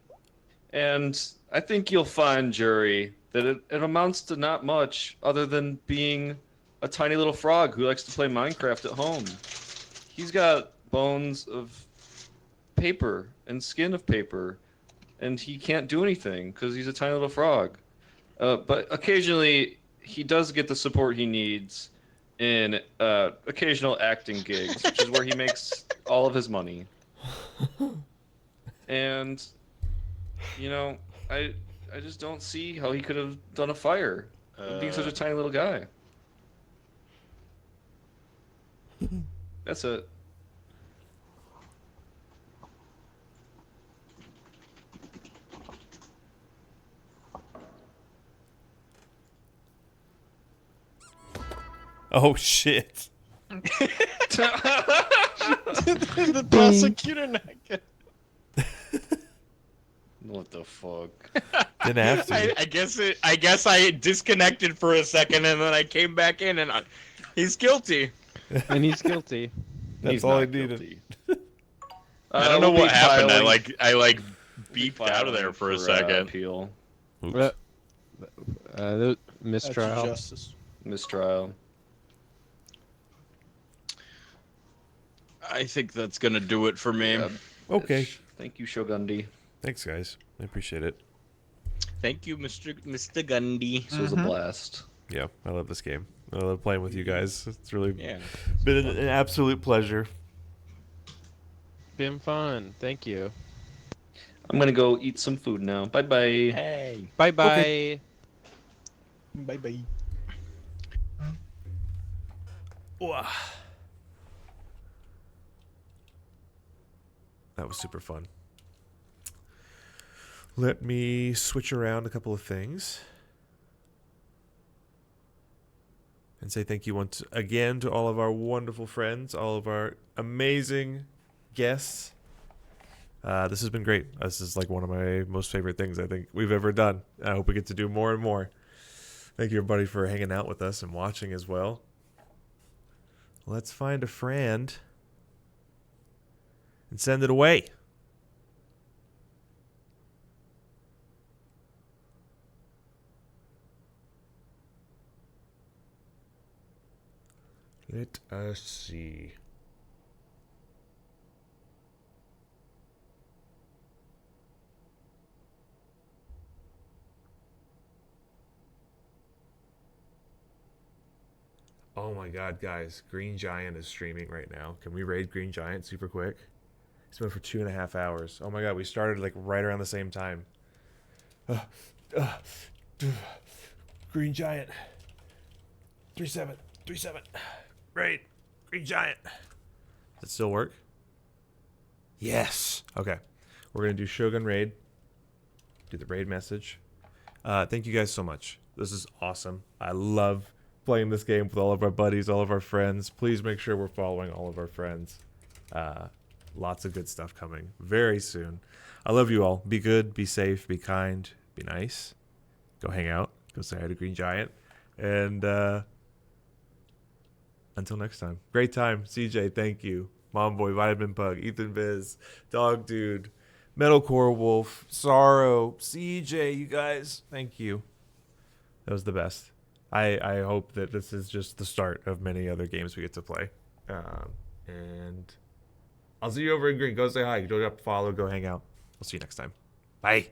And I think you'll find, jury, that it amounts to not much other than being a tiny little frog who likes to play Minecraft at home. He's got bones of paper and skin of paper and he can't do anything because he's a tiny little frog. But occasionally, he does get the support he needs in occasional acting gigs, which is where he makes all of his money. And, you know, I just don't see how he could have done a fire being such a tiny little guy. That's it. Oh shit. The prosecutor not good. What the fuck? Didn't have to. I guess I disconnected for a second and then I came back in and he's guilty. And he's guilty. That's He's all I not needed. guilty. I don't know We'll what be happened. filing- I we'll be beeped out of there filing for a second. Appeal. Mistrial. Justice. Mistrial. I think that's gonna do it for me. Yeah. Okay. Thank you, Shogundi. Thanks, guys. I appreciate it. Thank you, Mr. Gundy. This was a blast. Yeah, I love this game. I love playing with you guys. It's really Yeah. been an absolute pleasure. Been fun. Thank you. I'm gonna go eat some food now. Bye bye. Hey. Bye bye. Okay. Bye bye. That was super fun. Let me switch around a couple of things and say thank you once again to all of our wonderful friends, all of our amazing guests. This has been great. This is like one of my most favorite things I think we've ever done. I hope we get to do more and more. Thank you, everybody, for hanging out with us and watching as well. Let's find a friend and send it away. Let us see. Oh my god, guys. Green Giant is streaming right now. Can we raid Green Giant super quick? He's been for 2.5 hours. Oh my god, we started like right around the same time. Green Giant. 3737. Raid. Green Giant. Does it still work? Yes. Okay. We're going to do Shogun Raid. Do the raid message. Thank you guys so much. This is awesome. I love playing this game with all of our buddies, all of our friends. Please make sure we're following all of our friends. Lots of good stuff coming very soon. I love you all. Be good, be safe, be kind, be nice. Go hang out. Go say hi to Green Giant. And until next time. Great time. CJ, thank you. Mom Boy, Vitamin Pug, Ethan Viz, Dog Dude, Metalcore Wolf, Sorrow, CJ, you guys. Thank you. That was the best. I hope that this is just the start of many other games we get to play. And I'll see you over in Green. Go say hi. Go up, follow, go hang out. I'll see you next time. Bye.